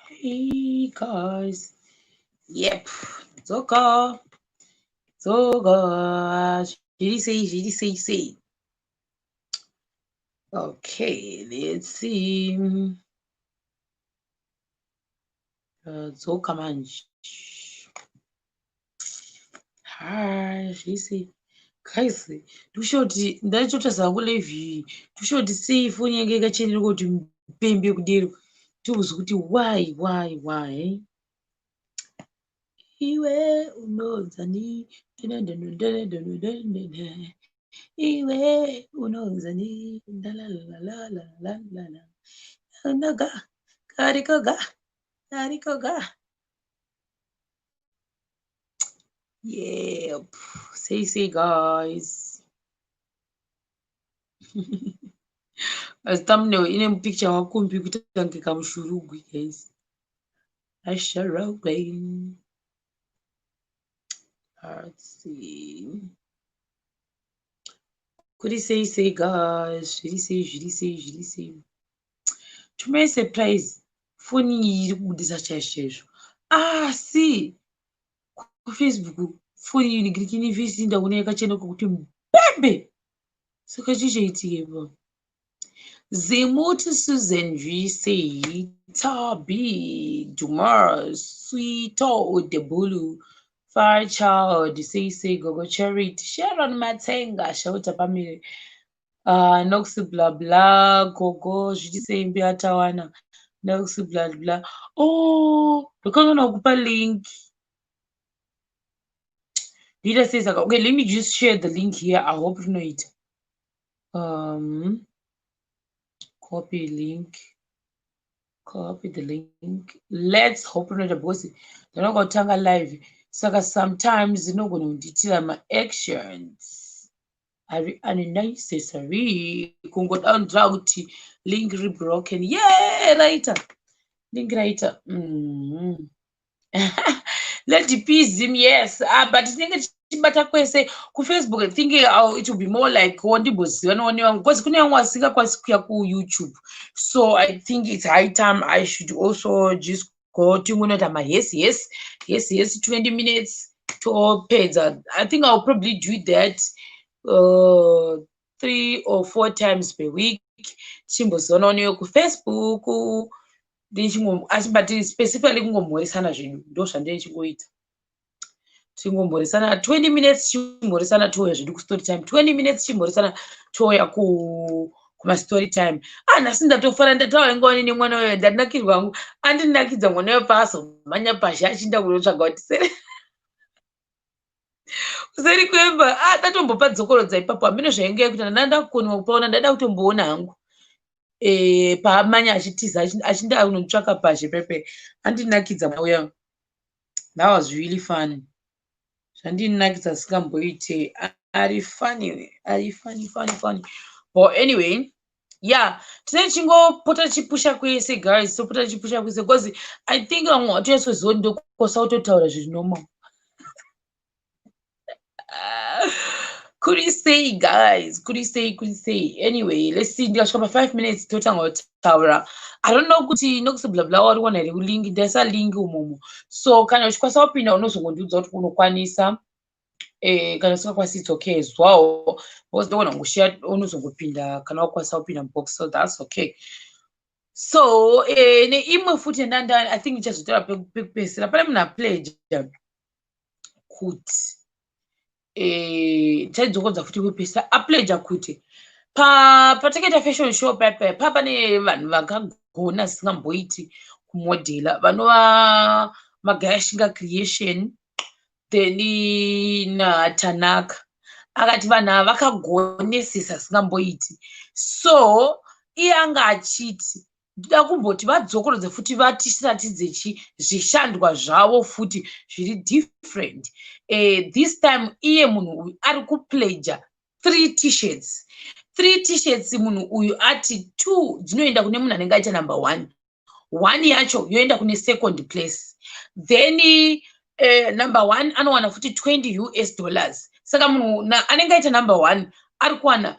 Hey guys. Yep. Zoka. Zoka. Say. Okay, let's see. Zoka manje. Hi, say. Guys, tushoti ndachotasa kulevi. Tushoti sei foni yange yakachenera kuti mpembe kudero. Tuzwa kuti why? Iwe unozani. Iwe unozani. La. Naga. Karikoga. Yep. Say guys. As thumbnail ine picture wakumbi kutange kamushurugwi guys. Asharogwe. Let's see. Could he say guys? Should he say? To my surprise, funny kudisa chashesho. See. Ku Facebook phone unigirikini visi ndaona yakachena kuti mbembe. Saka chichaitike pa. Zemuti Susan V say Tabi Dumar Sweeto Debulu Fairchild say Gogo Charity Sharon Matenga Shauta Pamiri Noxi blah blah Gogo say Beatawana Noxi blah blah. Oh, because I link. Leader says okay, let me just share the link here. I hope you know it. Copy the link. Let's hope not the boss. They're not gonna tanga live. So sometimes you're not gonna detail my actions. Are unnecessary. Kungo down drought link rebroken. Yeah, writer. Link writer. Let the peace him, yes. But think chibata kwese ku Facebook thinking it will be more like wandiboziva because kune vamwe vasingakwasikuya ku YouTube. So I think it's high time I should also just go tingonota yes 20 minutes to all paid. I think I'll probably do that 3 or 4 times per week. Chimbozona ku Facebook but specifically kungomhoresana zvinhu ndo zvandichingoita tingomhoresana 20 minutes chimhoresana touya zvedu kustory time 20 minutes chimhoresana touya kumastory time. Nhasi ndatofara ndataura ngoni nemwana wayo ndanakirwa wangu andinakidza mwana wayo paazomhanya pashi achinda kunotsvaga kuti seri kuemba datombopa dzokorodza ipapo hamene zvainge yekuti ndandakukoniwa kupaona ndada kutomboona hangu paamanya achitiza achinda kunotsvaka pashi pepe andinakidza mwana wayo. That was really fun. Zvandinakidza sikamboite ari funny. But anyway, yeah, today chingopota chipusha kuise guys, so pota chipusha kuise because I think vamwe vatoyasoziva ndokosa kutotaura zviri normal. Could you say guys? Anyway, let's see. Ndikasvika pa 5 minutes totanga kutaura. I don't know kuti nokusi blah blah wari wana here link ndaisa link umomo. So kana uchikwanisa kupinda unozongondiudza kuti unokwanisa. Kana usingakwanisi it's okay as well. Because ndogona kungoshare unozongopinda kana wakwanisa kupinda box, so that's okay. So neimwe futi ndandani I think ichazotora pekupesera pane munhu apledge kuti chaidzokodza futi kupesa apledge kuti pataketa fashion show papa pane vanhu vakagona zisingamboiti kumodhela vanova magayashinga creation then natanaka akati vanhu ava vakagonesesa zisingamboiti. So iye anga achiti ndoda kumboti vadzokorodze futi vatiratidze zvishandwa zvavo futi zviri different. This time iye munhu uyu ari kupleja 3 t-shirts munhu uyu ati 2 dzinoenda kune munhu anenge aita number 1 yacho yoenda kune second place, then number 1 anowana futi $20. Saka munhu anenge aita number 1 ari kuwana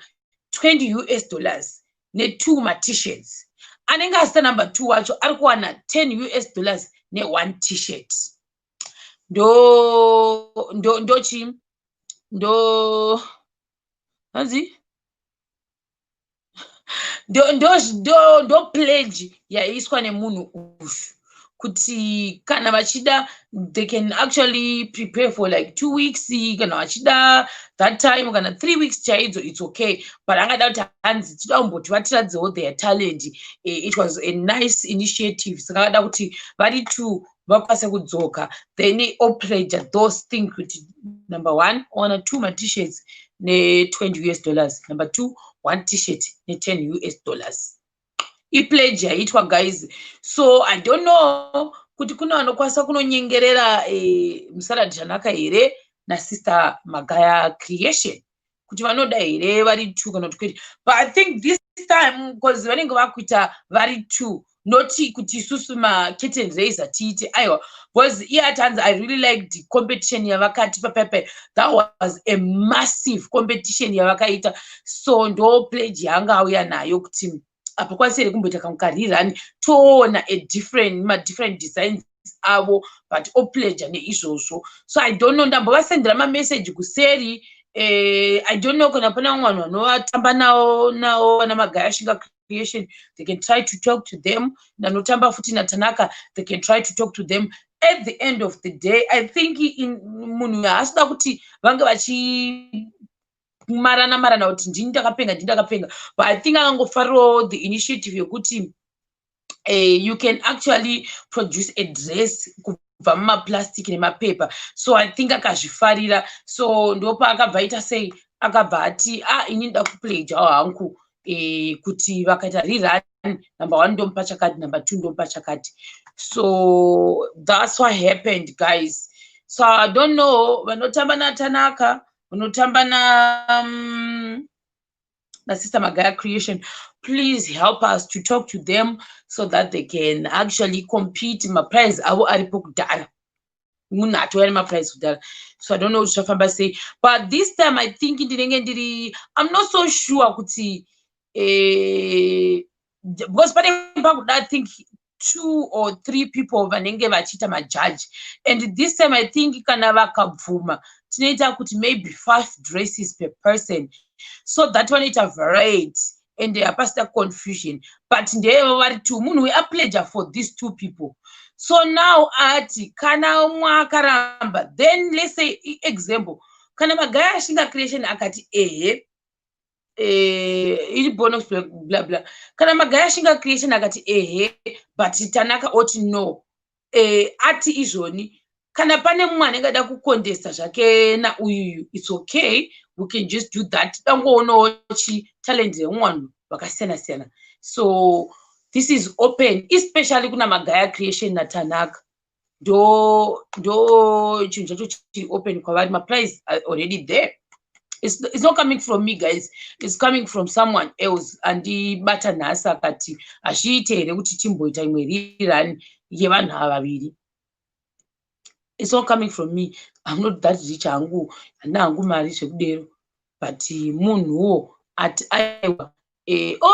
$20 ne2 ma-t-shirts. anenge asita number 2 wacho ari kuwana $10 ne1 t-shirt. Ndochi hanzi ndo pledge yaiswa nemunhu uyu kuti kana vachida they can actually prepare for like 2 weeks, kana vachida that time kana 3 weeks chaidzo, it's okay, but angada kuti hanzi tida kumboti vatiradzewo their talent. It was a nice initiative, saka vada kuti vari two vakwanise kudzoka, then opledge those things kuti number 1 ona 2 ma-t-shirts ne$20, number 2 1 t-shirt ne$10. Ipledge yaitwa guys. So I don't know kuti kuna vanokwanisa kunonyengerera musarad zvanaka here nasister Magaya Creation kuti vanoda here vari 2 kana kuti, but I think this time because vanenge vakuita vari 2, not kuti isusu ma-curtain raiser tiite aiwa, because iye atanzi I really liked the competition yavakati papepe. That was a massive competition yavakaita, so ndo pledge yanga auya nayo kuti apa kwanise here kumboita kamukarirani toona ma-different designs avo, but opledge neizvozvo. So I don't know, ndambovasendera ma-message kuseri. I don't know kana pana vanhu vanovatamba nawo vana Magaya Shinga Creation, they can try to talk to them. Nanotamba futi naTanaka, they can try to talk to them. At the end of the day, I think munhu haasida kuti vange vachi marana kuti ndini ndakapenga, but I think akangofarirawo the initiative yokuti you can actually produce a dress kubva mumaplastic nemapepa. So I think akazvifarira, so ndopa akabva aita sei, akabva ati ini nda kupledge hangu kuti vakaita rirani, number 1 ndomupa chakati, number 2 ndomupa chakati. So that's what happened guys. So I don't know, vanotamba naTanaka, vanotamba na sister Magaya Creation, please help us to talk to them so that they can actually compete. Maprize avo aripo kudhara, munhu atoya nemaprize kudhara. So I don't know what zvafamba sei, but this time I think ndinenge ndiri, I'm not so sure kuti because pane pakuda I think 2 or 3 people vanenge vachiita majudge, and this time I think kana vakabvuma tinoita kuti maybe 5 dresses per person, so that one ita variety and hapasita confusion. But ndevo vari 2, munhu weapledger for these 2 people. So now ati kana umwe akaramba, then let's say example kana Magaya Shinga Creation akati iri bonus blah blah, kana Magaya Shinga Creation akati but Tanaka oti no, ati izvoni kana pane mumwe anenge ada kucontesta zvake nauyu, it's okay, we can just do that. Tangoonawo talent yemunhu vakasiyana-siyana. So this is open, especially kuna Magaya Creation naTanaka. Do chinhu chacho chiri open kwavari, maprize are already there. It's not coming from me guys, it's coming from someone else. Andibata nhasi akati hazviite here kuti timboita imwe rirani yevanhu ava vaviri. It's not coming from me, I'm not that rich hangu, handina hangu mari zvekudero, but munhuwo ati aiwa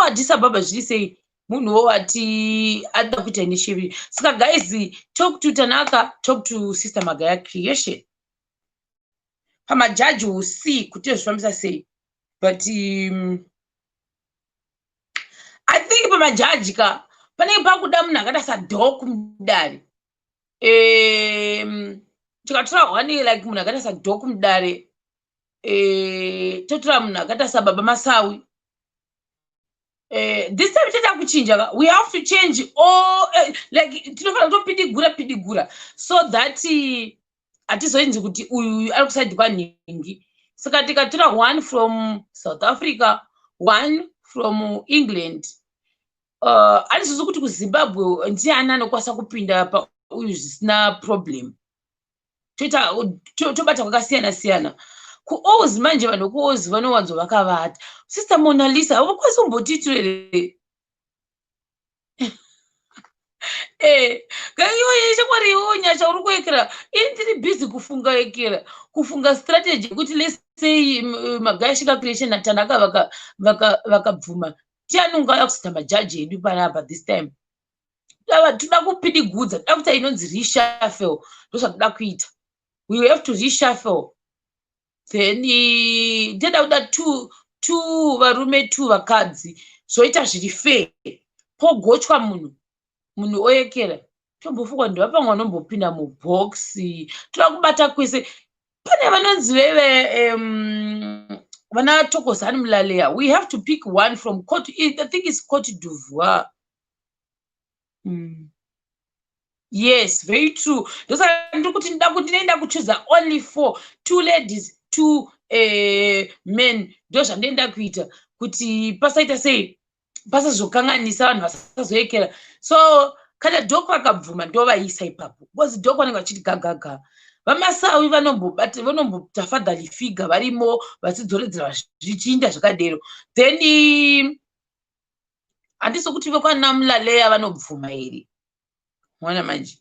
Addis Ababa zviri sei, munhuwo ati ada kuita initiative. Saka guys, talk to Tanaka, talk to sister Magaya Creation. Pamajaji will see kuti zvifambisa sei, but I think pamajaji ka panenge pakuda munhu akada sadhoku mudare. Tikatora one like munhu akada sadhoku mudare, totora munhu akada sababa Masawi. This time tata kuchinja, we have to change all like tinofana kutopidigura so that hatizoenzi kuti uyu ari kusaidikwa nhingi. Saka tikatora 1 from South Africa, 1 from England, hatizozi kuti kuZimbabwe ndiani anokwanisa kupinda pauyu zvisina problem. Tobata kwakasiyana-siyana. Kuozi manje vanhu kuozi vanowanzo vakavata. Sister Mona Lisa vakwanisa kumbotitire iwe chakwari iwe nyasha uri kuekera, ini ndiri busy kufunga strategy kuti let's say Magaya Shinga Creation naTanaka vakabvuma, ndiani ungauya kusita majaji edu panapa this time. Toda kupidigudza, toda kuita inonzi reshuffle, ndozvatoda kuita. We have to reshuffle. Then ndinoda kuda two varume, two vakadzi, zvoita zviri fair. Pogochwa munhu oyekera. Tombofunga ndovapamwe vanombopinda mubhoxi, toda kubata kwese. Pane vanonzi vana Thokozani Mulaleya. We have to pick one from Cote, I think it's Cote d'Ivoire. Yes, very true. Ndinoenda kuchoose only 4, 2 ladies, 2 men. Ndozvandoenda kuita kuti pasaita sei, pasazokanganisa vanhu vasazoekera. So kana dhoko vakabvuma ndovaisa ipapo, because dhoko vanenge vachiti gagaga. Vamasawi vanombota fatherly figure varimo vachidzoredzera zvichiinda zvakadero. Then handisi kuti vekwana Mulaleya vanobvuma here. Mwana manje.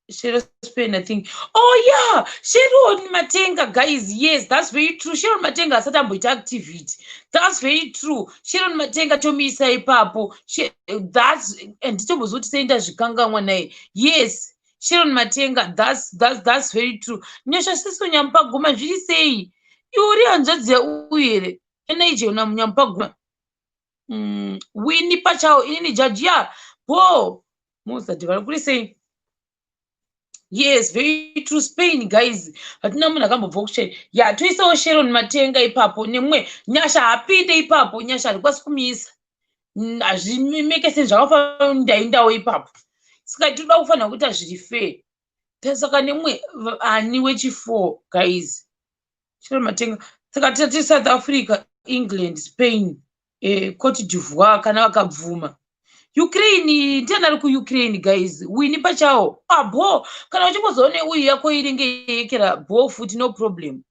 Spain, I think. Oh yeah, Sharon Matenga, guys. Yes, that's very true. Sharon Matenga has started activity. That's very true. Sharon Matenga told me say papo. That's and what saying that Shikanga one. Yes, Sharon Matenga. That's very true. Nyasha siso nyampa guma jiri say. Yuri anjadze uire. Enaije una nyampa guma. Winnie Pachao ini jajia. Whoa. Most of the say. Yes, very true. Spain, guys. Hatina munhu akambobva kushare. Yeah, toisawo Sharon Matenga ipapo nemwe Nyasha apinde ipapo. Nyasha ari kwasikumisa. Azvimeke sense zvakafanira ndaendawo ipapo. Saka tinoda kufanira kuita zviri fair. Saka nemwe ani wechi4, guys. Sharon Matenga. Saka tati South Africa, England, Spain, Cote d'Ivoire kana vakabvuma. Ukraine, ndiani ari kuUkraine, guys. Winnie Pachao. Bo, kana uchimbozone uyu yako iringe yekera bo futi, no problem.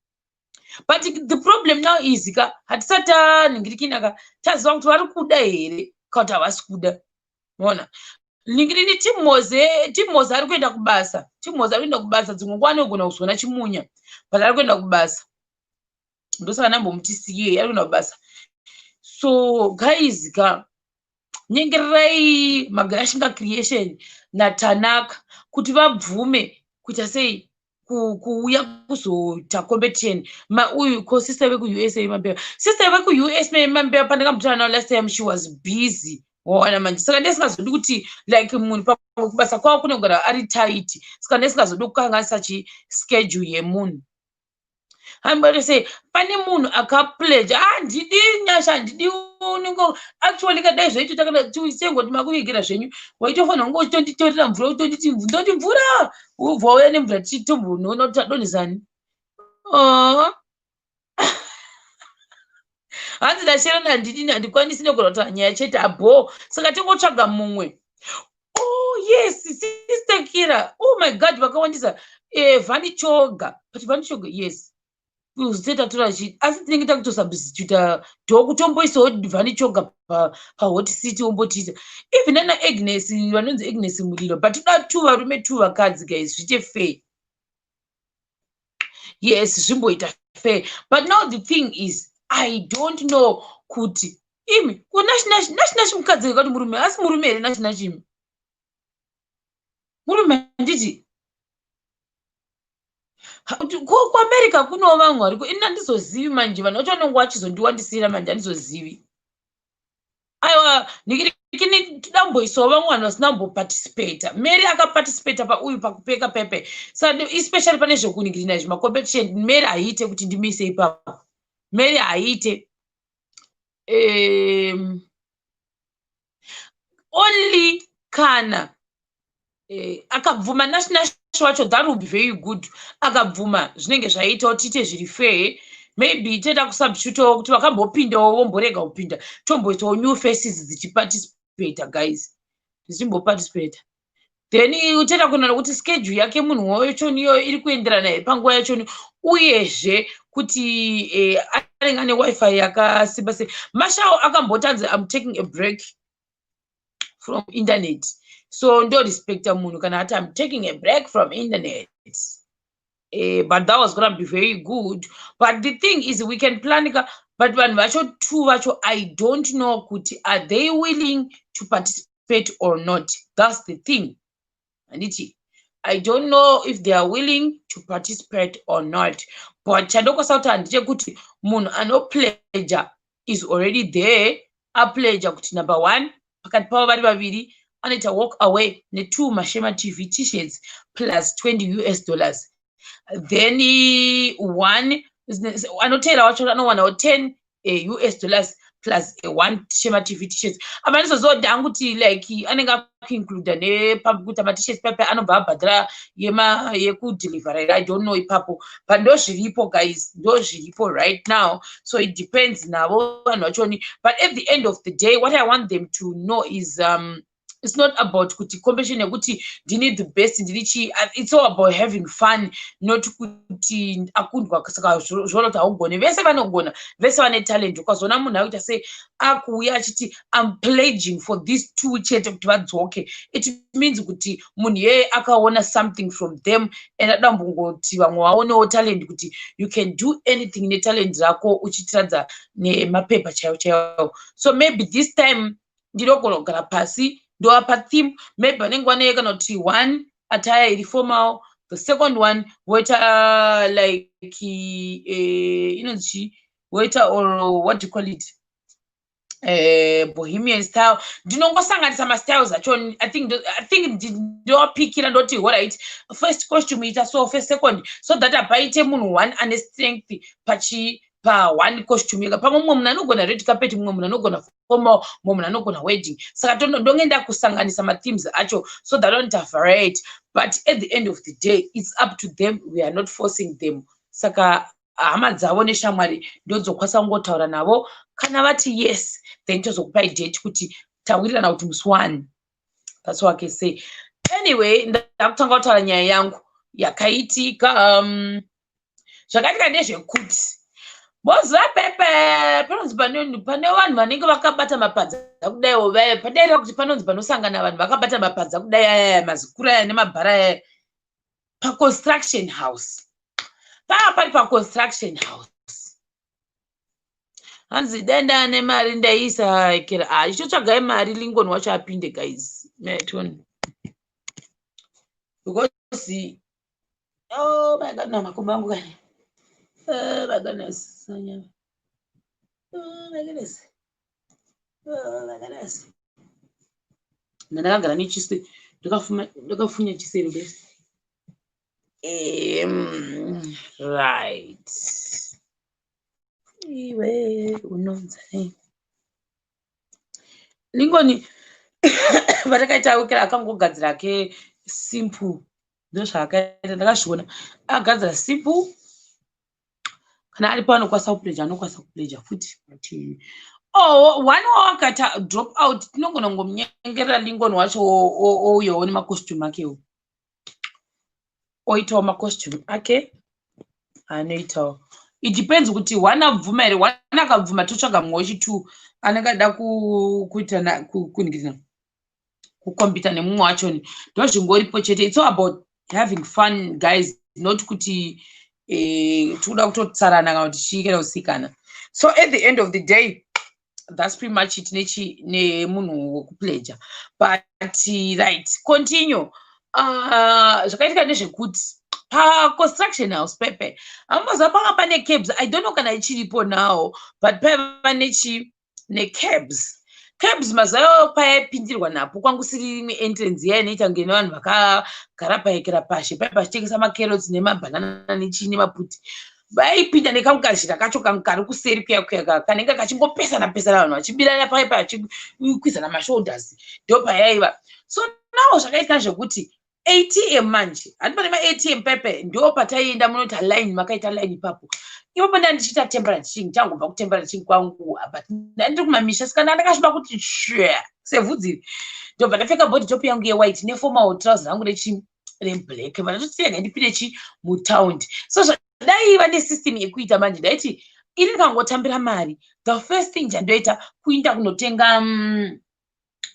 But the problem now is hatisata ningirikinaka taziva kuti vari kuda here kana kuti havasi kuda. Mona ningirini Timoze ari kuenda kubasa. Timoze ari kuenda kubasa, dzimwe nguva anogona kuzona chimunya, but ari kuenda kubasa. Ndosaka ndambomutisiye ari kuenda kubasa. So guys, nyengererai Magashinga Creation naTanaka kuti vabvume kuita sei kuuya kuzoita competition. Uyu ko sister veku-USA Mambewa. Sister veku-US Mambewa pandakamutana nawo last time she was busy. Waona manje. Saka ndisingazodi kuti like munhu kubasa kwawo kunogara ari tight. Saka ndisingazodi kukanganisa schedule yemunhu. I'm going to say, pane munhu akapledge, ndidi Nyasha, ndidi unongo, actually kadai zveito takada tusengo timakuvigira zvenyu, waitofanira kunge uchitonditorera mvura, utonditi ndoti mvura, ubva wauya nemvura tichitombo notadonhesani. Hanzi ndashera handidini, handikwanisi nogona kutaura nyaya chete abo, saka tingotsvaga mumwe. Oh yes, Sister Kira. Oh my God, vakawandisa. Vani Choga. But Vani Choga, yes. Kuzita turachi asi tinenge takutosubstituta ndokutomboisawo Vani Choga pahot city ombotita. Even ana Agnes, vanonzi Agnes Mulilo, but toda 2 varume 2 vakadzi, guys, zviite fair. Yes, zvimboita fair. But now the thing is, I don't know kuti imi nashi mukadzi wakati murume, asi murume here nashi murume handiti. KuAmerica kunowo vamwe variko, ini handizozivi manje, vanhu vacho vanonge vachizondiwandisira manje, handizozivi. Aiwa, nikini tidamboisawo vamwe vanhu vasina kumboparticipata. Mary akaparticipata pauyu pakupeka pepe. Saka especially pane zvekuningirina izvi macompetition, Mary haiite kuti ndimise ipapo. Mary haiite. Only kana akabvuma national wacho, that would be very good. Akabvuma zvinenge zvaitawo tiite zviri fair. Maybe toda kusubstitutawo kuti vakambopindawo vomborega kupinda, tomboitawo new faces dzichiparticipata, guys, dzichimboparticipata. Then toda kuona kuti schedule yake munhu wacho niyo iri kuenderana here panguva yacho, uyezve kuti anenge ane wifi yakasimba sei. Mashao akambotanzi I'm taking a break from internet. So ndo respecta munhu kana ati I'm taking a break from internet. but that was gonna be very good. But the thing is, we can plan. But when I don't know, are they willing to participate or not? That's the thing. I don't know if they are willing to participate or not. But chadoko sauti handije kuti munhu anopledger is already there. Apledger kuti number one, pakati pavo vari vaviri anoita walk away ne2 Mashema TV t-shirts plus $20. Then one anotera wacho anowana $10 plus one Shema TV t-shirts. Amaniso zoda anguti like anenga include ne pakuta ma t-shirts pepe anobva abhadhara yekudeliver. I don't know ipapo, but ndozviripo guys, ndozviripo right now. So it depends navo vanhu vachoni. But at the end of the day, what I want them to know is it's not about kuti competition yekuti ndini the best ndinichi. It's all about having fun, not kuti akundwa saka zvolota augone vese vanogona vese vane talent. Ukazona munhu akuita sei akuuya achiti I'm pledging for these two chete kuti vadzoke, it means kuti munhu yeye akaona something from them and adambongoti vamwe vaonewo talent kuti you can do anything netalent rako uchitiradza nemapepa chaiwo chaiwo. So maybe this time ndinogona kugara pasi ndoapa theme. Maybe vanenge vaneye kana kuti one attire iri formal, the second one waiter like waiter or what do you call it, bohemian style. Ndinongosanganisa mastyles acho. I think ndopikira ndoti alright, first costume ita so, first second, so that apaite munhu one ane strength pa one costume yega. Pamwe mumwe munhu anogona red carpet, mumwe munhu anogona formal, mumwe munhu anogona wedding. Saka ndongenda kusanganisa ma-themes acho so that don't variate. But at the end of the day, it's up to them. We are not forcing them. Saka hama dzavo neshamwari ndodzokwanisa kungotaura navo. Kana vati yes, then tozokupai date kuti tawirirana kuti musi one. That's what I can say. Anyway, ndakutanga kutaura nyaya yangu yakaitika zvakaitika ndezvekuti bozi rapepe panonzi pane vanhu vanenge vakabata mapadza kudaiwo padaira kuti panonzi panosangana vanhu vakabata mapadza kudai aya mazikuru aya nemabhara aya paconstruction house. Pari paconstruction house hanzi denda nemari ndaisa kera ichotsvagai mari Lincoln wacho apinde guys. Maitoni because oh my god, namakomba angu kani. Oh my goodness. Oh my goodness. Oh my goodness. Ndakagara nechise ndakafunya chisero besi. Right. Iwe unonza. Lincoln vatakaita ukira akangogadzira ke simple. Ndozvakaita ndakazviona agadzira simple. Kana ari pano anokwanisa kupleja futi. One wakata drop out, tinogona ngomunyengerera Lincoln wacho ouyowo nemacostume akewo. Oitawo macostume ake anoitawo. It depends kuti one abvuma here, one akabvuma totsvaga mumwe wechitu anenge ada kuita kuningirina kukombita nemumwe wachoni. Ndozvingoripo chete. It's all about having fun guys, not kuti tikuda kutotsarana kana kuti chii kana kusikana. So at the end of the day, that's pretty much it nemunhu wokupleja. But right, continue. Zvakaitika ndezvekuti paconstruction house pepe amboza panga pane cabs. I don't know kana ichiripo now, but paiva necabs. Cabs mazayo paipindirwa napo kwangu siri imwe entrance iya inoita kunge nevanhu vakagara paikira pashi paipa pachitengesa macarrots nemabanana nechii nemaputi. Vaipinda nekamukazhira kacho kari kuseri kuya kanenge kachingopesana vanhu vachibirana paipa vachikwizana mashoulders, ndo payaiva. So now zvakaitika zvekuti ATM manje handi pane ma-ATM pepe ndo pataienda munoti line, makaita line ipapo. Ipapo ndandichiita temperature changobva kutemperature kwangu, but ndandiri kumamisha saka ndakasviba kuti sevhudzi. Ndobva ndapfeka body top yangu yewhite neformal trousers yangu reblack. Vandotosiya ndipinde mutaundi. So daiva nesystem yekuita manje ndaiti iri kangotambira mari. The first thing jandoita kuinda kunotenga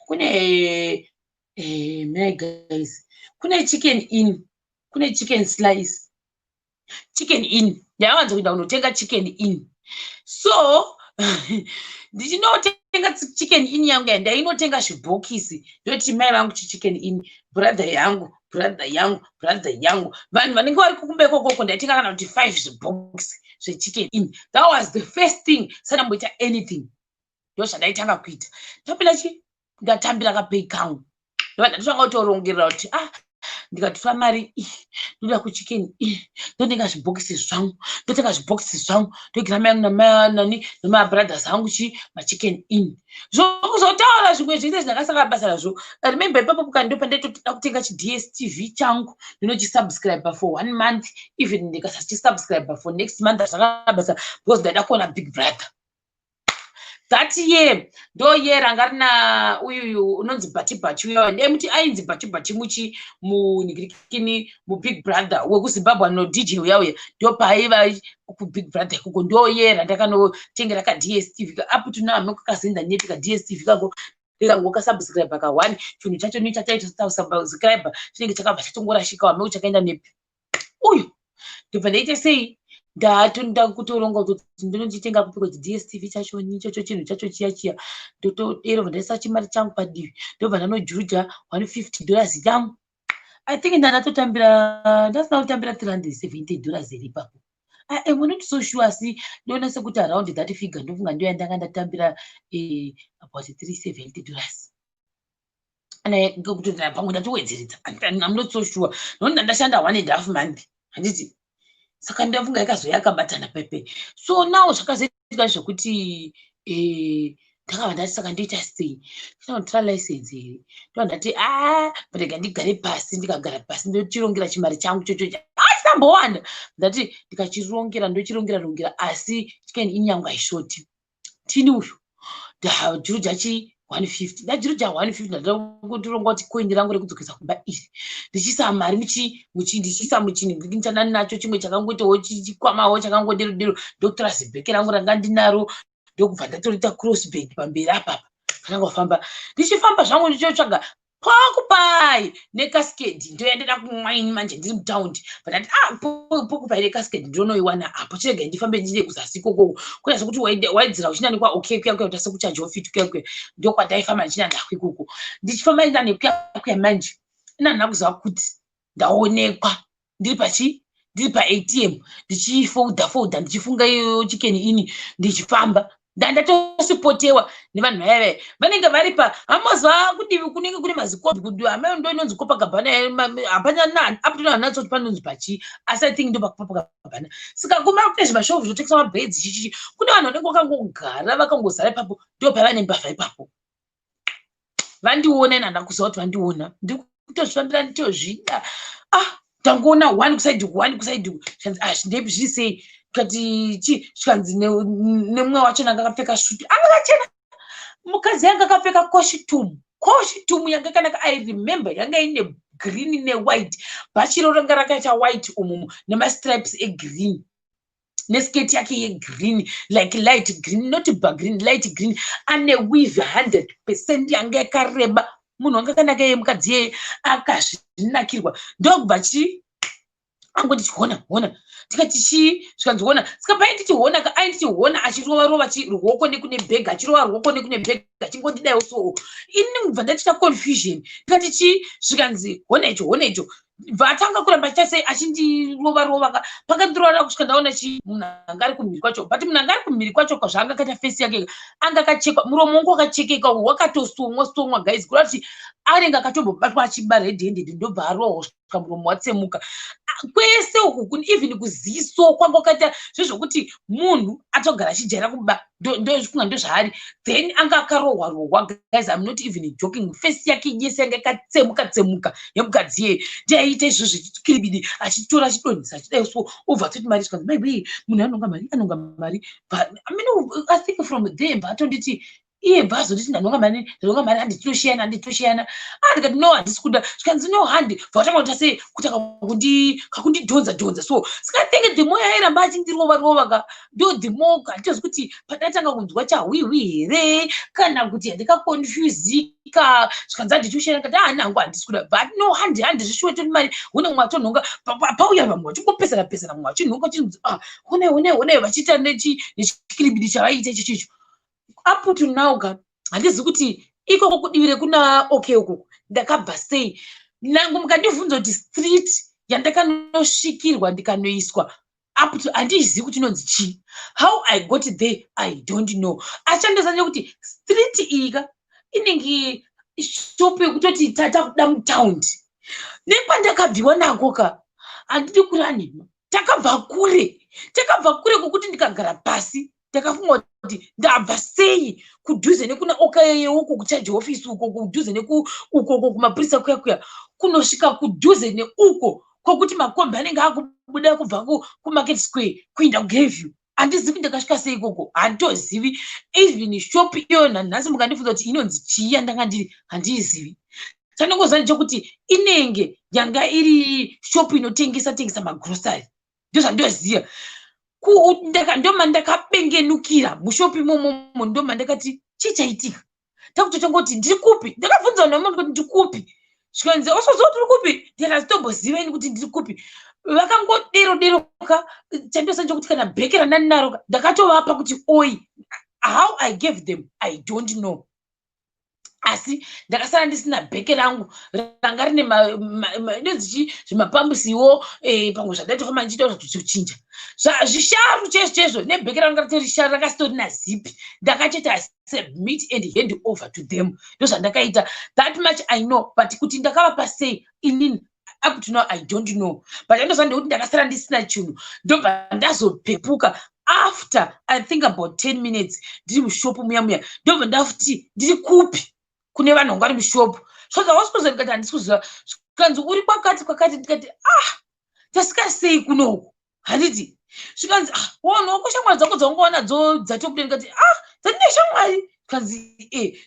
kune my guys, kune chicken in, kune chicken slice chicken in ndavanza kuenda kunotenga chicken in. So ndichinotenga chicken in yangu ndainotenga zvibhokisi ndoti mai vangu chicken in, brother yangu vanhu vanenge vari kukumbeko koko ndaitenga kana kuti 5 zvibhokisi zvechicken in. That was the first thing sandamboita anything. Ndozvandaitanga kuita. Ndapinda ndatambira kapei kangu ndatanga kutorongerera kuti ndikatotora mari ndoda kuchicken ndotenga zvibhokisi zvangu ndogira mai vangu namabrothers angu machicken in. Zvokuzotaura zvimwe zvese zvindakasaka basa nazvo. Remember ipapo ndo pandaitoda kutenga DSTV changu ndinochisubscribe for 1 month, even ndikasachisubscribe for next month zvakabasa because ndaida kuona Big Brother. That year ndo year ranga rina uyu unonzi Bati uyo ndemuti ainzi Bati muchi munigirikini mu Big Brother wekuZimbabwe no DJ uya ndo paiva ku Big Brother kuko ndo year ndakanotengera ka DSTV up to now mukakazinda nepi ka DSTV kako ndikangoka subscribe ka 1 chinhu chacho ni chachaita subscribe chinenge chakabva chatongorashika wame uchakaenda nepi uyu ndibva ndaita sei ndatonda kutoronga kuti ndinochitenga kupiko DSTV chacho nichocho chinhu chacho chiya ndotodero ndaisa chimari changu padivi ndobva ndanojuja $150 yangu. I think ndatotambira $370 iripapo. I'm not so sure see ndona sekuti around that figure ndofunga ndoya ndanga ndatambira about $370. Ngekuti pamwe ndatowedzeredza I'm not so sure ndoenda ndashanda 1.5 month handiti saka ndafunga ikazoya akabatana pepe. So now zvakazoitika zvokuti ndakava ndati saka ndoita sei ndinotora license here ndondati rega ndigare pasi. Ndikagara pasi ndochirongera chimari changu chocho chambowanda ndati ndochirongera asi chicken in yangu haishoti. Tini uyu ndajuruja 150 ndajuruja 150 ndatongoronga kuti coin rangu rekudzokesa kumba iri ndichisa mari ndichisa muchini ndichana nacho chimwe chakangoitawo chikwamawo chakangodero ndokutora zibheke rangu ranga ndinaro ndokubva ndatorita crossband pamberi apapa pandangofamba ndichifamba zvangu ndichotsvaga pokupai nekaskedi ndoendera kumwaini manje ndiri mutaundi pandati pokupai nekaskedi ndinoiwana apo chirega ndifambe ndine kuzasi kokoko kunyazi kuti waidzira uchinanikwa okay kuya utase kuchajawo fit kuya ndokwandaifamba ndichinanda kwikoko ndichifamba ndane kuya manje inanha kuziva kuti ndaonekwa ndiri paATM ndichifolda ndichifunga iyo chicken ini ndichifamba ndatosipotewa nevanhu vaya vanenge vari hamazuva kudivi kunenge kune mazikopi kudivi amayo ndo inonzi Copacabana hapana aputona natsoti panonzi pachi asi I think ndo paCopacabana. Saka kumara kune zvimashopu zvinotengesa mabhedzi chichichi kune vanhu vanenge vakangogara vakangozara ipapo ndo pavane mbavha ipapo vandiona nanda kuziva kuti vandiona ndikutozvifambira nditozvida tangoona 1 kusaidhi ndepi zvisei kati zvikanzi nemumwe wacho nanga akapfeka svutu angakachena mukadzi yanga akapfeka koshitumu yanga kanaka. I remember yanga ine green newhite bhachiro ranga rakaita white umumu nemastripes egreen nesketi yake yegreen like light green not green light green ane weave 100% yanga yakareba munhu wanga kanaka ye mukadzi ye akazvinakirwa ndokubva angoti chiona tikati zvikanziona saka pai ndichiona achirova ruoko nekune bhega achirova ruoko nekune bhega achingodidaiwo so ini bva ndachita confusion tikati zvikanzi hona icho vatanga kuramba chita sei achindirova pakandirova kusvika ndaona munhu anga ari kumhiri kwacho but munhu anga ari kumhiri kwacho zvaanga akaita fesi yake anga akachekwa muromo wangu wakachekeka wakatosomwa guys kuda kuti anenge akatombobatwa achiba red handed ndobva arohwa kusvika muromo watsemuka kwese uku even kuziso kwanga kwakaita zvezvokuti munhu atogara achijaira kuba ndofunga ndozvaari then anga akarohwa guys I'm not even joking fesi yake yese yanga ikatsemuka yemukadzi ye ndaiita izvozvo kiribidi achitora achidonhesa achidai so ubva toti mari zvikanzi maybe munhu anonga mari I think from them vatonditi iye bhazo riti ndandonga mari handitoshiyana ndikati no handisi kuda zvikanzi no handi bvatanga kuita sei kutaka kakundidhonza so saka thingi the more airamba achindirova ka ndo the more handitozi kuti padatanga kunzwa chahwihwi here kana kuti handikakonfuzika zvikanzi handitoshiyana kati nangu handisi kuda but no handizvishuwe toti mari une mumwe atonhonga pauya vamwe vachingopesana mumwe vachinhonga chinzi honai vachiita nechikilibidi chavaita ichocho up to now ka handizi kuti ikoko kudivire kuna okay ukoko ndakabva sei nangu mukandibvunza kuti street yandakanosvikirwa ndikanoiswa up to handizivi kuti inonzi chii. How I got there I don't know. Achandosanya kuti street iyi ka inenge shop yekutoti takuda mutaundi nekwandakabviwa nako ka handidi kuranima takabva kure kokuti ndikagara pasi takafunga kuti ndabva sei kudhuze nekuna okaye uko kuchaji ofisi uko kudhuze nekuuko kumapurisa kuya kunosvika kudhuze neuko kokuti makombi anenge akubuda kubva kumarket square kuenda kugraveview handizivi ndakasvika sei ikoko handitozivi even shop iyona nhasi mukandibvunza kuti inonzi chii yandanga ndiri handiizivi. Chandongozva ndechekuti inenge yanga iri shop inotengesa magrosari ndozvandoziva ndomandakabengenukira mushopi imomo ndomandakati chichaitika takutotongoti ndiri kupi ndakabvunza namunhu kuti ndiri kupi zvikanzi osoziva kuti uri kupi ndikazitombozivai kuti ndiri kupi vakangoderoderoka chandosanje kuti kana bheke randandinaro ndakatovapa kuti oi how I gave them I don't know asi ndakasara ndisina bheke rangu ranga rine zvimapambusiwo pamwe zvadatofamba ndichitaura kuti tochinja zvisharu chezvo nebheke rangu rakatori rakasitori nazipi ndakacheta submit and hand over to them ndozvandakaita that much I know but kuti ndakavapa sei inini up to now I don't know but andozva ndekuti ndakasara ndisina chinhu ndobva ndazopepuka after I think about 10 minutes ndiri mushopu muya ndobva ndafuti ndiri kupi kune vanhu vangari mushopu saka wasikuziva ndikati handisi kuziva zvikanzi uri kwakati ndikati tasika sei kunoku handiti zvikanzi wonoko shamwari dzako dzaungaona dzatokuda ndikati dzatine shamwari zvikanzi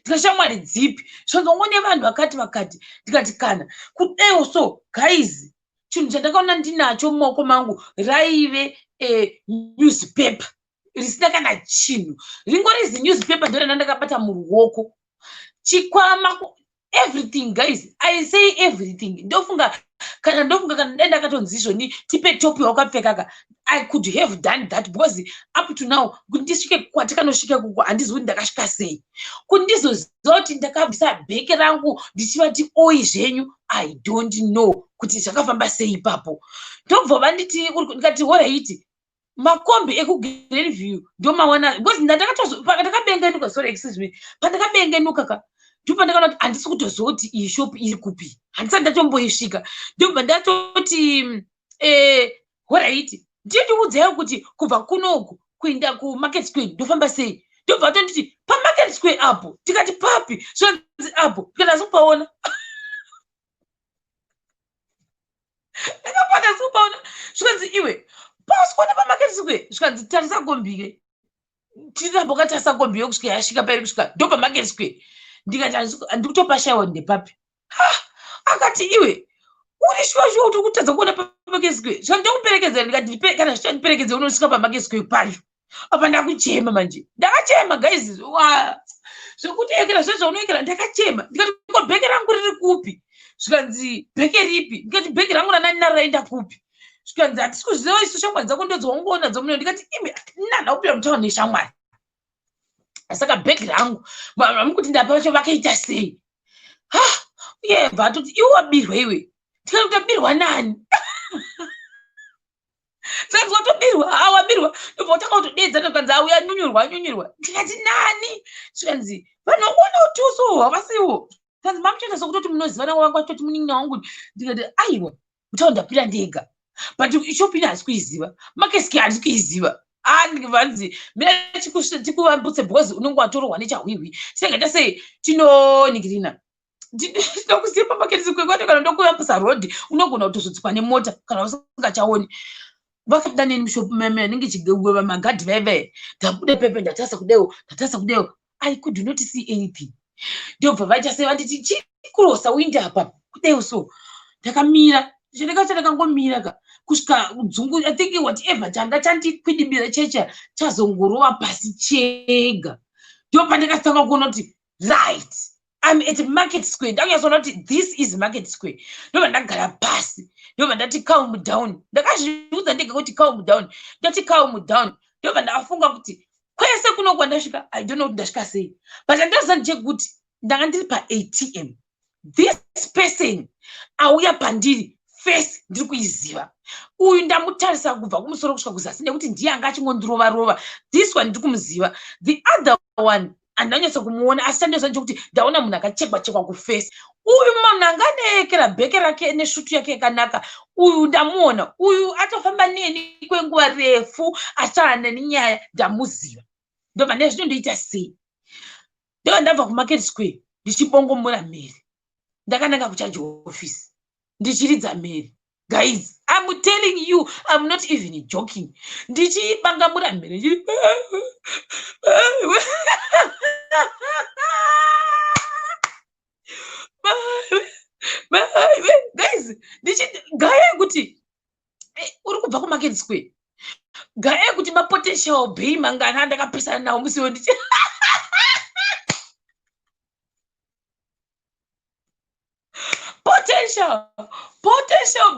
ndikashamwari dzipi zvikanzi ungone vanhu vakati ndikati kana kudaiwo so guys chinhu chandakaona ndinacho mumaoko mangu raive newspaper risina kana chinhu ringorizi newspaper ndorandakabata muruoko chikwama everything guys I say everything ndofunga kana ndakatonzi izvoni tipe top yakapfekaka I could have done that because up to now kuti ndisvike kwatikanosvika kuko handizivi kuti ndakasvika sei kuti ndizoziva kuti ndakabvisa bheke rangu ndichivati oi zvenyu I don't know kuti zvakafamba sei ipapo ndobva vanditi ndikati alright makombi ekugreenview ndomawana because ndakabengenuka sorry excuse me pandakabengenuka ka ndipo ndakaona kuti handisi kutoziva kuti iyi shop iri kupi handisati ndatomboisvika ndobva ndatoti alright ndindiudzai kuti kubva kunoku kuenda kumarket square ndofamba sei ndobva atonditi pamarket square apo tikati papi zvanzi apo ndikanazopaona ndakapaona zvikanzi iwe pasikuona pamarket square zvikanzi tarisa kombike tirambokatarisa kombi yokusvika yasvika pairi kusvika ndo pamarket square ndikati handikutopashayiwa ndepapi akati iwe uri shuwa kuti kutadza kuona pamarket square zvika ndokuperekedza ndikati kana zvichandiperekedza unosvika pamarket square pacho apa ndakuchema manje ndakachema guys zvekuti ekera zvezvaunoekera ndakachema ndikati ko bheke rangu riri kupi zvikanzi bheke ripi ndikati bheke rangu ranandinaro raenda kupi zvikanzi hatisi kuziva isu shamwari dzako ndodzvaungoona dzomuno ndikati imi nana kupira mutaura neshamwari saka bheke rangu kuti ndapacho vakaita sei uye vatoti iwe wabirwa iwe tikati utabirwa nani saka watobirwa wabirwa ndobva utanga kutodedza ndokanzi auya nyunyurwa ndikati nani zvikanzi vanhu vakuona utuso havasiwo kanzi mamutoita sokutoti munozivana wanga toti munin'ina wangu ndikati aiwa mutaura ndapira ndega but shopini handisi kuiziva makeski handisi kuiziva vanzi mina tikuvambutse because unenge watorwa nechahwihwi tingaita sei tinonikirina tinokuziva pamaketi sikwekwati kana ndokuyambusa rodhi unogona kutozotsikwa nemota kana usingachaoni vakapinda neni mushopu meme anenge chigeuva magadhi veve ndabude pepe ndatasa kudewo I could not see anything. Ndobva vachase vanditi chikurosa window apa kudai so ndakamira ndakangomira ka kusvika dzungu I think whatever changa chandikwidibira checha chazongorova pasi chega. Ndo pandakatanga kuona kuti right, I'm at Market Square. Ndakanyatsoona kuti this is Market Square. Ndobva ndagara pasi, ndobva ndati calm down. Ndakazviudza ndega kuti calm down, ndati calm down. Ndobva ndafunga kuti kwese kuno kwandasvika I don't know kuti ndasvika sei, but andaziva ndechekuti ndanga ndiri paATM. This person auya pandiri first ndiri kuiziva, uyu ndamutarisa kubva kumusoro kusvika kuzasi nekuti ndiye anga achingondirova. This one ndiri kumuziva, the other one andanyatsa kumuona asi chandoziva ndechekuti ndaona munhu akachekwa kufesi. Uyu munhu anganekera bheke rake neshutu yake yakanaka, uyu ndamuona, uyu atofamba neni kwenguva refu achitaurana nenyaya, ndamuziva. Ndobva ndezvino ndoita sei? Ndobva ndabva kuMarket Square ndichibongomora mheri, ndakananga kucharge office ndichiridza mheri. Guys, I'm telling you, I'm not even joking. Ndichibangamura mheri ndiri guys, gaya kuti uri kubva kuMarket Square, gaya kuti mapotential bay mangana ndakapesana nawo musi ndichi potential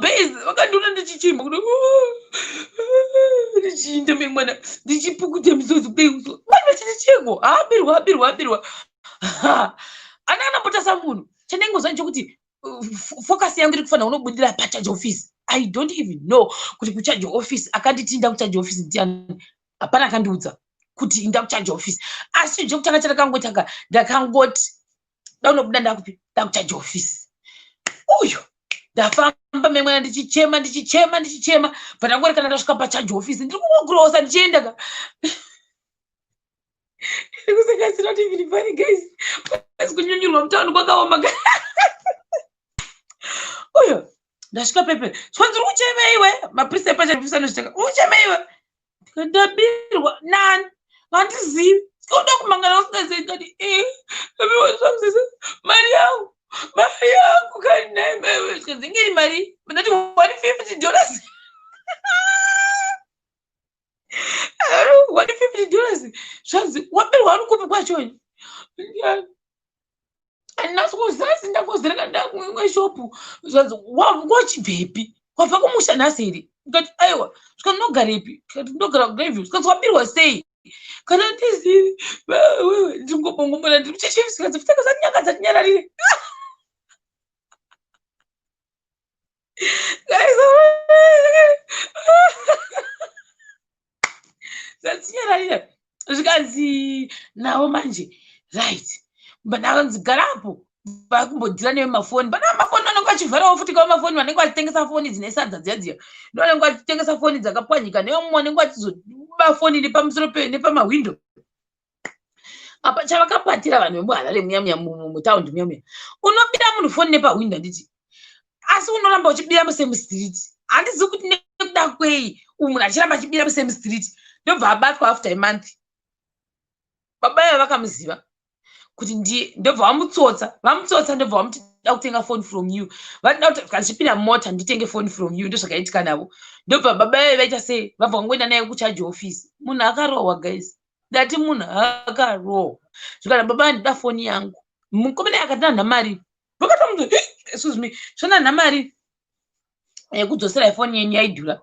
base vakandona ndichichimba kuti ndichiinde mwana ndichipukuta misodzi kudeuso vanachiticheko habirwa ana anambotasa munhu chandingozva nchokuti focus yangu iri kufanira unobudira pacharge office. I don't even know kuti kucharge office akanditi inda kucharge office ndiani, hapana akandiudza kuti inda kucharge office. Asi chokutanga chandakangotanga ndakangoti daunobuda ndakupi ndakucharge office. Uyu ndafamba memwana ndichichema pandangori kana ndasvika pacharge office ndiri kungogrosa ndichienda ka ndikusakasi not even funny guys, asi kunyunyurwa mutauni kwakaoma uyo ndasvika pepe swanzi uri kuchema iwe, maprista epacharge office anochitanga uri kuchema iwe, ndikandabirwa nani handizivi sikoda kumangana usingazii kati mari yangu kani naye mewe zingiri mari ndati $150 $150 zvanzi wabirwa ari kupi kwachoni andinasi kuzasi ndakozereka ndakumwe shopu zvanzi wachibvepi wabva kumusha nhasi here ndikati aiwa svika ndinogarepi ndinogara kugravy zvikanzi wabirwa sei kana ndizivi ndingobongomona ndiri muchechivisikanzi pfeka zanyanga dzatinyararire zatinyararira zvikanzi nawo manje right ndakanzi garapo vakumbodhira newe mafoni pana mafoni vanenge vachivharawo futi kawo mafoni vanenge vachitengesa foni dzine sadza dziya ndo vanenge vachitengesa foni dzakapwanyika newe mumwe vanenge vachizoba foni nepamusoro nepamawindo apa chavakapatira vanhu vemuharare muyamya mutaundi muyamya unobira munhu foni nepawindo handiti, asi unoramba uchibira musame street. Handizivi kuti nekuda kwei uyu munhu achiramba achibira musame street. Ndobva abatwa after a month, baba ivo vakamuziva kuti ndiye, ndobva vamutsotsa ndobva vamuti da kutenga phone from you, vanoda kuti kazvipinda mota nditenge phone from you, ndozvakaitika navo. Ndobva baba ivo vaita sei vabva vangoenda naye kucharge office. Munhu akarohwa guys, ndati munhu akarohwa zvikana baba ndida foni yangu. Mukomana akati ndanha mari vakatomuti excuse me zvananha mari yekudzosera ifoni yenyu yaidhura.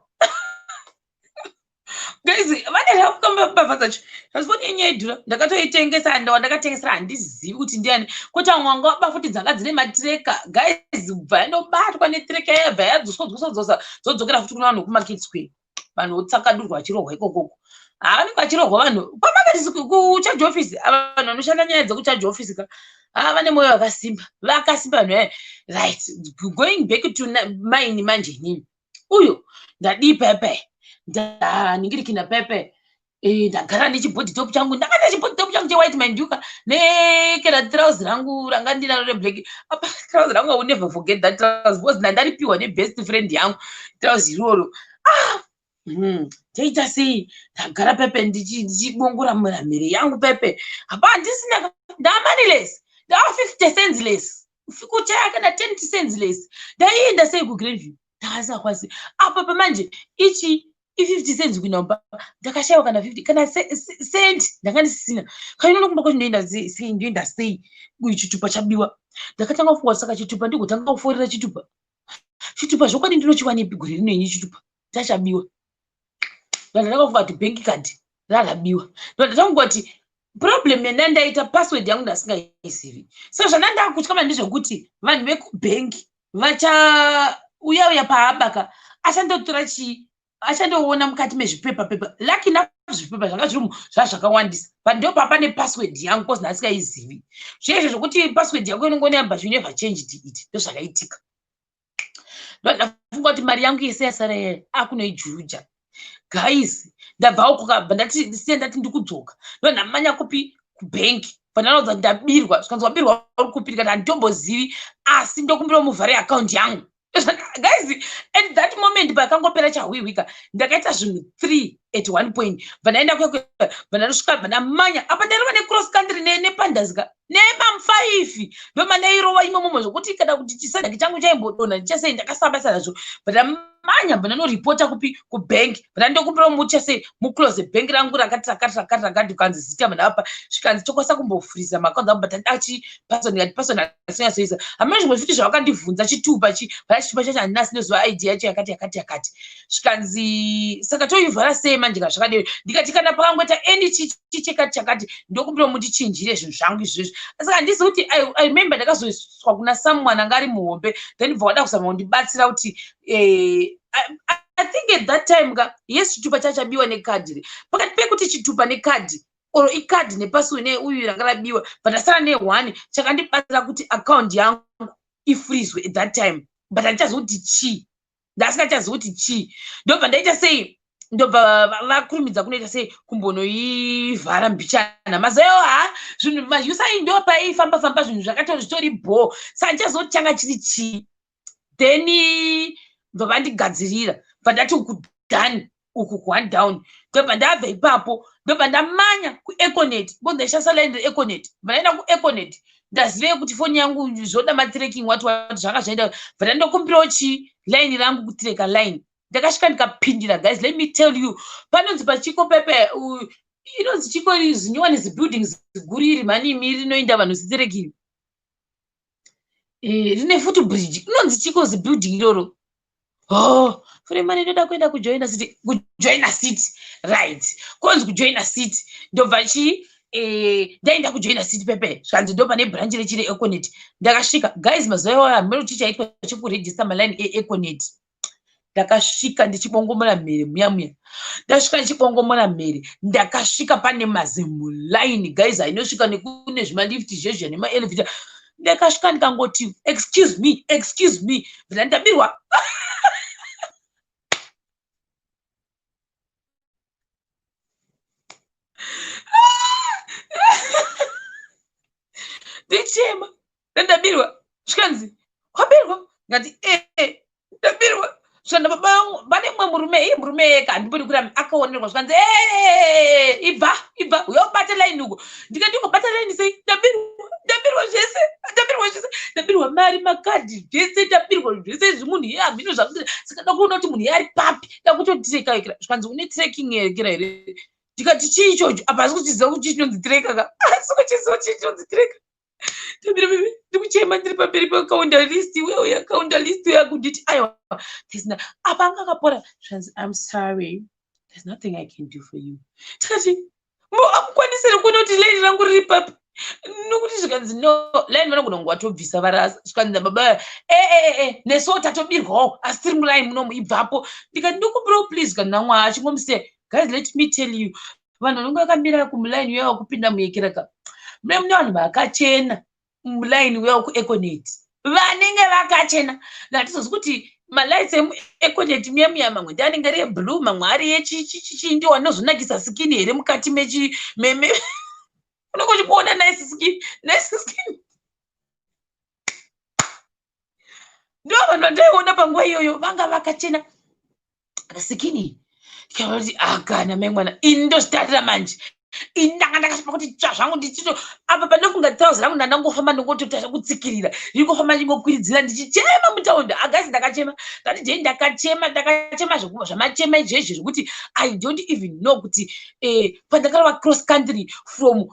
Guys, vane zvakambabvadzacho zvazifoni yenyu yaidhura ndakatoitengesa ndakatengesa handizivi kuti ndiani kuti mwanga waba futi dzanga dzine matireka guys, bva yandobatwa netireka yabva yadzoswa zodzokera futi kuna vanhu kuMarket Square. Vanhu votsakadurwa vachirohwa ikokoko. Vanenge vachirohwa vanhu pamakati kucharge office. Vanhu vanoshanda nyaya dzekucharge office ka vane mwoyo wakasimba vanhu right. Going back to mine manje nini uyo ndadii pepe ndaningirikina pepe ndagara nechibody top changu ndakati chibody top changu chewhite manduka nekera trouser rangu ranga ndinaro reblack. Apa trouser rangu I will never forget that trouser because ndandaripiwa nebest friend yangu trouser iroro. Taita sei ndagara pepe ndichibongora mhiri yangu pepe hapa handisina ndamaniless ndava 50 cents less kuchaya kana 10 cents less ndaienda sei kugrandview ndakasakwanisi apa pamanje ichi i50 cents kuenda mumba ndakashayiwa kana 50 kana cent ndanga ndisisina kainonokumba kwacho ndoenda sei chitupa chabiwa ndakatanga kufunga saka chitupa ndigotanga kuforera chitupa zvokwadi ndinochiwanepi gore rino ini chitupa chachabiwa ndandakafunga kuti bhengi kadhi rarabiwa ndandatanga kuti problem yandandaita password yangu ndasingaisivi saka zvandandakutya ndezvekuti vanhu vekubhengi vachauya paabaka achandotora achandoona mukati mezvipepa laki na zvipepa zvanga zviri zvazvakawandisa but ndo pane password yangu kozi ndasingaizivi zvezvo zvokuti password yako inongonamba you never changed it ndozvakaitika ndafunga kuti mari yangu yese yasara akunoijuja guys ndabvawo kukabva ndati ndikudzoka ndamanya kupi kubhengi pandanoudza ndabirwa zvikanzi wabirwa uri kupi ndikati handitombozivi asi ndokumbira muvhare akaunti yangu guys at that moment pakangopera chahwihwika ndakaita zvinhu 3 at one point vandaenda vandandosvika vandamanya apa ndaiva necross country nepandasika nemam5 ndomandairova imwe momwe zvokuti kana kuti chisadhaki changu chaimbodonha ndichasei ndakasamba sanazvo vandamanya vandanoripota kupi kubhengi vandandokumbira muchasei muclose bhengi rangu rakati ukanzi zita vandapa zvikanzi tokwanisa kumbofuriza makaunzi angu but andachi pasoni asingasoisa hamene zvimwe zviti zvavakandibvunza chitupa chitupa chacho handinasi nezuva id yacho yakati zvikanzi saka toivhara sei manje kana zvakadii ndikati kana pakangoita eni chakati ndokumbira mutichinjire zvinhu zvangu izvozvo saka handisi kuti I remember ndakazoiswa kuna someone anga ari muhombe then bva wada kuzama kundibatsira kuti I think at that time yes chitupa chachabiwa nekadhi pakati pekuti chitupa nekadhi or ikadhi nepasiwe neuyu rakarabiwa but asara ne1 chakandibatsira kuti account yangu ifrizwe at that time but handichazoti chi ndasingachazoti chi ndobva ndaita sei ndobva vakurumidza kunoita sei kumbonoivhara mbichana mazeyo zvinhu mazvusai ndopa ifamba zvinhu zvitori bho saka ndichazoti changa chiri chi then bva vandigadzirira bva ndati uku done uku ku one down ndobva ndabva ipapo ndobva ndamanya kueconet bo ndaishandisa line reeconet bva ndaenda kueconet ndazive kuti foni yangu zvoda matracking wati zvanga zvaenda bva ndandokumbirawo line rangu kutreka line ndakasvika ndikapindira guys let me tell you panonzi pachiko pepe inonzi chiko zinyowani zibuilding ziguru iri mani imi rinoenda vanhu ziterekiri rine footbridge inonzi chiko zibuilding iroro fure mani ndoda kuenda kujoina city right konzi kujoina city ndobva ndaenda kujoina city pepe zvikanzi ndo pane branch rechiri econet ndakasvika guys mazuva hamene kuti chaitwa chekuregister maline eeconet ndakasvika ndichibongomora mhere muya ndasvika ndichibongomora mhere ndakasvika pane mazimulaini guys ainosvika nekune zvimalifti zvezvo nemaelevita ndakasvika ndikangoti excuse me vila ndabirwa ndichema ndabirwa zvikanzi wabirwa ngati ndabirwa zvana baba vangu vane mumwe murume eka handibudi kuti akaonerwa zvikanzi ibva uyobata line uko ndikati ungobata line sei ndabirwa zvese ndabirwa mari makadhi zvese ndabirwa zvese zvimunhu hamino zvakuti saka ndakuona kuti munhu yari papi ndakutotireka ikira zvikanzi une tracking ekira here ndikati chii ichocho apa asi kuchiziva kuti chinonzi treka ka asi kuchiziva kuti chinonzi treka ndikuchema ndiri pamberi pakaunda list yakunditi aiwa apa anga akapora zvanzi I'm sorry there's nothing I can do for you tikati amukwanisire kuona kuti line rangu riri papi nokuti zvikanzi no line vanogona kunge watobvisa varasa zvikanzi baba neso tatobirwawo asi tiri muline munomu ibvapo ndikati ndikumbirawo please kana mwa achingomusiya guys let me tell you vanhu vanonge vakamira kumuline uya wakupinda muyekereka mune vanhu vakachena mumuline uya wakueconet vanenge vakachena ndatizozi kuti malights eeconet muya mamwe ndanenge ari eblue mamwe ari yechichi ndiwo anozonakisa skini here mukati unenge uchikuona nice skin ndo vanhu vandaiona panguva iyoyo vanga vakachena skini ndikati akana mai mwana ini ndostarira manje ini ndanga ndakasvika kuti tsva zvangu ndichito apa pandofunga trouzi rangu ndandangofamba ndongototasa kutsikirira ndingofamba ndingokwiridzira ndichichema mutaundi agazi ndakachema ndati jei ndakachema zvamachema izvezvi zvekuti I don't even know kuti pandakarava cross country from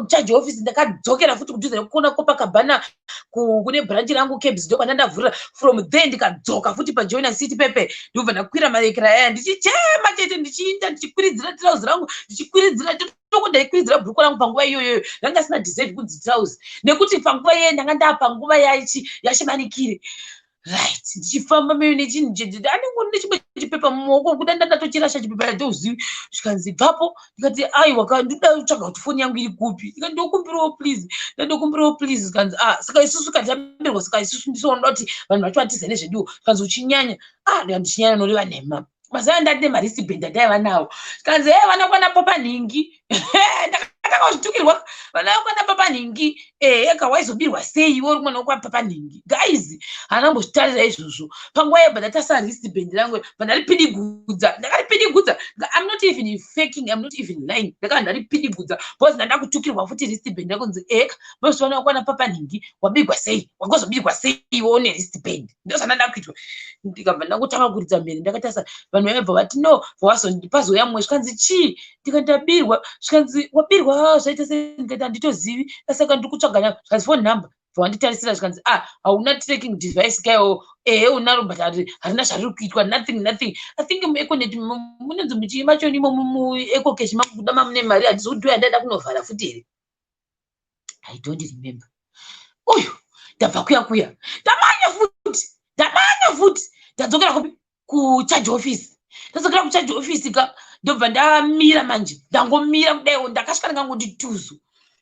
charge office ndakadzokera futi kudhuze nekukona Copacabana kune branch rangu Cabs ndo pandandavhurira from there ndikadzoka futi pajoina city pepe ndobva ndakwira marekera aya ndichichema chete ndichiinda ndichikwiridzira trouzi rangu ndichikwiridzira toko ndaikwidzira bhuku rangu panguva iyoyo ndanga sina deserve kunzi trouzi nekuti panguva iyoyo ndanga ndaa panguva yashimanikire right ndichifamba meyo nechinhu chete anengoni nechimwe chipepa mumaoko kuda ndandatochirasha chipepa yatozivi zvikanzi bvapo ndikati aiwa ndinoda kutsvaga kuti foni yangu iri kupi ndikati ndokumbirawo please zvikanzi saka isusu katambirwa saka isusu ndisonoda kuti vanhu vacho vatize nezveduwo zvikanzi uchinyanya ndichinyanya noreva nhema mazaya ndati nemaristibhendi andaiva nawo zvikanzi vanakwana papanhingi ndakazvitukirwa vanakwana papanhingi ega waizobirwa sei wori mwana wokwa papanhingi guys handambozvitarira izvozvo panguva yebva ndatasa ristibhendi rangu ndakaripidigudza I'm not even faking, I'm not even lying ndakava ndaripidigudza because ndanda kutukirwa futi ristibhendi rakunzi eka mozvi vanakwana papanhingi wabirwa sei wangozobirwa sei iwo neristibhendi ndozvandanda kuitwa ndikabva ndangotanga kuridza mhere ndakatasa vanhu vaibva vati no vazondipazoya mumwe zvikanzi chii ndikandabirwa zvikanzi wabirwa zvaita sei ndikati handitozivi saka ndiri kutsvaganya zvikanzi phone number vawanditarisira zvikanzi hauna tracking device kayo unaro but harina zvariri kuitwa nothing I think mueconet munonzi muchiima chonimo muecocash mangu kuda mamune mari handizokutoya ndaida kunovhara futi here I don't remember uyu ndabva kuya ndamanya futi ndadzokera kucharge office ka ndobva ndamira manje ndangomira kudaiwo ndakasvika ndingangoti tuzu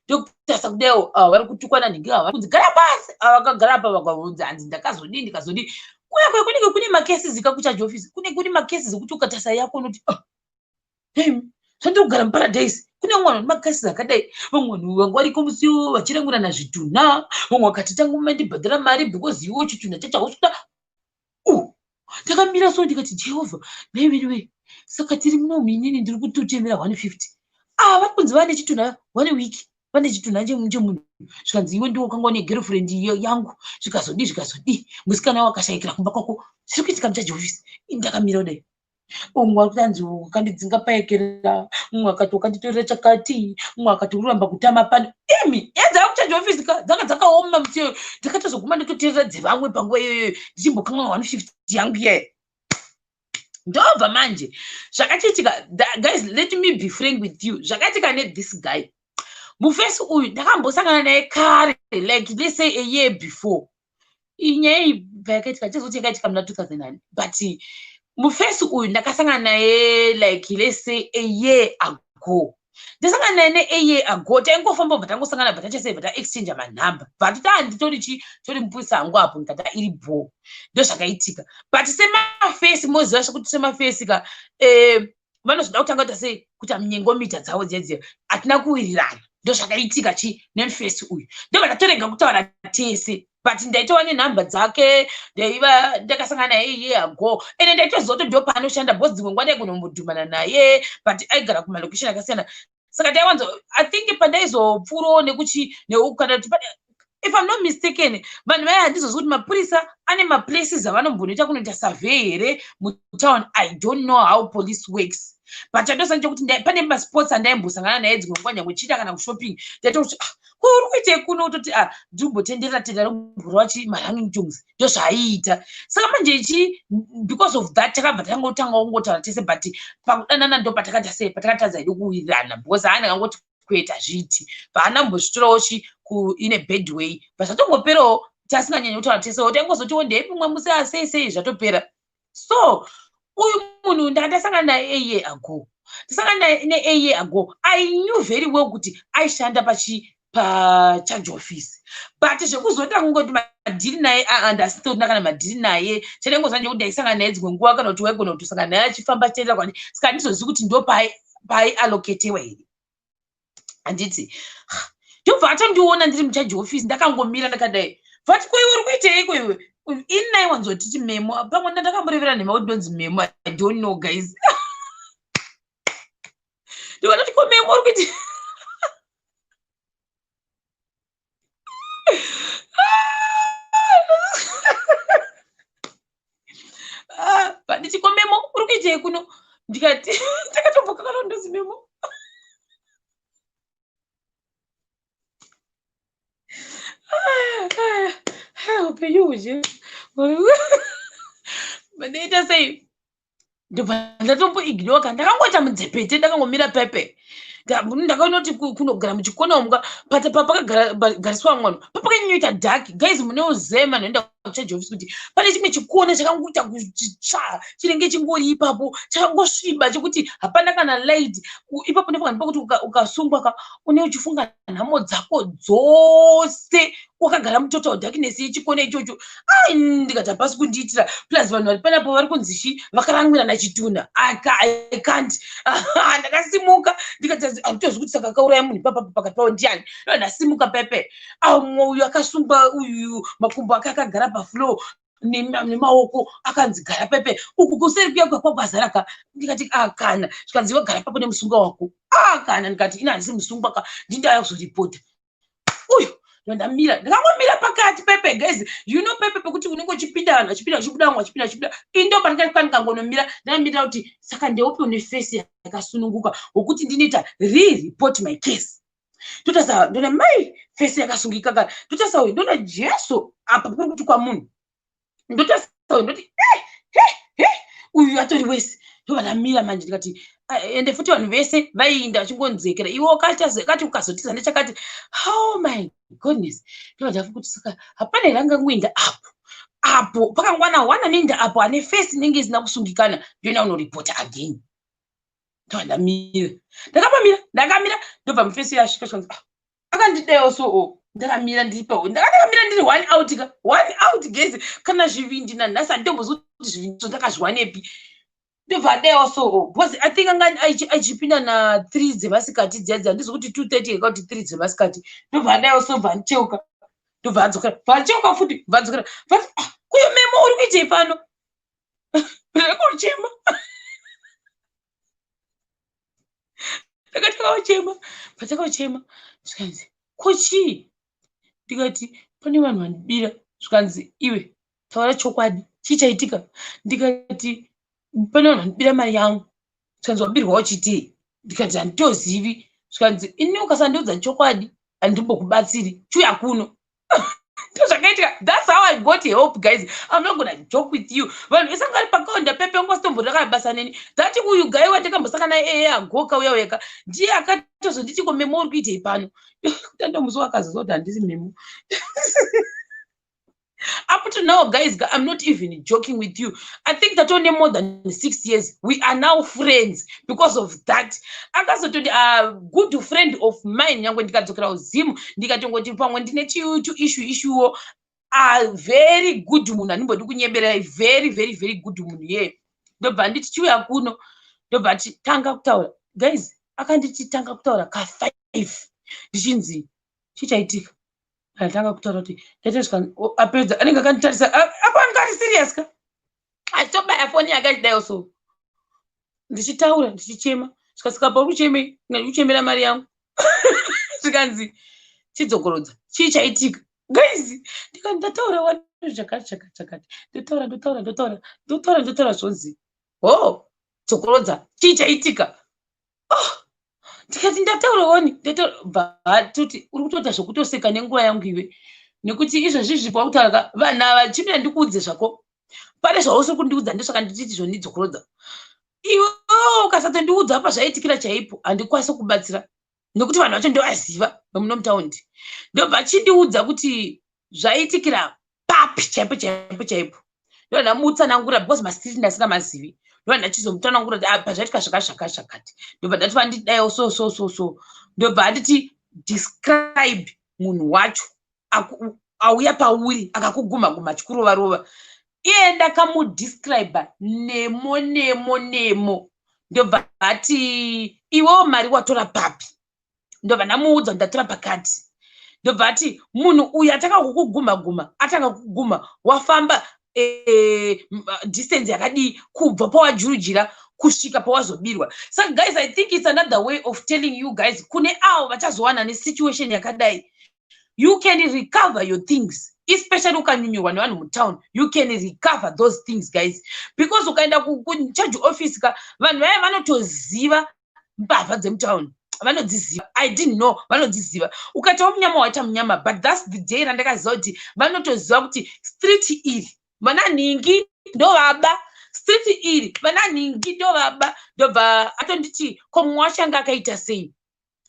ndokutasa kudaiwo vari kutukwana nhingi ava kunzi gara pasi vakagara apa vakabvunza hanzi ndakazodii uye kunenge kune macases kakucharge office kune macases ekuti ukatasa yako unoti zvandiri kugara muparadise kune mwana nemacases akadai vamwe vanhu vangu variko musiwo vachirangurana zvitunha vamwe vakati tangu mandibhadhara mari because iwo chitunha chachahosvika ndakamira so ndikati Jehovha maiweniwe saka tiri muno minini ndiri kutotemera 150 vari kunzi vane chitunha 1 week vane chitunha chemunhu zvikanzi iwe ndiwo kanga une girlfriend yangu zvikazodii musikana wakashayikira kumba kwako zviri kuitika mucharge office ndakamira kudai umwe akutanzi wakandidzinga paekera umwe akati wakanditorera chakati umwe akati uramba kutama pano edzava kucharge office dzanga dzakaoma muteo ndakatozoguma nditoteerera dzevamwe panguva iyoyo ndichimbokamwa 150 yangu iyaye ndobva manje zvakachiitika guys let me be frank with you zvakaitika nethis guy mufesi uyu ndakambosangana naye kare like let's say a year before inyaya iyi yakaitika chezoti yakaitika muna 2009 but mufesi uyu ndakasangana naye like let's say a year ago ndasangana naye ne a year ago taingofamba bva tangosangana bva tachese bva taexchange manhamba bva nditori mupurisa hangu apo ndikata iri bho ndo zvakaitika but semafesi moziva sekuti semafesi ka vanozoda kutanga kuita sei kuti munyengomita dzavo dzedzia hatina kuwirirana ndo zvakaitika nemufesi uyu ndobva ndatorega kutaura tese but ndaitova nenhamba dzake ndakasangana naye iye ago ende ndaitoziva ndo paanoshanda bhosi dzimwe nguva ndaikunombodhumana naye but aigara kumalocation akasiyana saka taiwanzo I think pandaizopfuuro nekuti if I'm not mistaken vanhu vaya handizozivi kuti mapurisa ane maplaces avanombonoita kunoita survey here mutown I don't know how police works but chandosanje kuti pane masports andaimbosangana naye dzimwe nguva nyangwe chita kana kushopping ndaitoti uri kuitei kuno utoti ndirimbotendera rumburo maranging tongues ndo zvaiita saka manje because of that takabva tangotanga kungotaura tese but pakudanana ndo patakatadza ido kuwirirana because haana angoti kuita zviti paanambozvitorawo in a bad way but zvatongoperawo tasinganyanya kutaura tese taingozotiwo ndeipimwe musi sei zvatopera so uyu munhu ndakandasangana naye a year ago I knew very well kuti aishanda pacharge office but zvekuzota kungoti madhiri naye ndasitoona kana madhiri naye chanengozanje kuti ndaisangana naye dzimwe nguva kana kuti waigona kutosangana naye achifamba chienda kwani saka handizozivi kuti ndo paaiallocatewa here handiti ndobva atondiona ndiri mucharge office ndakangomira ndakadai vati koiwe uri kuiteiko iwe ini naiwanzotiti memo pamwe ndakamborevera nhema kuti ndonzi memo I don't know guys ndikanoti komemo uri kuiti nditi komemo uri kuitei kuno ndikati takatomboka kana ndozi memo upenyu huzhe ndoita sei ndobva ndatomboignoka ndakangoita mudzepete ndakangomira pepe ndakaonati kunogara muchikona umu pakagariswa mwana papakanyoita dhaki guys munoziva manoenda kuchaji ofisi kuti pane chimwe chikona chakangoita kutsva chinenge chingori ipapo chakangosviba chekuti hapana kana light ipapo ndepakanipa kuti ukasungwa une uchifunga nhamo dzako dzose wakagara mutotal darkness yechikona ichocho ndikati hapasi kundiitira plus vanhu vari panapo vari kunzishi vakarangwira nachituna I can't ndakasimuka ndikati handitozi kuti saka kauraya munhu ipapapo pakati pavo ndiani ndasimuka pepe mumwe uyu akasungwa uyu makumbo ake akagara pafloor nemaoko akanzi gara pepe uku kuseri kuya kwakwazaraka ndikati kana zvikanzi wagara papo nemusungwa wako kana ndikati ina handisi musungwa ka ndindaya kuzoripota uyu ndamira ndakangomira pakati pepe guys you know pepe pekuti unenge uchipinda chibuda indo pandikakangangonomira ndamirira kuti saka ndeupi une face yakasununguka wokuti ndinoita report my case totasawa ndona mai face yakasungika kana totasawa ndona jesu apa kuri kuti kwa munhu ndotasawa ndoti uyu atori wese ndobva ndamira manje ndikati ende futi vanhu vese vaiinda vachingonzekera iwe kati ukazotiza ndechakati oh my goodness ndobva kuti saka hapana here angangoenda apo pakangwana wana noenda apo ane face inenge isina kusungikana ndoina unoripota again ndobva ndakamira ndobva mufesi yasvika chikanzi akandidayo so ndakamira ndakamira ndiri one out gezi kana zvivindi nanhasi handitomboziva kuti zvivindi ndakazviwanepi ndobva adayo so because I think anga achipinda na 3 dzemasikati dziya handizi kuti 2:30 eka kuti 3 dzemasikati ndobva adayo so bva ndicheuka ndobva adzokera bva futi bva adzokera kuyo memo uri kuitei pano ndakochema patakaochema zvikanzi kochii ndikati pane vanhu vandibira zvikanzi iwe taura chokwadi chichaitika ndikati pane vanhu vandibira mari yangu zvikanzi wabirwawo chitei ndikati handitozivi zvikanzi ini ukasandiudza chokwadi handimbokubatsiri chuya kuno zvakaitika that's how I got help guys I'm not gonna joke with you vanhu vese ngari pakaonda pepe ngositombodakaya basa neni dhati uyu gai watakambosaka naye agoka uya weka ndiye akatozonditi ko memo uri kuitei pano kutandomusi wakazozwa kuti handisi memo up to now guys I'm not even joking with you I think that only more than 6 years we are now friends because of that akazototi a good friend of mine yangu ndikadzokera uzimu ndikatongoti pamwe ndine issue a very good munhu handimbodi kunyebera very very very good munhu ye ndobva nditi chiuya kuno ndobva tanga kutaura guys akanditi tanga kutaura ka5 ndichinzi chichaitika atanga kutaura kuti ndetesvika apedza anenge akanditarisa apa angari serious ka achitobaya foni yake achidayo so ndichitaura ndichichema zvikasvika pauri kuchemera mari yangu zvikanzi chidzokorodza chichaitika guys ndataura wani zvakati ndotaura zvonzi dzokorodza chichaitika ndikati ndataura wani toti uri kutoita zvokutoseka nenguva yangu iwe nekuti izvozvi zvipo kutaura vanhu ava chimira ndikuudze zvako pane zvausiri kundiudza ndosaka ndititi zvondidzokorodza iwe ukasatondiudza apa zvaitikira chaipo handikwanisi kubatsira nekuti vanhu vacho ndovaziva vemuno mutaundi ndobva chindiudza kuti zvaitikira papi chaipo ndonamutsanangura because masitiri ndasina mazivi ndachizomutsanangura pazvaitika zvakati ndobva ndati vandidayo so ndobva anditi describe munhu wacho auya pauri akakuguma chikurova iye ndakamudescribe nemo ndobva ati iwewo mari watora papi ndobva ndamuudza ndatora pakati ndobva ati munhu uyu atanga kukuguma wafamba distance yakadii kubva pawajurujira kusvika pawazobirwa. Saka guys, I think it's another way of telling you guys, kune avo vachazowana nesituation yakadai, you can recover your things, especially ukanyunyurwa nevanhu mutown. You can recover those things guys, because ukaenda kucharge office ka vanhu vaya vanotoziva mbavha dzemutown, vanodziziva. I didn't know vanodziziva. Ukatawo munyama waita munyama, but that's the day randakaziva kuti vanotoziva kuti street iri vana ningi ndo vaba, street iri vana ningi ndo vaba. Ndobva atonditi ko mumwe wacho anga akaita sei,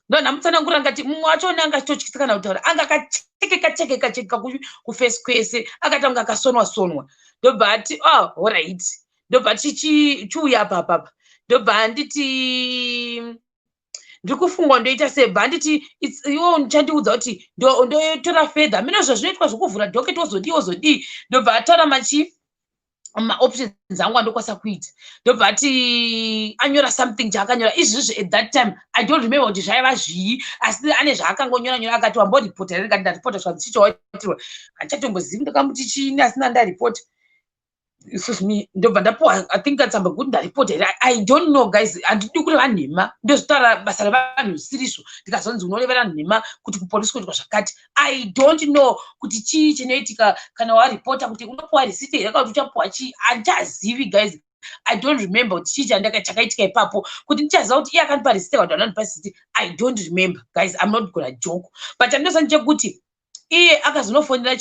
ndo ndamutsanangura ngati mumwe wacho anga achitotyisa kana kutaura, anga akachekeka kufesi kwese, akatanga akasonwa. Ndobva ati all right, ndobva chiuya apa. Ndobva nditi ndikufungwa ndoita sebva nditi iwo ndichandiudza kuti ndotora fedha mino zvazvinoitwa zvokuvhura docket wozodii. Ndobva ataura maoptions angu andokwasa kuita. Ndobva ati anyora something chaakanyora izvizvi at that time I don't remember kuti zvaiva zvii, asi ane zvaakangonyora akati wamboripota here, ndikati ndaripota zvanzi chichawatirwa handichatombozivi ndakamuti chiini asina ndaripota. Excuse me, ndobva ndapuwa I think katsamba kuti ndaripota here. I don't know guys, handidi kureva nhema, ndozvitaura basa revanhu zvisirizvo. Ndikazonzi unorevera nhema kuti kupolisi kuitwa zvakati. I don't know kuti chii chinoitika kana waripota, kuti unopuwa risiti here kana kuti uchapuwa chii, handichazivi guys. I don't remember kuti chii chakaitika ipapo, kuti ndichaziva kuti iye akandipa risiti kana kuti anondipa risiti. I don't remember guys, I'm not gonna joke, but andinoziva ndechekuti iye akazonofonera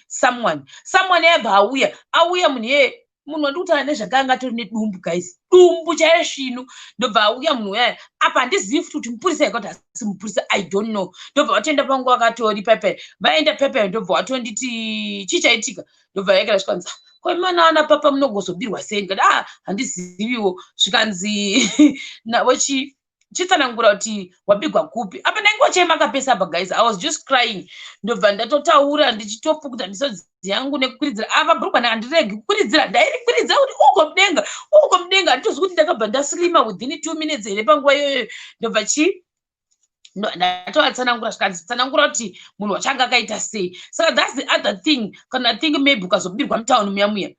someone yabva auya munhu wandikutaura nezvakanga atori nedumbu guys, dumbu chaiyo svinu. Ndobva auya munhu uyaya apa handizivi futi kuti mupurisa yakati asi mupurisa, I don't know. Ndobva watoenda pangu akatori pepe, vaenda pepe. Ndobva watonditi chichaitika. Ndobva yaikara zvikanzi kwemana ana papa munogozobirwa sei, ndikati handiziviwo. Zvikanzi navo chitsanangura kuti wabigwa kupi. Apa ndaingochema kapesa apa guys, I was just crying. Ndobva ndatotaura ndichitopukuta misodzi yangu nekukwidzira. Apa brugwana handiregi kukwidzira, ndairikwidzira kuti uko mudenga handitozi kuti ndakabva ndaslima within 2 minutes here panguva iyoyo. Ndobva ndatovatsanangura zvikanzi tsanangura kuti munhu wachanga akaita sei. Saka that's the other thing. Kana thing maybe ukazobirwa mutown muya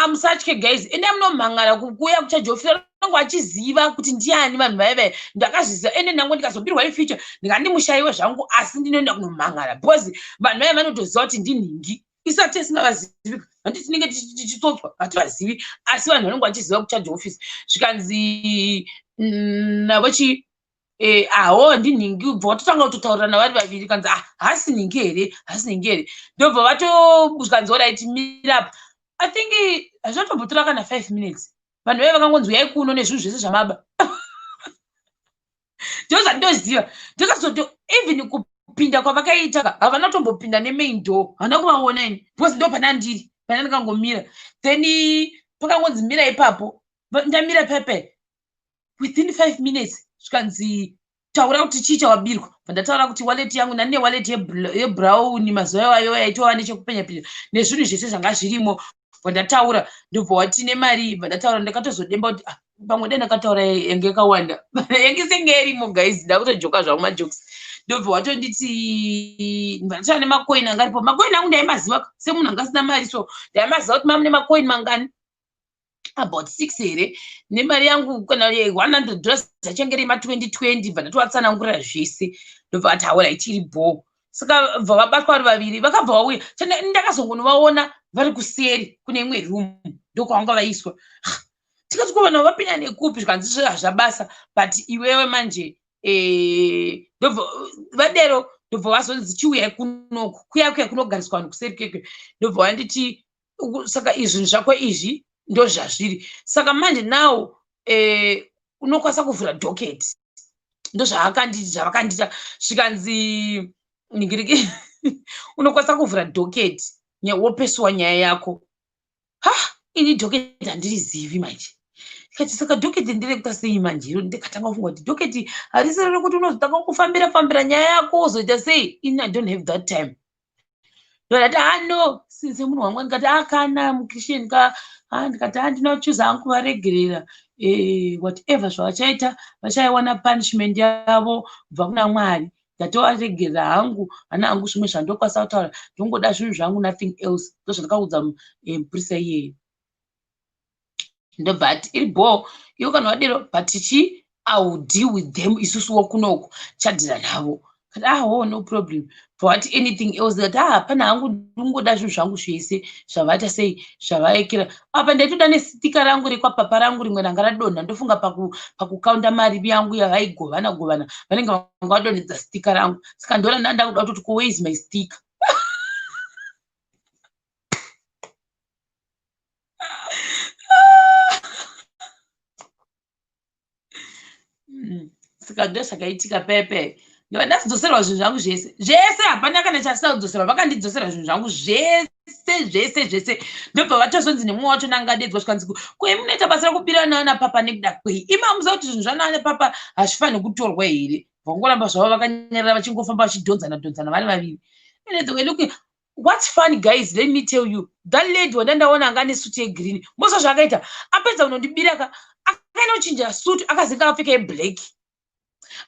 musatye guys, ende munomhangara kukuya kuchaji office nongo achiziva kuti ndiani vanhu vaive. Ndakazviziva ende nangu ndikazobirwa ifuture ndingandimushayiwe zvangu, asi ndinoenda kunomhangara because vanhu vaive vanotoziva kuti ndinhingi. Isati tisingavazivi, handiti tinenge tichitsotswa, hativazivi, asi vanhu vanongo vachiziva kuchaji office. Zvikanzi navo aho ndinhingi. Ubva watotanga kutotaurirana vari vaviri kanzi hasi ningi here. Ndobva vatozvikanzi orit mira apa. I think hazvatombotora kana 5 minutes vanhu vaive vakangonzi uyai kuno nezvinhu zvese zvamaba. Ndozvandoziva. Ndikazoto even kupinda kwavakaita havana kutombopinda nemain door, handina kuvaona ini because ndo pana ndiri pana ndikangomira. Then pakangonzi mira ipapo, ndamira pepe within 5 minutes zvikanzi taura kuti chii chawabirwa. Ndataura kuti wallet yangu nane wallet yebrown mazuva iwayo yaitova nechekupenya nezvinhu zvese zvanga zvirimo. Ndataura ndobva wati nemari. Ndataura ndakatozodemba kuti pamwe dai ndakataura yange yakawanda yange senge irimo guys, ndakutojoka zvangu majokes. Ndobva watonditi ndataura nemacoin anga aripo. Macoin angu ndaimaziva semunhu anga asina mari, so ndaimaziva kuti mamune macoin mangani about 6 here. Nemari yangu kana $100 achenge rima 2020. Bva ndatovatsanangurira zvese. Ndobva ati haura ichiripo. Saka bva vabatwa vari vaviri vakabva vauya. Ndakazongonovaona vari kuseri kune imwe room ndokwavanga vaiswa. Tikati kuva navo vapinda nekupi, zvikanzi zvabasa, but iwewe manje vadero. Ndobva vazonzi chiuyai kunoku, kuya kunogariswa vanhu kuseri keke. Ndobva wanditi saka izvinhu zvako izvi ndo zvazviri. Saka manje nawo unokwanisa kuvhura docket. Ndo zvavakandita zvikanzi ningiriki unokwanisa kuvhura docket wopesiwa nyaya yako. Ini docket handirizivi manje. Kati saka docket ndirekta sei manje. Ndikatanga kufunga kuti docket harisi rekuti unozotanga kufambira nyaya yako wozoita sei. I don't have that time. Ndikati no, since munhu wamwe ndikati kana mukristian ndikati ndinochuza hangu kuvaregerera whatever zvavachaita vachaiwana punishment yavo kubva kuna Mwari. Ndatovaregerera hangu hana hangu zvimwe zvandokwanisa kutaura, ndongoda zvinhu zvangu, nothing else. Ndozvandakaudza mupurisa iyeyo. ndobva iri bho iwo kana wadero but I will deal with them isusuwo kunoko chadhira navo kati no problem for what anything else that hapana hangu ndingoda zvinhu zvangu zvese zvavaita sei zvavaekera apa ndaitoda nestika rangu rekwapapa rangu rimwe ranga radonha ndofunga pakukaunda mari yangu yavaigovana govana vanenge vanga vadonhedza stika rangu saka ndona ndandakuda kutoti where is my sticker. Saka ndozvakaitika pepe ndazidzoserwa zvinhu zvangu zvese hapana kana chasina kudzoserwa vakandidzosera zvinhu zvangu zvese ndobva vatozonzi nemumwe wacho nangadedzwa zvikanzi munoita basa rekubirana napapa nekuda kwei imamuza kuti zvinhu zvanana papa hazvifaniri kutorwa here vangoramba zvavo vakanyarara vachingofamba vachidhonzana vari vaviri. What's funny guys, let me tell you, that lady wandandaona anga nesuti yegreen mbosa zvakaita apedza kunondibiraka akainochinja suti akazinga apfeka yeblack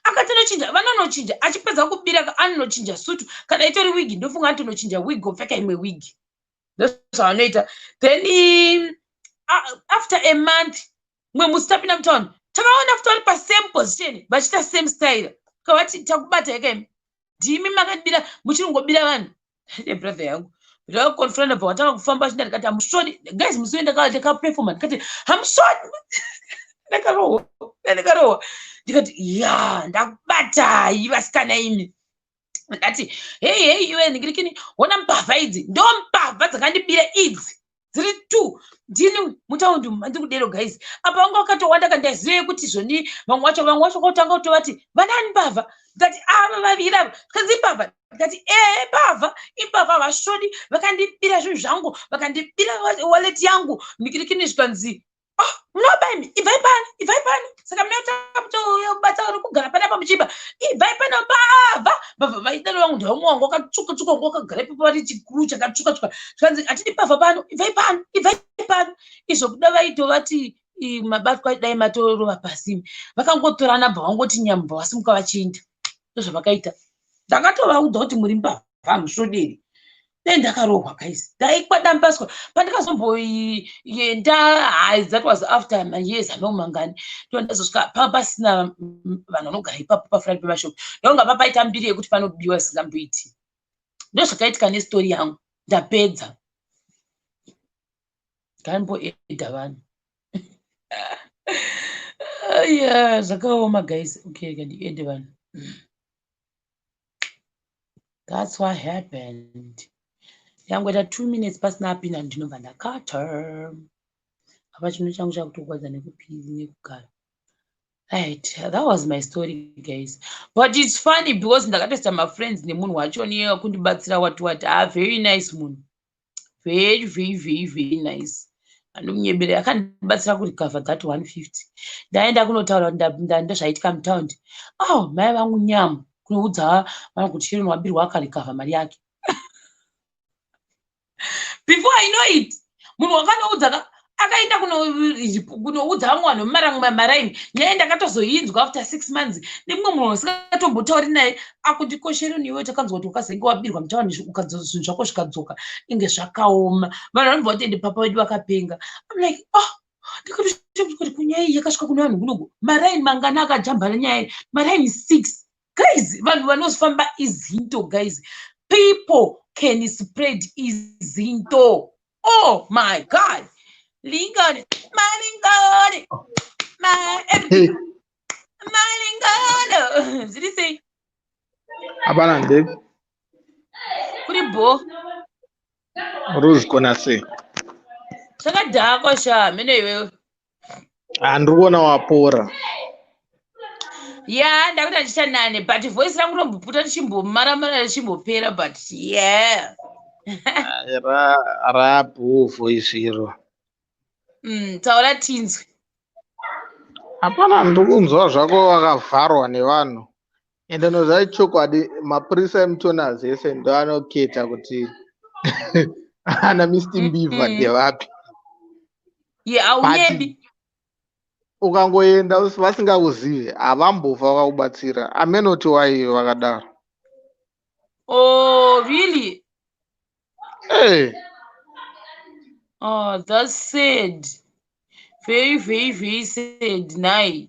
akatinochinja vanonochinja achipedza kubiraka anonochinja sutu kana itori wigi ndofunga antonochinja wig opfeka imwe wigi ndozvavanoita. Then after a month mwe musi tapinda mutown takaona futi vari pasame position vachiita same style kavati takubata yakaimi ndimi makadibira muchiri kungobira vanhu brother yangu ndakakonfranda bva watanga kufamba achinda ndikati hamusvodi guys musi ndakaperforma ndikati hamusvodi ndakarohwa ndikati ndakubatai vasikana imi ndati hei iwe ningirikini ona mbavha idzi ndo mbavha dzakandibira idzi dziri 2 ndini mutaundi mandiri kudero guys apa vanga vakatowanda kandazive kuti zvoni vamwe vacho kotanga kutovati vanani mbavha ndikati ava vaviri ava kanzi imbavha ndikati mbavha imbavha vashodi vakandibira zvinhu zvangu vakandibira wallet yangu ningirikini zvikanzi munobaimi ibvai pano saka munotobata uri kugara panapa muchiba ibvai pano mbavha vaidaro vangu ndavamwe wangu wakatsvuka wangu wakagara ipapo vari chikuru chakatsvuka zvikanzi hatidi mbavha pano ibvai pano izvo kuda vaitovati mabatwa dai matorova pasi vakangotorana bva vangoti nyambva vasimuka vachienda ndozvavakaita ndakatovaudza kuti muri mbavha hamusvoderi dai ndakarohwa guys ndaikwadambaswa pandakazomboenda that was after mayears anomangani ndondazosvika pasina vanhu vanogara ipapo pafront pemashop ndonga papaita mbiri yekuti panobiwa zisamboiti ndozvakaitika nestori yangu ndapedza ngaimboedha vanhu zvakaoma guys okay kandiedhe vanhu that's what happened yangoita 2 minutes pasina apinda ndinobva ndakata apa chinhu changu chakutorwadza nekugara. Right, that was my story guys, but it's funny because ndakatoita mafriends nemunhu wacho niye kundibatsira what very nice munhu, very nice anomunyebere akandibatsira kurikavha that 150 ndaenda kunotaura ndozvaitika mutaundi mai vangu nyamu kunoudza vanhu kuti chirino wabirwa akarikavha mari yake before I know it munhu wakanoudza akaenda kunoudza vamwe vanhu mumaraini nyaya ndakatozoinzwa after 6 months nemumwe munhu usingatombotaurii naye akundikoshere niwe takanzwa kuti ukazenge wabirwa mutauni zvinhu zvako zvikadzoka inge zvakaoma vanhu vanobva kuti ende papa wedu vakapenga. I'm like ndikati kunyaya iyi yakasvika kune vanhu kunoku maraini mangana akajambana nyaya maraini 6 guys vanhu vanozofamba izinto guys, people can spread izinto. Oh my god, Lingard, everything. Lingard. Did you say? Abana Dave. Kuribo. Rose kona say. Sakadhako sha mene iwewe. Andikuona wapora. Yeah, ndakuti ndichanane but voice rangu romboputa tichimbomara richimbopera but yeah. Rapu voice iro. Taura tinzwi. Hapana ndikunzwa zvako wakavharwa nevanhu. Ende nozai chokwadi mapurisa emutona zese ndo anoketa kuti ana Mr. Mbiva ndevapi. Yeah, aunyembi. Ukangoenda vasingakuzive havambofa vakakubatsira. Amenoti waiyo vakadaro. Oh, really? Hey. Oh, that's sad. Very sad. Nai.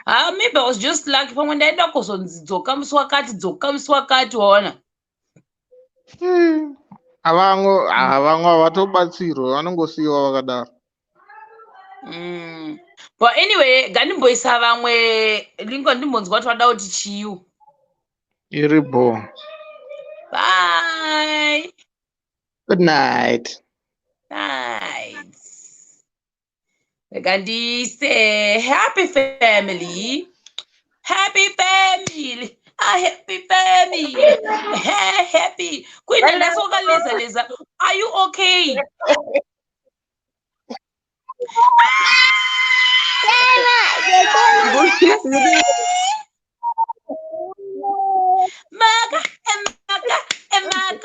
Maybe I was just lucky when I don't go on dzoka musi wakati waona. Vamwe havatobatsirwi vanongosiyiwa vakadaro. But anyway, ngandimboisa vamwe lingo ndimbonzwa kuti vada kuti chiyu. Iripo. Bye. Good night. Night. Ngandise happy family. Happy family. Happy family. Happy. Queen Leza. Are you okay? Emaka.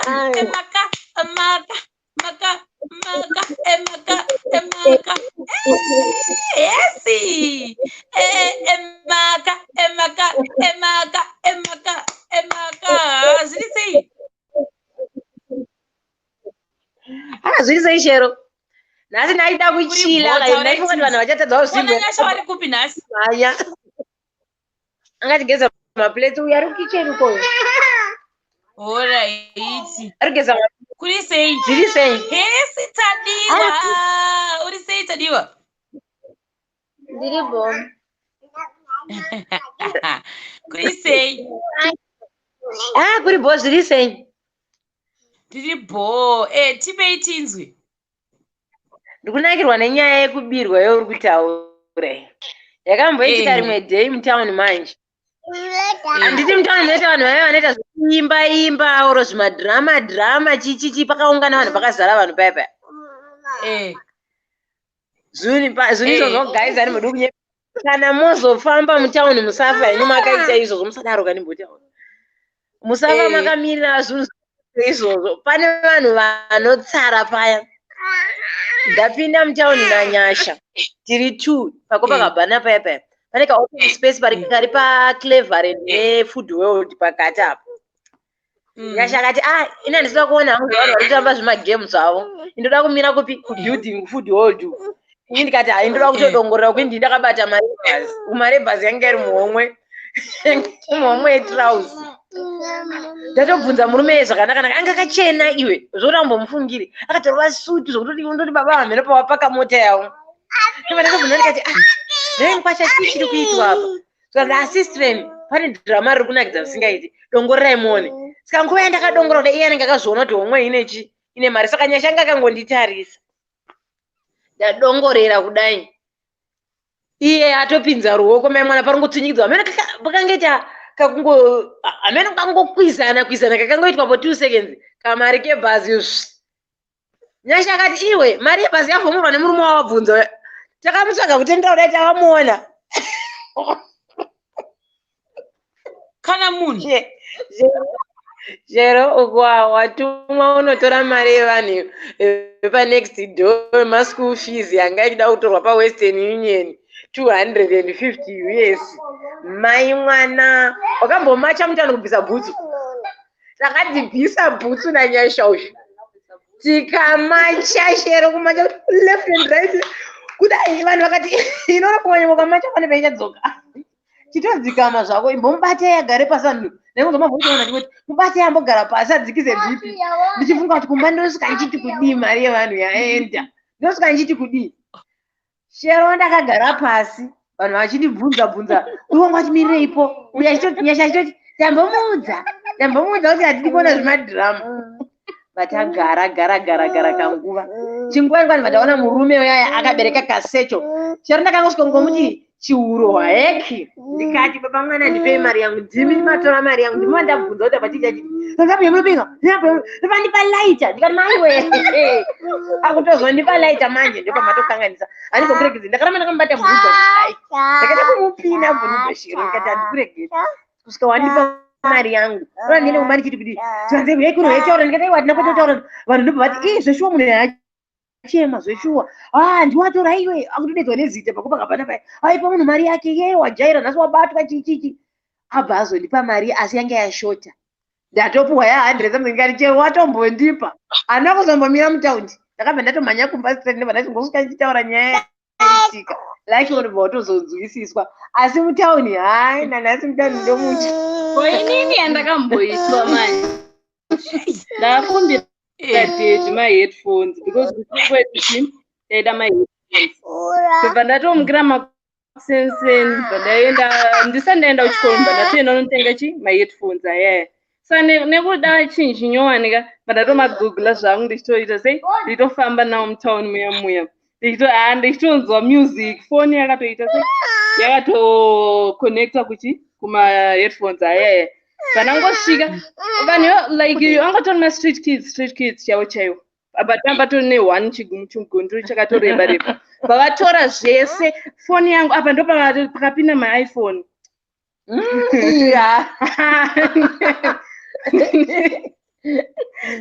Yesi. Emaka. Zilisi. Zilisi Shero. Nasi naida kuchila kaenda ifunga vanhu vachatadza usiku. Nyasha vari kupi nasi? Haya. Angatigeza maplate uya ari kitchen uko. Alright. Arigeza kuri sei? Ziri sei? Hesi tadiwa. Uri sei tadiwa? Ndiri bom. Kuri sei? Kuri bo ziri sei? Ndiri bo. Tipei tinzwi. Ndikunakirwa nenyaya yekubirwa yauri kutaura. Yakamboitika rimwe day mutown manje. Handiti mutown munoita vanhu vaya vanoita zvekuimba oro zvimadhirama chichichi pakaungana vanhu pakazara vanhu paya. Zuni izvozvo guys ari mudu kunye. Kana mozofamba mutown musafa henyu makaita izvozvo musadaro kanimbotaura. Musafa makamirira zvinhu izvozvo. Pane vanhu vanotsara paya. Ndapinda mutown nanyasha. Tiri 2 pakabhana paya. Pane ka open space kari pa Clever neFood World pakati apa. Nyasha akati ina ndisida kuona vanhu vari kutamba zvimagames avo. Ndoda kumira kubuilding Food World. Ini ndikati ndoda kutodongorera kuti ndakabata marebhasi yange ari muhomwe. Muhomwe yetrausi. Ndatobvunza murume zvakanaka anga kachena iwe zvorambomufungire akatorwa suti zvokuti undoti baba vamhene pawapaka mota yavo. Ndatobvunza ndikati ndenkwacha chii chiri kuitwa apa. Saka assistant pane drama riri kunakidza zvisingaiti dongorerai muone. Saka nguva yandakadongora kudai iye anenge akazoona kuti homwe ine mari saka nyasha anga akangonditarisa. Ndadongorera kudai iye atopinza ruoko mai mwana parongotsunyikidzwa amene pakangeita amene kangokwizana kakangoitwa po 2 seconds kamari kebhazi. Nyasha akati iwe mari yebhazi yavhomorwa nemurume wawabvunza. Takamutsvaga kutendera kudai takamuona. Kana munhu Jero watumwa unotora mari yevanhu next door maschool fees yanga ichida kutorwa paWestern Union 250 US. Mai mwana wakambomacha mutano kubvisa bhutsu. Takadzibvisa bhutsu nanyasha uyu. Tikamacha Shero kumacha left and right. Kudai vanhu vakati inoona kumwe mukamacha pane peichadzoka. Chitodzikama zvako imbomubate agare pasanhu. Nekuzomabvunza kuti mubate ambogara pasi adzikise bhipi. Ndichifunga kuti kumba ndosvika ndichiti kudii mari yevanhu yaenda. Ndosvika ndichiti kudii. Shero ndakagara pasi vanhu vachindibvunza iwo ngatimiriripo. Uya nyasha chitoti tambomuudza kuti hatidi kuona zvimadhirama. Vatagara kanguva. Chinguva ngwani vataona murume uyaya akabereka kasecho. Shero ndakangosvika ngomuti chiuro hwaeki. Ndikati baba mwana ndipei mari yangu. Ndimi matora mari yangu. Ndimi vandabvunza kuti apachichachi. Ndipa laita. Ndikati maiwe. Akutozondipa laita manje ndipo matokanganisa. Andizokurekedza. Ndakaramba ndakamubata bvunza kudai. Ndakati kumupina bvunza Shero. Ndikati handikurekedza. Kusvika wandipa mari yangu. Ora ndiende kumari chiti kuti. Tsanze yekuru yetaura ndikati watina kutotaura. Vanhu ndipo vati zveshuwa munhu chema zveshuwa. Ndiwatora iwe akutodedzwa nezita pakapana paya. Aipa munhu mari yake wajaira nhasi wabatwa chichichi. Abva azondipa mari asi yange yashota. Ndatopuwa ya100 something ngati chero watombondipa. Ana kuzombomira mutaundi. Ndakabva ndatomhanya kumba straight ndibva ndachingosvika ndichitaura nyaya itika like uri botozonzwisiswa asi mutauni hai nanhasi mutani ndomuti inini yandakamboiswa manje ndakakumbira date maheadphones because kuchingweti ndaida maheadphones kubva ndatomukira makusenseni ndisati ndaenda kuchikoro bva ndatoenda unotenga maheadphones ayaya sa nekuda chinhu chinyowanika bva ndatomagugula zvangu ndichitoita sei ndichitofamba nawo mutauni muya ndichitonzwa music foni yakatoita sei yakatoconnecta kumaheadphones ayaya vanangosvika vanhu like angatori mastreet kids chaiwo abatori ne1 chigunduru chakatoreba vavatora zvese foni yangu apa ndo pakapinda maiphone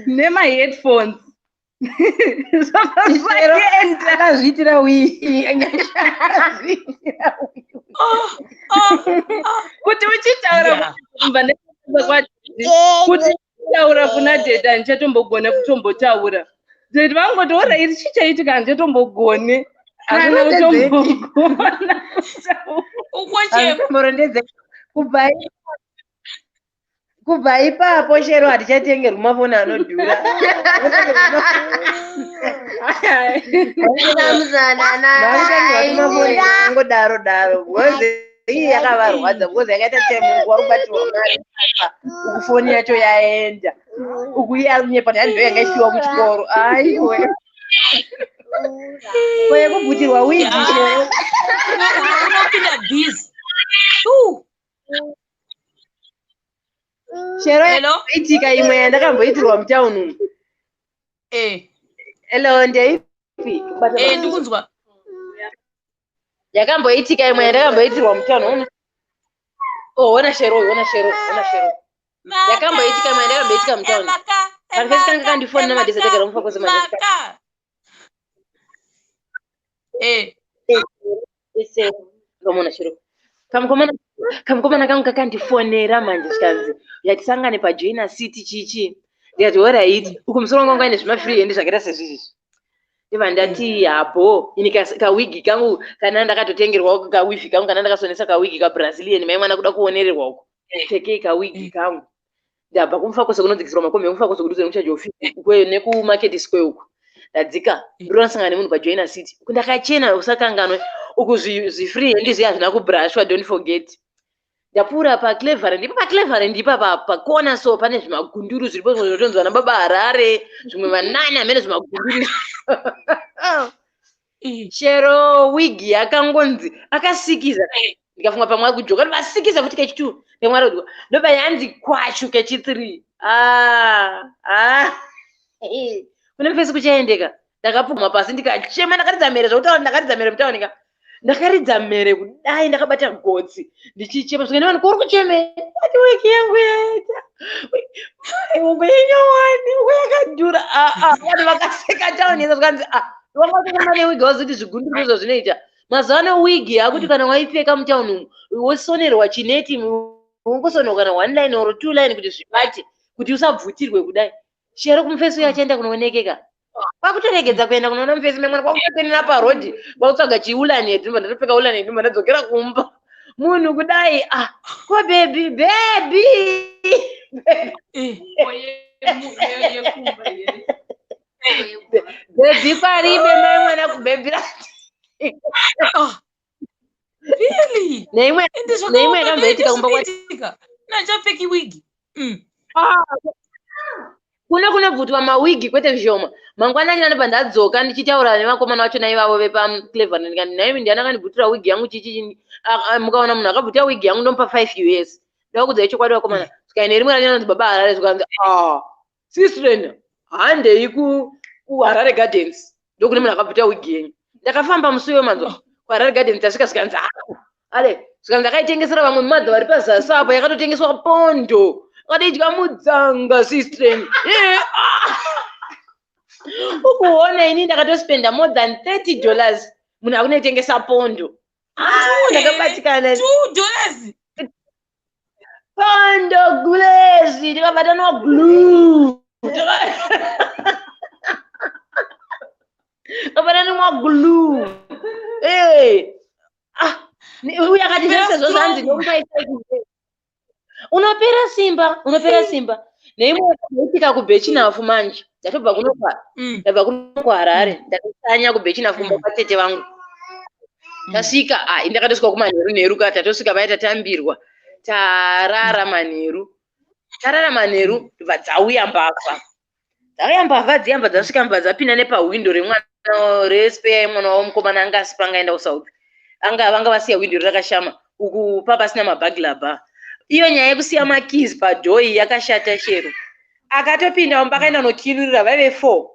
nemaheadphones akazviitira kuti uchitaura kuti taura kuna dhedha ndichatombogona kutombotaura dhedha vangotora iri chichaitika handitombogone hazina kutombogona kubva ipapo shero hatichatengerwa mafoni anodhura ngodaro iyi yakavarwadza because yakaita temuku warubatirwa mari ukufoni yacho yaenda uku iye arunyepa ndo yanga ichiwa kuchikoro aiwe kwekubutirwa wiji shero unopinda bhizi shero itika imwe yandakamboitirwa mutauni umu hello ndeipi ndikunzwa yakamboitika imwe yandakamboitirwa mutauni umu ona shero yakamboitika imwe yandakamboitika mutauni kandisikanga kandifoni namadesetekera mufakoze kamona shero kamukomana kangu kakandifonera manje zvikanzi yatisangane pajoina city chichi ndikati orit uku musoro wangu aine zvimafree endi zvakaita sezvizvi ndibva ndati habo ini kawigi kangu kana ndakatotengerwa kawifi kangu kana ndakasonesa kawigi kabrazilian maimwana kuda kuonererwa uko tekei kawigi kangu ndabva kumufakoso kunodzikisirwa makombi emufakoso kuduze nemuchaji ofisi ukweyo nekumarket square uku ndadzika ndorasangana nemunhu pajoina city uku ndakachena usakanganwe uku zvifree endi zviya hazvina kubrashwa don't forget ndapfuura pacleveland ipa pakona so pane zvimagunduru zviripo zvimwe zvinotonzwa nababa harare zvimwe vanani hamene zvimagunduru shero wigi akangonzi akasikiza ndikafunga pamwe akujoka ndivasikiza futi kechitu nemwari ndobva yanzi kwachu kechi3 kune mufesi kuchaendeka ndakapfuma pasi ndikachema ndakaridza mere zvautaura ndakaridza mere mutaunika ndakaridza mere kudai ndakabata gotsi ndichichema zvikaenda vanhu kuri kucheme ati wiki yangu yaita wiki yenyowani yakadhura vanhu vakaseka tauni izo zvikanzi wangatokamba newigi wazoti zvigunduru izvo zvinoita mazuva ano wigi akuti kana waipfeka mutauni umu wosonerwa chineti ungosonerwa kana 1 line or 2 line kuti zvibate kuti usabvutirwe kudai shero kumufesi uyo achaenda kunoonekeka kwakutoregedza kuenda kunoona mufesi memwana kwakutotenera parodhi kwakutsvaga chiulaneti ndobva ndatopfeka ulaneti ndobva ndadzokera kumba munhu kudai ko bebi bebi paribe mai mwana kubebi neimwe yakamboitika kumba nachapfeki wigi kunobvutwa mawigi kwete zvishoma mangwanani anobva ndadzoka ndichitaura nevakomana vacho naivavo vepacleveland ndikati naimi ndiana kandibvutira wigi yangu chichi mukaona munhu akabvutira wigi yangu ndomupa 5 us ndakudza chokwadi vakomana zvikaine rimwe rachinanzi baba harare zvikanzi sistren handei kuharare gardens ndokune munhu akabvutira wigi yenyu ndakafamba musi wemanzwa kuharare gardens tasvika zvikanzi zvikanzi akaitengesera vamwe mumadza vari pazasi apo yakatotengeswa pondo akatoidya mudzanga sistren ukuona ini ndakatospenda more than $30 munhu akunoitengesa pondo ndakabatikana $2 pondo glezi ndikabatanwa glue kabatanwa glue unopera simba neimwe yakaitika kubhechinafu manje ndatobva kuno kuharare ndatosanya kubhechinafu kwatete vangu tasvika ndakatosvika kumanheru ka tatosvika paya tatambirwa tarara manheru ndobva dzauya mbavha dziyamba dzasvika mbavha dzapinda nepahwindo remwana respeya yemwana wavo mukomana anga asipa angaenda kusouth vanga vasiya hwindo rakashama uku papasina mabhagilabha iyo nyaya yekusiya makizi padhoi yakashata shero akatopinda pakaenda nokinurira vaive 4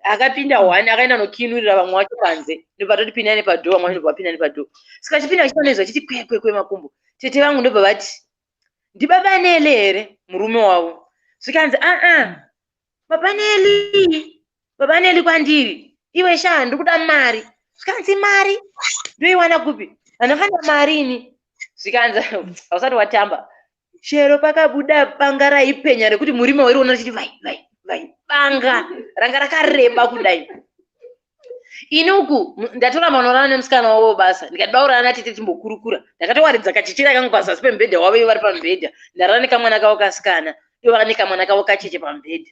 akapinda 1 akaenda nokinurira vamwe vacho panze ndopatotipinda nepadhoo vamwe vacho vapinda nepadhoo saka chipinda chitonezwa chiti kwekwe makumbo tete vangu ndobva vati ndibabanele here murume wavo zvikanzi babaneli kwandiri iwe sha ndikuda mari zvikanzi mari ndoiwana kupi andakanda marini zvikanzi hausati watamba shero pakabuda banga raipenya rekuti murima wairiona richiti vai banga ranga rakareba kudai ini uku ndatora manorana nemusikana wavo basa ndikadaurana natete timbokurukura ndakatowaridza kachichira kangu pazasi pemubhedha wavo vari pamubhedha ndarara nekamwana kavo kasikana ndovara nekamwana kavo kacheche pamubhedha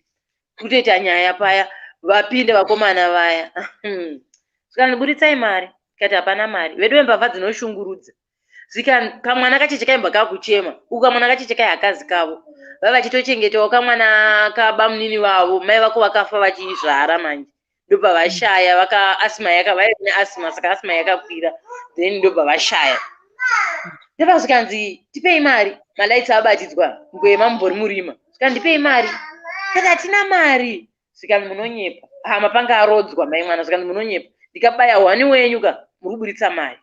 kutoita nyaya paya vapinde vakomana vaya saka ndibuditsai mari tikati hapana mari vedu vembavha dzinoshungurudza sika kamwana kacheche kaimba kakuchema uku kamwana kacheche kai akazi kavo vava vachitochengetawo kamwana kabamunini vavo mai vako vakafa vachizvara manje ndobva vashaya asima vaive neasima saka asima yakakwira then ndobva vashaya ndobva zvikanzi tipei mari malaitsi abatidzwa ngwema mumbori murima sika ndipei mari kati hatina mari zvikanzi munonyepa mapanga arodzwa mai mwana zvikanzi munonyepa ndikabaya 1 wenyu ka muri kuburitsa mari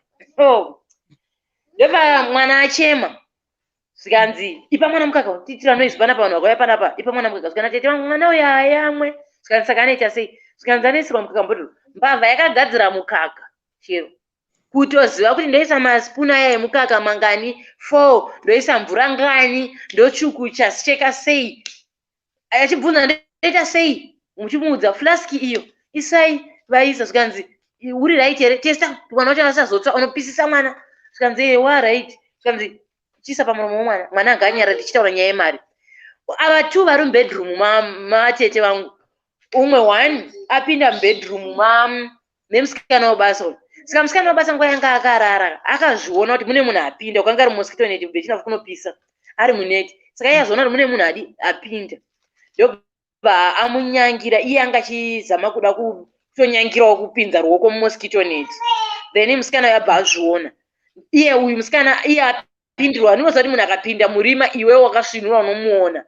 ndobva mwana achema zvikanzi ipa mwana mukaka titira noizwi panapa vanhu vakauya panapa ipa mwana mukaka zvikana tete vangu mwana uyo hayamwe zvikanzi saka anoita sei zvikanzi anoisirwa mukaka mbodhoro mbavha yakagadzira mukaka chero kutoziva kuti ndoisa masipunu aya emukaka mangani 4 ndoisa mvura ngani ndochukucha sicheka sei achibvunza ndoita sei muchimuudza flaski iyo isai vaisa zvikanzi uri right here testa mwana wacho asazotsva unopisisa mwana zvikanzi wa right zvikanzi chisa pamuromo womwana mwana anga anyara tichitaura nyaya yemari ava 2 vari mubedroom matete vangu umwe 1 apinda mubedroom nemusikana wobasa saka musikana wobasa nguva yanga akarara akazviona kuti mune munhu apinda kwanga ari mosquito net bechinafu kunopisa ari muneti saka iye azoona kuti mune munhu apinda ndobva amunyangira iye anga achizama kuda kutonyangirawo kupinza ruoko mumosquito net then musikana yabva azviona iye uyu musikana iye apindirwa anoziva kuti munhu akapinda murima iwe wakasvinura unomuona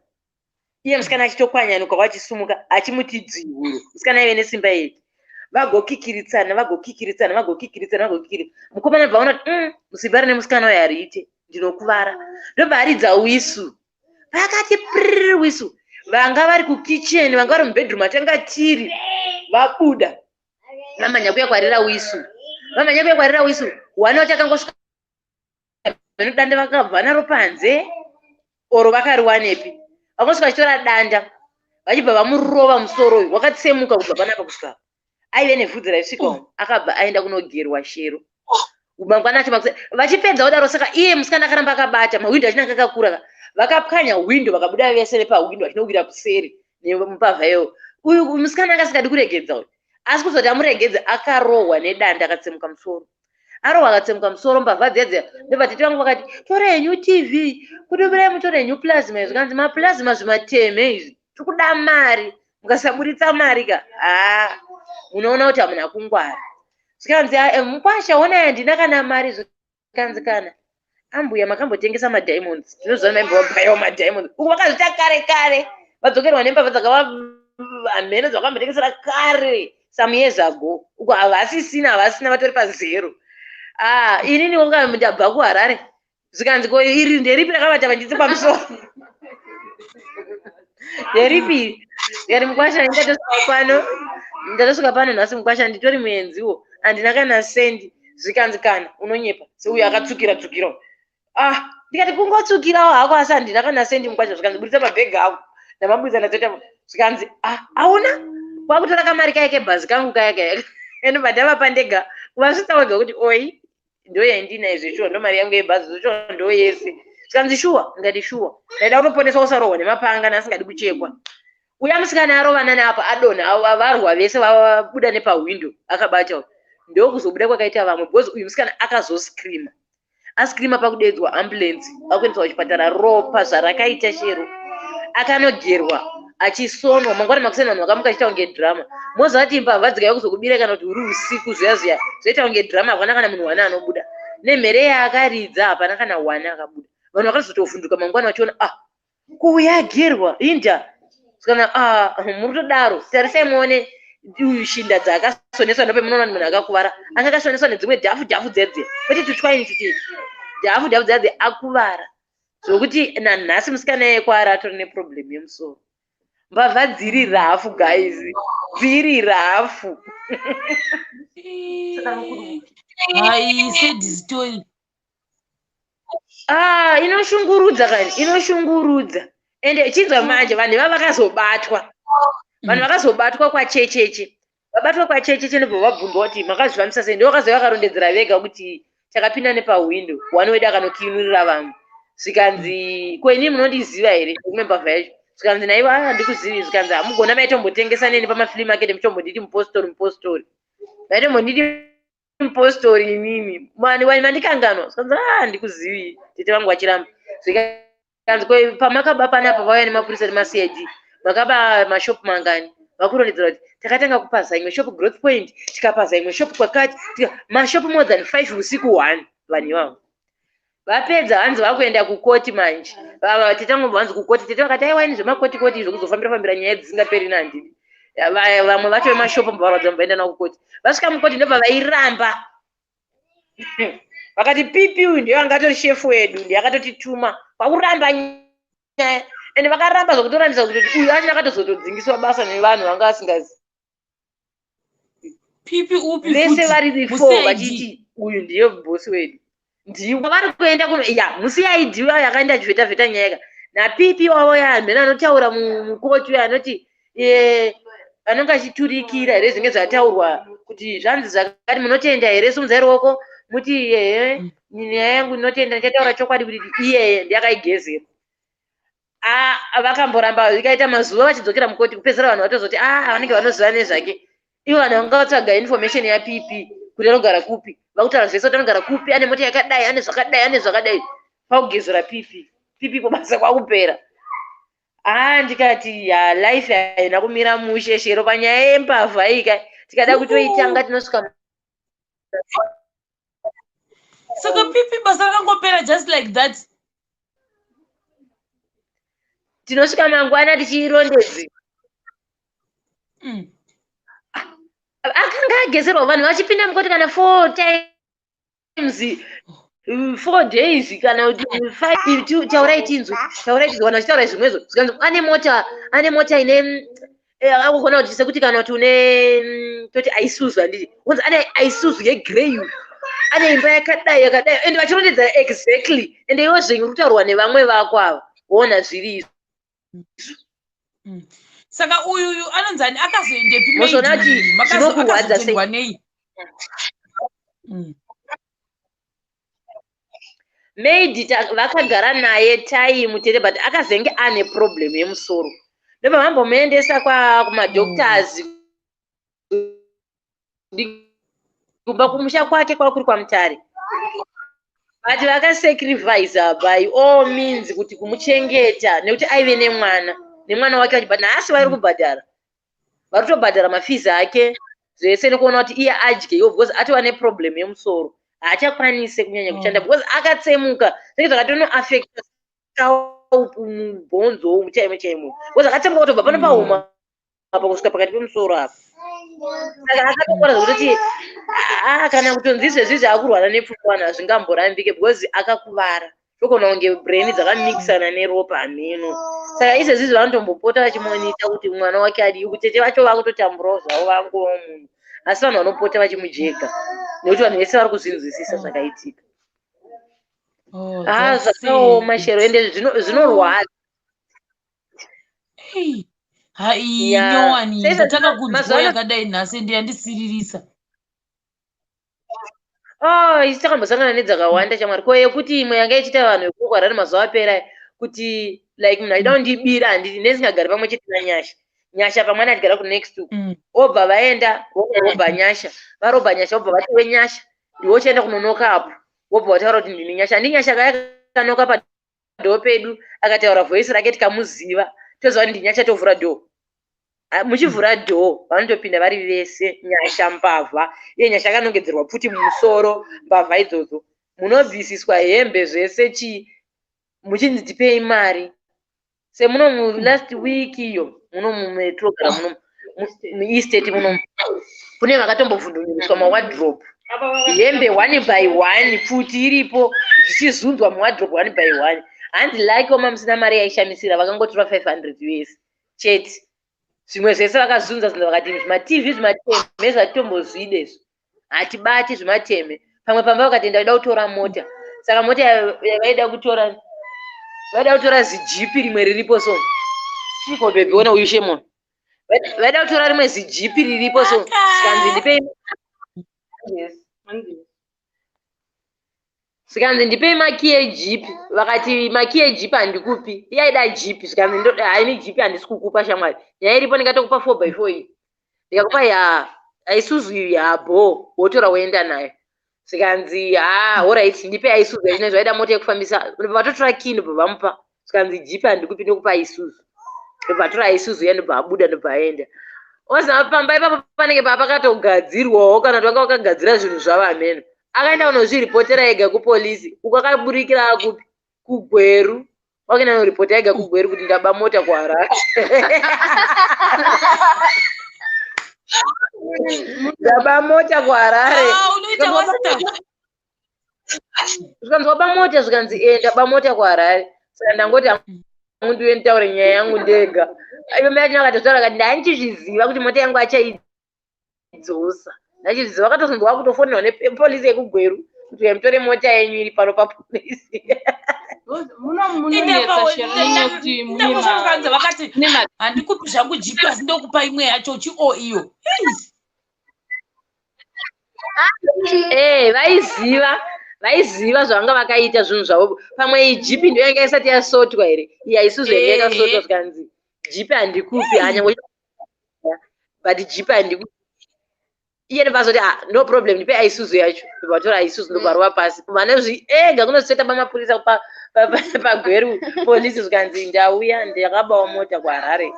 iye musikana achitokwanyanuka wachisumuka achimuti dzihuro musikana ive nesimba iri vagokikiritsana mukomana bvaona kuti musimba rine musikana uyo ariite ndinokuvara ndobva aridza wisu vakati prr wisu vanga vari kukicheni vanga vari mubedroom atanga tiri vabuda vamanya kuya kwarira wisu wana wacho akangosvika danda vakabva naro panze oro vakariwanepi vakosvika vachitora danda vachibva vamurova musoro uyu wakatsemuka kubva panapa kusvika aive nevhudzi raisvika akabva aenda kunogerwa shero mangwana acho vachipedza kudaro saka iye musikana akaramba akabata mahwindo achinanga akakura vakapwanya hwindo vakabuda vese nepahwindo achinowira kuseri nemupavha iyo uyu musikana akasikadi kuregedza uyu asi kuzoti amuregedze akarohwa nedanda akatsemuka musoro arohwa akatsemuka musoro mbavha dzedze ndevatete vangu vakati torenyu tv kudubirai mutorenyu plasma zvikanzi maplasma zvimateme izvi tikuda mari mukasaburitsa mari ka unoona kuti hamuna kungwara zvikanzi mukwasha onai handina kana mari zvikanzi kana ambuya makambotengesa madiamonds tinoziva maimbovabayawo madiamonds uku vakazvita kare kare vadzokerwa nembavha dzakavamhene dzakambotengesera kare some years ago uku havasisina vatori pazero inini wonga ndabva kuharare zvikanzi ko iri nderipi rakavata vanjitsi pamusoro nderipi ndikati mukwasha ndatosvika pano nhasi mukwasha nditori muenziwo handina kana sendi zvikanzi kana unonyepa seuyo akatsukira ndikati kungotsukirawo hako asi handina kana sendi mukwasha zvikanzi budisa mabhegi ako ndamabudisa ndatoita zvikanzi hauna kwakutora kamari kaike bhazi kangu kayakayaka eno badhava pandega kuvasvitsawodzwa kuti oi ndo yandinayo zveshuwa ndo mari yangu yebhazi zveshuwa ndo yese zvikanzi shuwa ngati shuwa ndaida kutoponesa usarohwa nemapanga nasingadi kuchekwa uya musikana arovana neapa adonha varwa vese vabuda nepahwindo akabata ndokuzobuda kwakaita vamwe because uyu musikana akazoskirima askirima pakudedzwa ambulensi akuendeswa kuchipatara ropa zvarakaita shero akanogerwa achisonwa mangwana makuseni vanhu vakamuka achiita kunge drama mozati mbavha dzikauya kuzokubira kana kuti uri usiku zviya zviya zvoita kunge drama hapana kana munhu wana anobuda nemhere yaakaridza hapana kana wana akabuda vanhu vakazotovhunduka mangwana vachiona kuuya agerwa inda kana muri kutodaro tarisai muone shinda dzakasoneswa ndope munoona munhu akakuvara anga akasoneswa nedzimwe dhafu dzedze kwete tutwaini tutete dhafu dzedze akuvara zvokuti nanhasi musikana yekwara atori neproblemu yemusoro mbavha dziri rafu guys dziri rafu hai sad story inoshungurudza kani inoshungurudza ende chinzwa manje vanhu vakazobatwa vanhu vakazobatwa kwachecheche vabatwa kwachecheche ndobva vabvunzwa kuti makazvifambisa sei ndo vakazova vakarondedzera vega kuti takapinda nepahwindo wani wedu akanokinurira vanhu zvikanzi kweni munondiziva here kumwe mbavha yacho zvikanzi naivo handikuzivi zvikanzi hamugona maitombotengesa neni pamafilm market mutombonditi mupostori maitombonditi mupostori inini wani mandikanganwa zvikanzi handikuzivi tete vangu vachiramba zvikanzi pamakaba panapa vauya nemapurisa nemasig makaba mashopu mangani vakurondedzera kuti takatanga kupaza imwe shopu growth point tikapaza imwe shopu kwakati mashopu more than 5 usiku 1 vanhu ivavo vapedza hanzi vakuenda kukoti manje tetangobva hanzi kukoti tete vakati aiwaini zvemakotikoti izvo kuzofambira nyaya dzisingaperi nandini vamwe vacho vemashopu mbavarwadza mbaenda navo kukoti vasvika mukoti ndobva vairamba vakati pipi uyu ndiyo angatori shefu wedu ndiye akatotituma pakuramba nyaya ende vakaramba zvokutorambisa kuti uyu achina akatozotodzingiswa basa nevanhu vanga vasingazi pipi upi vese vari before vachiti uyu ndiye bhosi wedu ndiwo vari kuenda kuno musiyaidhiwa yakaenda chivheta nyaya napipi wavo yamhena anotaura mukoti uyo anoti anonga achiturikira here zvinge zvataurwa kuti zvanzi zvakati munotenda here simudzai ruoko muti nyaya yangu inotenda ndichataura chokwadi kuti iyeye ndiyakaigezera vakamboramba vikaita mazuva vachidzokera mukoti kupedzera vanhu vatozoti vanenge vanoziva nezvake ivo vanhu vanga vatsvaga information yapipi kuti anogara kupi vakutaura zvese kuti anogara kupi ane mota yakadai ane zvakadai pakugezera pipi kubasa kwakupera ndikati life haina kumira mushe shero panyaya yembavha ika tikada kutoitanga tinosvika saka pipi basa rakangopera just like that tinosvika mangwana tichirondedzi akanga agezerwa vanhu vachipinda mukoti kana 4 times 4 days kana 5 taurai tinzwi vanhu vachitaura zvimwezo zvikanzi ane mota ine akugona kuti sekuti kana kuti une toti aisuzu handiti unzi ane aisuzu yegrey ane imba yakadai ende vachirondedzera exactly ende iwo zvenyu kutaurwa nevamwe vako ava woona zviri izvo saka uyu anonzani akazoendepi mozona kuti zvinokurwadza sei maid vakagara naye time tete but akazenge ane problem yemusoro ndobva vambomuendesa kumadoctors kubva kumusha kwake kwakuri kwamutare but vakasacrifice by all means kuti kumuchengeta nekuti aive nemwana wake but nhasi vari kubhadhara vari kutobhadhara mafizi ake zvese nekuona kuti iye adyewo because atova neproblem yemusoro haachakwanise kunyanya kushanda because akatsemuka zvinenge zvakatonoaffecta mubhonzo muchaimo because akatsemuka kutobva pano pahuma apa kusvika pakati pemusoro apa saka akatokora zvekutoti kana kutonzi izvezvi zvaakurwara nepfungwa hazvingamborambike because akakuvara tokona kunge brain dzakamikisana neropa hameno saka izvezvi zvavanotombopota vachimonita kuti mwana wake adii kutete vacho vakutotamburawo zvavo vangowo munhu asi vanhu vanopota vachimujeka nekuti vanhu vese vari kuzvinzwisisa zvakaitika zvakaoma shero ende zvinorwadza hai nyowani ndatanga kunzwa yakadai nhasi ndi yandisiririsa Oh, isi takambosangana nedzakawanda shamwari. Ko yekuti imwe yanga ichiita vanhu vekukwara mazuva apera kuti like munhu aida kundibira handiti ndesingagari pamwe chete nanyasha. Nyasha pamwe atigara kunext uku. Obva vaenda vobva nyasha. Varobva nyasha vobva vatiwe nyasha. Ndiwo chienda kunonoka apo. Vobva vataura kuti ndini nyasha. Ndi nyasha yakanoka padhoo pedu akataura voice rake tikamuziva. Toziva kuti ndinyasha tovhura dhoo. Muchivhura dhoo vanotopinda vari vese nyasha mbavha. Iye nyasha akanongedzerwa pfuti mumusoro mbavha idzodzo. Munobvisiswa hembe zvese muchinzi tipei mari. Semuno last week iyo muno mumetrogara muno muestate muno kune vakatombovhundurutswa mawardrobe. Hembe 1 by 1 pfuti iripo dzichizunzwa muwardrobe 1 by 1. Handi like oma musina mari yaishamisira vakangotora 500 US chete. Zvimwe zvese vakazunza zvinhu vakati zvimatv zvimateme zvatombozvide izvo hatibati zvimateme. Pamwe pamba vakati ndaida kutora mota. Saka mota yavaida kutora zijipi rimwe riripo so. Chiko bebe ona uyushemon. Vaida kutora rimwe zijipi riripo so. Sikanzi ndipei. Yes. Sikanzi ndipei maki yejipi. Vakati maki yejipi handikupi. Yaida jipi. Sikanzi haini jipi handisi kukupa shamwari. Yairipo ndingatokupa 4 by 4 iyi. Ndikakupa ya Isuzu yabo wotora woenda nayo. Sikanzi alright ndipe Isuzu ine zvaida mota yekufambisa. Vatotora kini vamupa. Sikanzi jipi handikupi ndokupa Isuzu. Vatora Isuzu yandobva abuda ndobva aenda. Osapamba ipapo panenge pakatogadzirwawo kana twanga wakagadzira zvinhu zvavanhu. Akaenda kunozviripotera ega kupolisi. Ukakaburikira akupi kuGweru. Wakaenda kunoripota ega kuGweru kuti ndaba mota kuHarare. Ndaba mota kuHarare. Zvikanzi waba mota zvikanzi ndaba mota kuHarare. Saka ndangoti mundu wentaure nyaya yangu ndega. Ivo mai achina akatotaura kuti ndandichizviziva kuti mota yangu achaidzosa. Ndachizviziva vakatozonzwa kutofonera nepolisi yekuGweru kuti mutore mota yenyu iri pano papolisi. Vakati handikupi zvangu jipi asi ndokupa imwe yacho chio iyo. Vaiziva zvavanga vakaita zvinhu zvavo. Pamwe jipi ndiyo yanga isati yasotwa here. Iya Isuzu yanga yakasotwa zvikanzi jipi handikupi hanya but jipi handikupi. Iye ndopazoti no problem ndipe Isuzu yacho. Vatora Isuzu ndobarwa pasi. Vane ega kunoseta bamapurisa paGweru polisi zvikanzi ndauya ndakabawa mota kuHarare.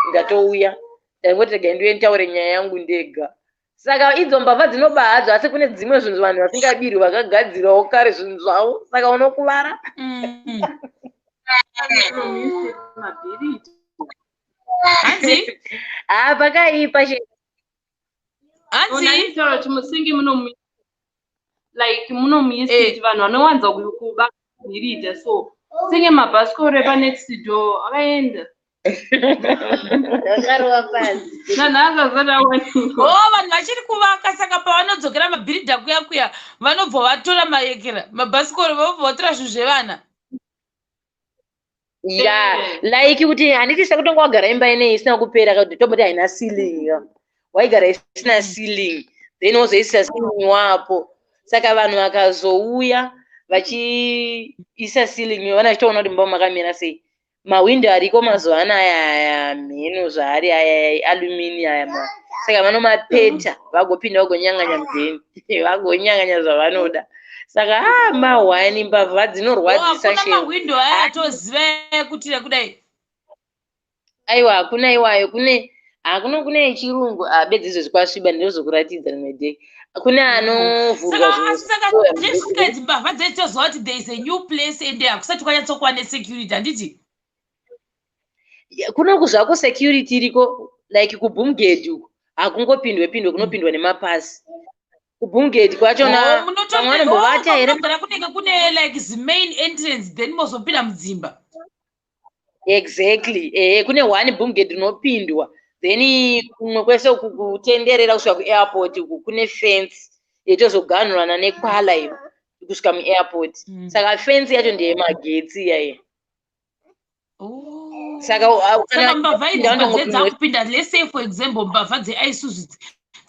Ndatouya. Ndangoti rega ndiwe ntaure nyaya yangu ndega. Saka idzo mbavha dzinobahadzwa asi kune dzimwe zvinhu vanhu vasingabiri vakagadzirawo kare zvinhu zvavo. Saka unokuvara. Hanzi? Pakaipa she. Hanzi? Taura kuti musingi muno muestate vanhu vanowanza kuba bhirita so senge mabhasikoro panext door akaenda. Akarova pasi. Vanhu vachiri kuvaka saka pavanodzokera mabhiridha kuya vanobva vatora mabhasikoro vobva vatora zvinhu zvevana. Like kuti handiti sakutanga wagara imba inei isina kupera kuti tomoti haina ceiling. Waigara isina ceiling then wozoisa ceiling wapo. Saka vanhu vakazouya vachiisa ceiling vana vachitoona kuti mumba makamira sei. Mawindo ariko mazuva anaya mheno zvaari aluminium. Saka vanomapeta vagopinda vagonyanganya mudheni. Vagonyanganya zvavanoda. Saka mahwani mbavha dzinorwadzisa shame. Mawindo aya toziva kuti kudai. Aiwa hakuna iwayo kune yechirungu bedzi izvo zvikwasviba ndinozokuratidza rimwe day. Kune anovhurwa zvinhu. Mbavha dzetozova kuti there is a new place and hakusati kwanyatsokuva nesecurity handiti? Kunoku zvako security iriko like kuBoomgate uku hakungopindwe kunopindwa nemapasi. kuBoomgate kwachona pamwe anombovata here kunenge kune like the main entrance then mozopinda mudzimba. Exactly. Kune one Boomgate rinopindwa then kumwe kwese kutenderera kusvika kuairport uku kune fence yetozoganhurana nekwala iyo kusvika muairport. Saka fence yacho ndeyemagetsi iyaye. Saka mbavha idzi kupinda let's say for example mbavha dzeIsuzu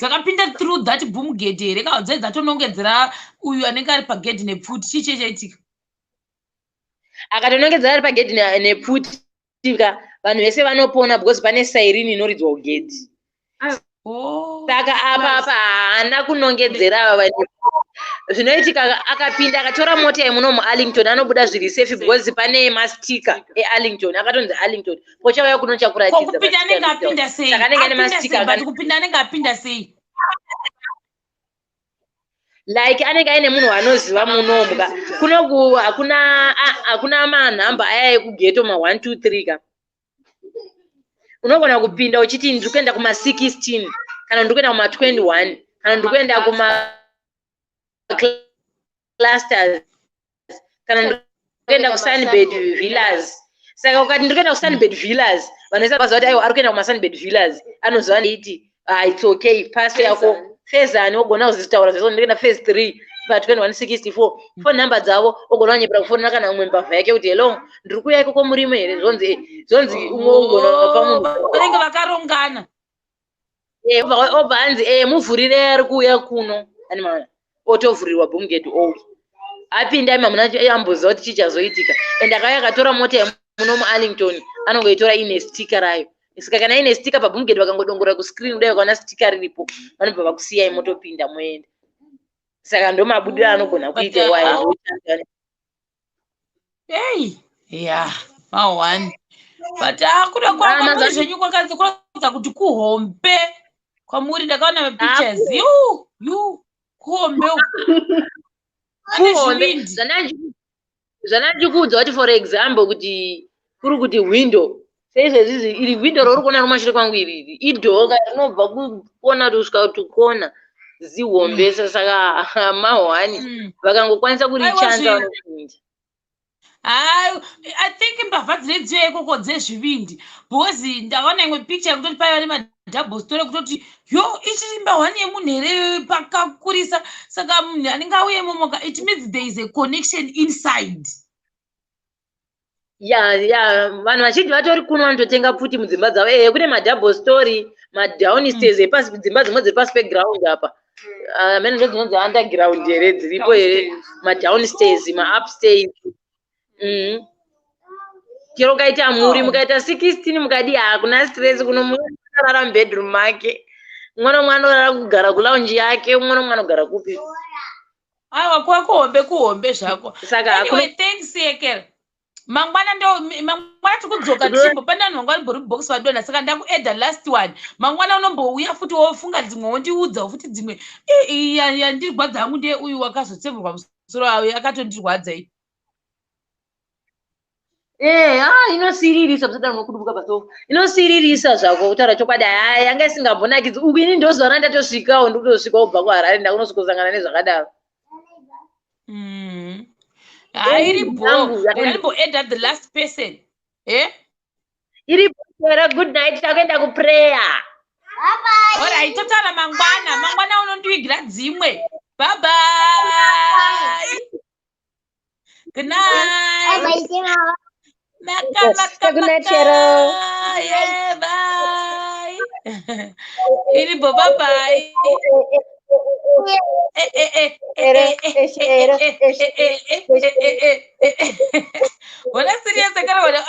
dzakapinda through that boom gate here kana dzai dzatonongedzera uyu anenge ari pagedhi nepfuti chii chaitika akatonongedzera ari pagedhi nepfuti vanhu vese vanopona because pane sairini inoridzwa kugedhi saka apa haana kunongedzera ava zvinoitika akapinda akatora mota yemuno muarlington anobuda zviri safe because pane mastika earlington akatonzi arlington pochauya kuno chakuradzidzakupinda anenge apinda seikupinda anenge apinda sei like anenge aine munhu anoziva munomu kunoku hakuna manhamba aya ekugeto ma1 2 3 ka unogona kupinda uchiti ndiri kuenda kuma16 kana ndiri kuenda kuma21 kana ndiri kuenda kumaclusters kana ndiri kuenda kusunbed villas saka ukati ndiri kuenda kusunbed villas vanhu vese vaziva kuti aiwa ari kuenda kumasunbed villas anoziva neiti it's okay pasi yako fezani ogona kuzitaura zvese ndiri kuenda phase 3 pa2164 phone number dzavo ogona kunyepera kufonera kana umwe mbavha yake kuti hello ndiri kuuya ikoko murimo here zvonzi umwe ugona pamunhu vanenge vakarongana obva anzi muvhurire ari kuuya kuno ani otovhurirwa boomgate ouya apinda imamuna amboziva kuti chichazoitika ende akauya akatora mota yemuno muarlington anongoitora ine stika rayo saka kana ine stika paboomgate vakangodongora kuscreen kudai vakaona stika riripo vanobva vakusiyai motopinda moenda saka ndo mabudiro anogona kuita iwayo ma1 but akuda kwamuri zvenyu kwakaita kuti kuhombe kwamuri ndakaona mapictures kuhombe zvanandikuudza kuti for example kuti kuri kuti window seizvezvizi iri window rouri kuona romashure kwangu iriri idhoka rinobva kuona kuti kusvika kuti kona zihombesa saka ma1 vakangokwanisa kurichanza vanopinda I think mbavha dzinodziva ikoko dzezvivindi because ndakaona imwe picture yekutoti paiva nemadouble story kutoti ichiri mbavha yemunhu here pakakurisa saka munhu anenge auye imomoka it means there is a connection inside vanhu vachinji vatori kuno vanototenga pfuti mudzimba dzavo kune madouble story madownstairs epasi dzimba dzimwe dziri pasi peground apa mene ndo dzinonzi underground here dziripo here madownstairs maupstairs chero kaita muri mukaita 16 mukadi hakuna stress kuno munorara mubedroom make umwe nomwe anorara kugara kulaunji yake umwe nomwe anogara kupi aiwa kuhombe zvako anyway thanks yekera mangwana tiri kudzoka tichimbo pane vanhu vanga vambori mubox vadonha saka ndakuedha last one mangwana unombouya futi wofunga dzimwe wondiudza futi dzimwe yandirwadza hangu ndiye uyu wakazotseverwa musoro ayo akatondirwadzai inosiririsa musada nokudubuka pasofa inosiririsa zvako kutaura chokwadi yanga isingambonakidzi uku ini ndoziva randatosvikawo ndikutosvikawo kubva kuharare ndakunosvikosangana nezvakadaro iriboenda the last person iriboera good night takuenda kuprayer alright totaura mangwana unondivigira dzimwe bye good night good night Cheryl. Yeah, bye. Iribo, bye. Wala serious akara wala.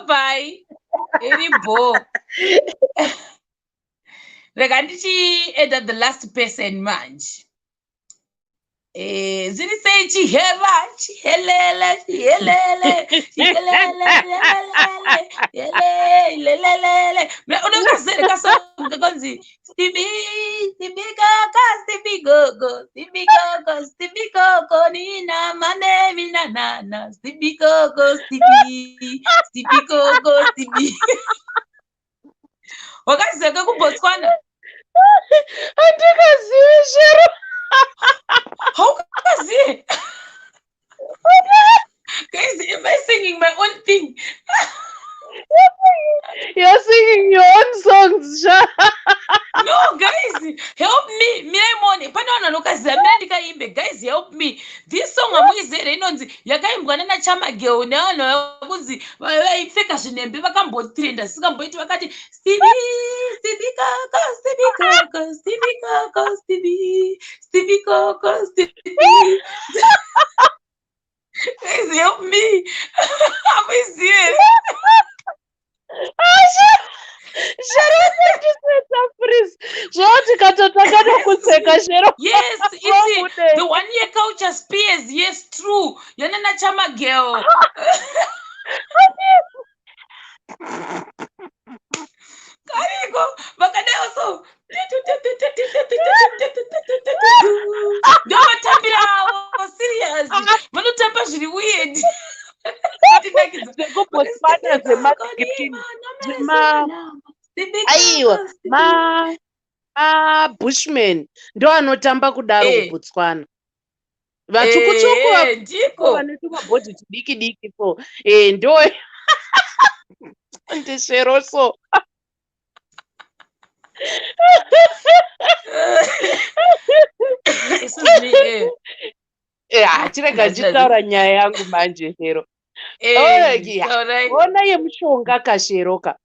Bye. Iribo. Rega ndichi eda the last person manje. Ziri sei chihelele unokazere kasonga konzi stibikoko nina mane minanana stibikoko wakazeka kubotswana andikazivi Shero. How can I Guys, am I singing my own thing? You're singing your own songs, Sha. No, guys, help me. Miraimone. Pane vanhu vanokazamira ndikaimbe. Guys, help me. This song amuizere inonzi yakaimbwa nana Chamagirl nevanhu vakunzi vaipfeka zvinembe vakambotrenda sikamboiti vakati Stevie Kaka, Stevie Kaka, Stevie Kaka, Stevie Kaka, Stevie. Guys, help me. Amuizere. Yes, it's the 1 year culture spears. Yes, true. Yanana Chamagirl. Kariko, vakadai also. Ndovatambirawo serious. Vanotamba zviri weird. Bushmen ndo anotamba kudaro kuBotswana. Vatukutsvuku ndiko vane tumabhodhi tudiki diki po ndo ndisheroso. Tirega ndichitaura nyaya yangu manje Shero. Ona yemushonga kasheroka.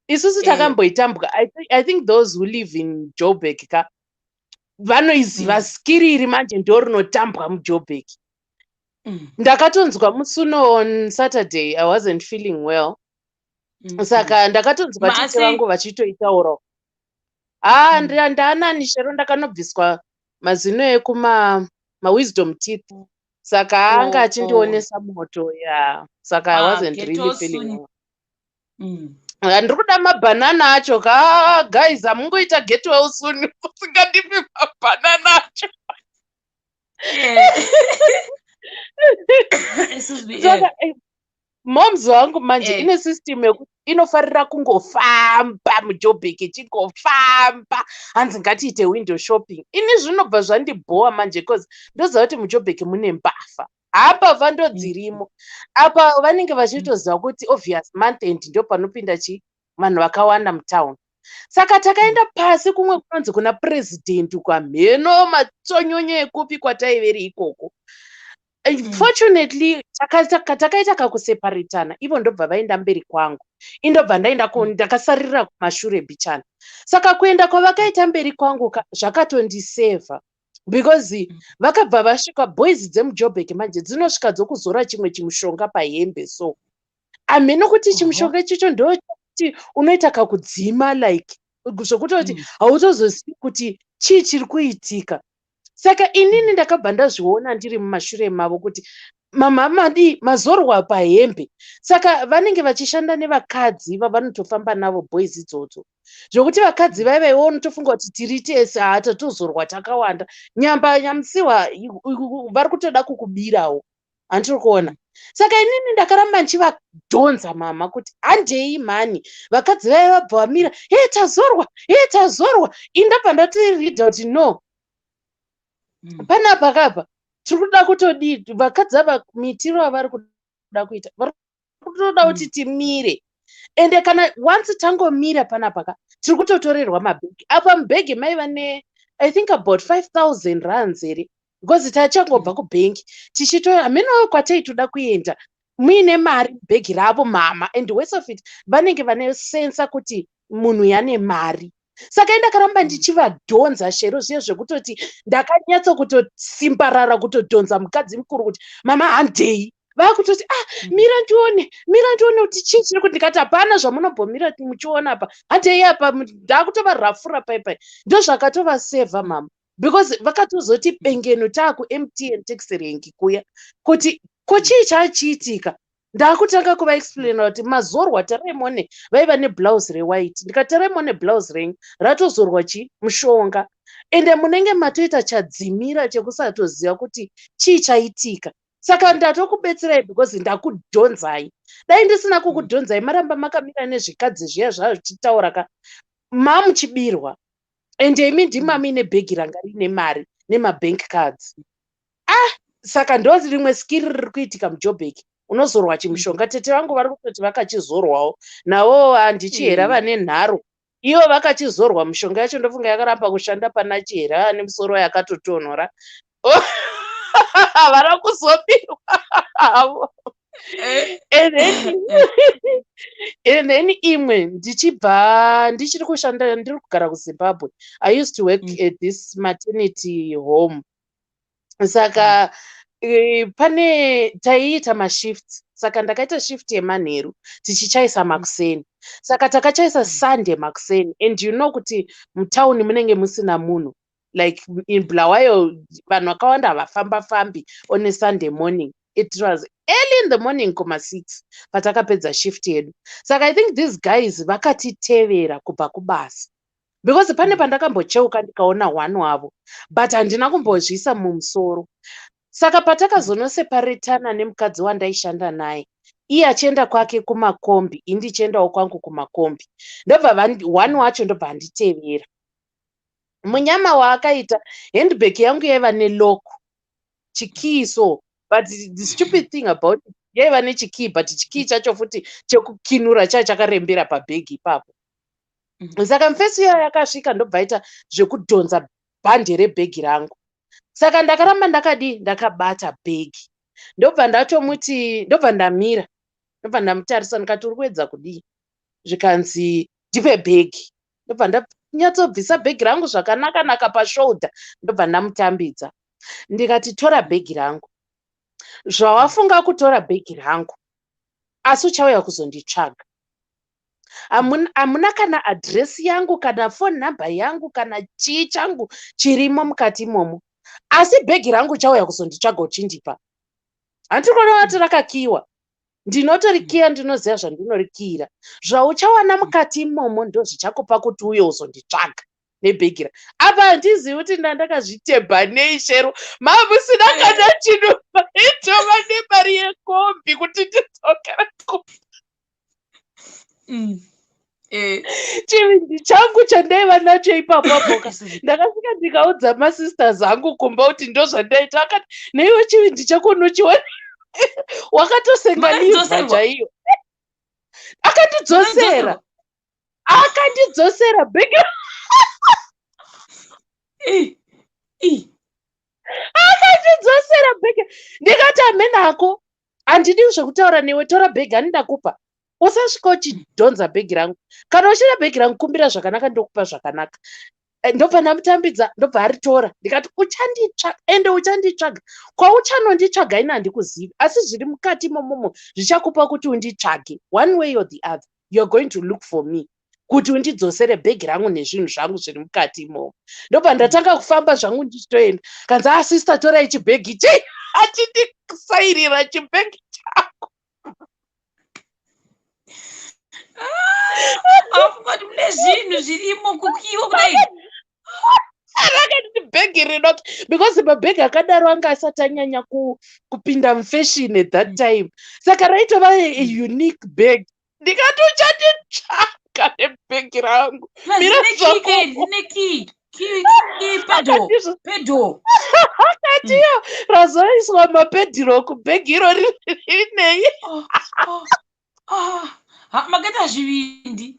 Isusu takamboitambwa. I think those who live in Joburg ka vanoiziva skiriri manje ndo rinotambwa muJoburg. Ndakatonzwa musuno on Saturday. I wasn't feeling well. Saka ndakatonzwa tete vangu vachitoitaura. Ndanani Shero ndakanobviswa mazino ekuma wisdom teeth. Saka anga achindionesa moto ya. Saka I wasn't really feeling well. Ndikuda mabanana acho guys amungoita get well soon. Usingandipi mabanana acho. Moms wangu manje ine system yekuti inofarira kungofamba muJoburg ichingofamba hanzi ngatiite window shopping. Ini zvinobva zvandibhowa manje because ndoziva kuti muJoburg mune mbavha. Apa ndodzirimo. Apa vanenge vachitoziva kuti obvious month end ndo panopinda vanhu vakawanda mutown. Saka takaenda pasi kumwe kunonzi kuna president kwamheno matsonyonyo ekupi kwataiveri ikoko. Fortunately takaita kakuseparatana ivo ndobva vaenda mberi kwangu indobva ndakasarira kumashure bichana. Saka kuenda kwavakaita mberi kwangu zvakatondisevha because vakabva vasvika boys dzemuJoburg manje dzinosvika dzokuzora chimwe chimushonga pahembe. So ameno kuti chimushonga ichocho ndokuti unoita kakudzima like zvokutoti hautozozivi kuti chii chiri kuitika. Saka inini ndakabva ndazviona ndiri mumashure mavo kuti mamadi mazorwa pahembe. Saka vanenge vachishanda nevakadzi vavanotofamba navo boys idzodzo. Zvokuti vakadzi vaivaiwo unotofunga kuti tiri tese tatozorwa takawanda. Nyamusiwa vari kutoda kukubirawo. Handiri kuona. Saka inini ndakaramba nchivadhonza mama kuti handei mani. Vakadzi vaiva vabva vamira, tazorwa. Indabva ndatiridha kuti no. Panapa kapa tiri kuda kutodii vakadzi ava mitiro avari kuda kuita vari kutoda kuti timire ende kana once tangomira panapa ka tiri kutotorerwa mabhegi. Apa mubhegi maiva ne I think about 5,000 rands here because tachangobva kubhengi tichitora hamenowo kwataitoda kuenda muine mari bhegi ravo mama and worst of it vanenge vane sensa kuti munhu yane mari. Saka ndakaramba ndichivadhonza Shero zviye zvekutoti ndakanyatsa kutosimbarara kutodhonza mukadzi mukuru kuti mama handei. Vakutoti mira ndione kuti chii chiri kuti ndikati hapana zvamunombomira muchiona apa handei apa ndakutovarafura paipai. Ndo zvakatovasevha mama because vakatozoti bengeno taaku MTN taxi rank kuya kuti kochii chachiitika. Ndakutanga kuvaexplaina kuti mazorwa taraimone vaiva neblouse rewhite. Ndikati taraimone blouse renyu ratozorwa mushonga ende munenge matoita chadzimira chekusatoziva kuti chii chaitika. Saka ndatokubetserai because ndakudhonzai. Dai ndisina kukudhonzai maramba makamira nezvikadzi zviya zvazvichitaura mamuchibirwa ende imi ndimami nebhegi ranga rine mari nemabank cards. Saka ndozi rimwe skiri riri kuitika muJoburg. unozorwa chimushonga. Tete vangu vari kutoti vakachizorwawo navo handichihera vane nharo ivo vakachizorwa mushonga yacho ndofunga yakaramba kushanda pana chihera nemusoro yakatotonhora vara kuzobirwa havo. And then imwe ndichiri kushanda ndiri kugara kuZimbabwe. I used to work at this maternity home. Saka pane taiita mashift. Saka ndakaita shift yemanheru tichichaisa makuseni. Saka takachaisa Sunday makuseni. And you know kuti mutauni munenge musina munhu. Like in Bulawayo vanhu vakawanda havafamba-fambi on a Sunday morning. It was early in the morning kuma6 patakapedza shift yedu. Saka I think these guys vakatitevera kubva kubasa. Because pane pandakambocheuka ndikaona one wavo. But handina kumbozviisa mumusoro. Saka patakazonoseparatana nemukadzi wandaishanda naye. Iye achienda kwake kumakombi, indichiendawo kwangu kumakombi. Ndobva one wacho ndobva anditevera. Munyama waakaita handbag yangu yaiva neloko. Chikii so. But the stupid thing about it, yaiva nechikii, but chikii chacho futi chekukinura chakarembera pabhegi ipapo. Saka mufesi iyo yakasvika ndobva aita zvekudhonza bhande rebhegi rangu. Saka ndakaramba ndakabata bhegi. Ndobva ndatomuti, ndobva ndamira. Ndobva ndamutarisa ndikati uri kuedza kudii? Zvikanzi ndipe bhegi. Ndobva ndanyatsobvisa bhegi rangu zvakanaka pashoulder. Ndobva ndamutambidza. Ndikati tora bhegi rangu. Zvawafunga kutora bhegi rangu, asi uchauya kuzonditsvaga. Hamuna kana adhiresi yangu kana phone number yangu kana chii changu chirimo mukati imomo. Asi bhegi rangu uchauya kuzonditsvaga uchindipa. Handiri kuona kuti rakakiwa. Ndinotorikiya ndinoziva zvandinorikiira. Zvauchawana mukati imomo ndo zvichakupa kuti uye uzonditsvaga nebhegi rangu. Apa handizivi kuti ndandakazvitebha nei chero. Mamusina kana chinobva itova nemari yekombi kuti ndidzokera kombi. Chivindi changu chandaiva nacho ipapo ndakasvika ndikaudza masisters angu kumba kuti ndo zvandaita. Akati neiwe chivindi chako unochiona wakatosenga livha chaiyo. Akandidzosera bhegi akandidzosera bhegi. Ndikati amenako handidi zvekutaura newe, tora bhegi hani ndakupa. Usasvika uchidhonza bhegi rangu. Kana uchida bhegi rangu kumbira zvakanaka ndokupa zvakanaka. Ndobva ndamutambidza, ndobva aritora. Ndikati uchanditsvaga ende uchanditsvaga. Kwauchanonditsvaga ina handikuzivi. Asi zviri mukati momomo zvichakupa kuti unditsvage. One way or the other, you're going to look for me. Kuti undidzosere bhegi rangu nezvinhu zvangu zviri mukati imomo. Ndobva ndatanga kufamba zvangu ndichitoenda. Kanzi sister torai chibhegi ichi. Achindisairira chibhegi chako. Afukati mune zvinhu zvirimo kukiwa kudai. Rakati bhegi rinoki. Because mabhegi akadaro anga asati anyanya kupinda mufashion at that time. Saka raitova a unique bag. Ndikati uchanditsvaga nebhegi rangu. Pedo. Akati yo razoiswa mapedhiro kubhegi iro rinei. Makaita zvivindi.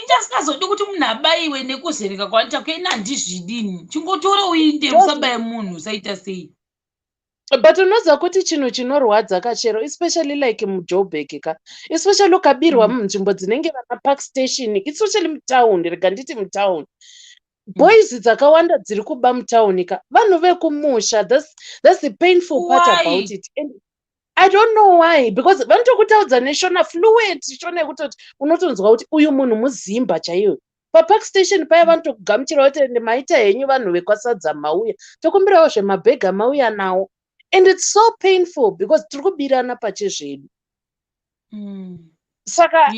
Inchasingazodi kuti munhu abaiwe nekuzereka kwanoita kuena handizvidini. Chingotora uinde usabaye munhu usaita sei. But unoziva kuti chinhu chinorwadza kachero, especially like muJoburg ka. Especially ukabirwa munzvimbo dzinenge vana park station, especially mutown, rega nditi mutown. Boys dzakawanda dziri kuba mutown ka. Vanhu vekumusha, that's the painful part about it. And I don't know why, because vanotokutaudza neshona fluent, shona yekutoti unotonzwa kuti uyu munhu muzimba chaiyo. Papark station paya vanotokugamuchira kuti maita henyu vanhu vekwasadza mauya. Tokumbirawo zvemabhega mauya nawo. And it's so painful because tiri kubirana pachezvedu. Saka,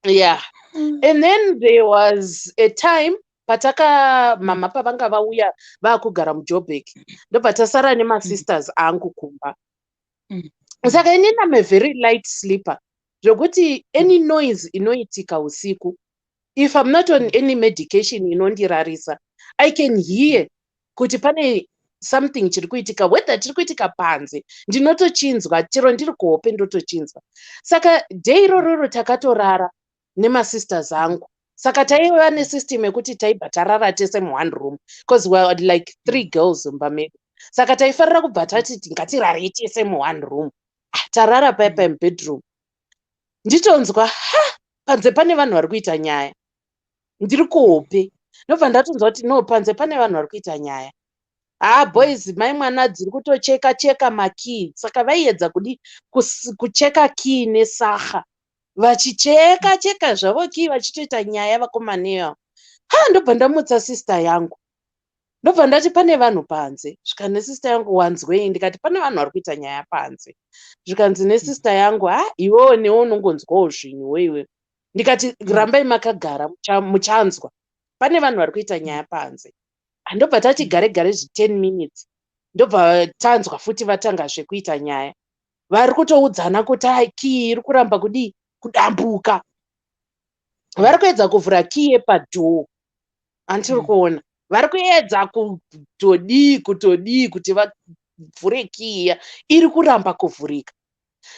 yeah. And then there was a time mama pavanga vauya vaakugara muJoburg. Ndobva tasara nemasisters angu kumba. Saka inini I'm a very light sleeper. Zvokuti any noise inoitika usiku, if I'm not on any medication inondirarisa, I can hear kuti pane something chiri kuitika, whether chiri kuitika panze ndinotochinzwa, chero ndiri kuhope ndotochinzwa. Saka day irororo takatorara nemasisters angu. Saka taiva nesystem yekuti taibva tarara tese mu1 room because we were like 3 girls mumba medu. Saka taifarira kubva tati ngatirare tese mu1 room. Tarara paipa mubedroom. Nditonzwa panze pane vanhu vari kuita nyaya. Ndiri kuhope. Ndobva ndatonzwa kuti no, panze pane vanhu vari kuita nyaya. Boys, mai mwana dziri kutocheka makii. Saka vaiedza kudi kucheka kii nesaha. Vachicheka zvavo kii vachitoita nyaya vakomaneyo. Ndobva ndamutsa sister yangu. Ndobva ndati pane vanhu panze. Zvika nesister yangu, wanzwei? Ndikati pane vanhu vari kuita nyaya panze. Zvikanzi nesister yangu, iwewo newo unongonzwawo zvinhu weiwe. Ndikati rambai makagara muchanzwa. Pane vanhu vari kuita nyaya panze. Ndobva tati gare 10 minutes. Ndobva tanzwa futi vatanga zvekuita nyaya. Vari kutoudzana kuti kii iri kuramba kudambuka. Vari kuedza kuvhura kii yepadhoo. Andiri kuona. Vari kuedza kutodii kuti vavhure kii iya. Iri kuramba kuvhurika.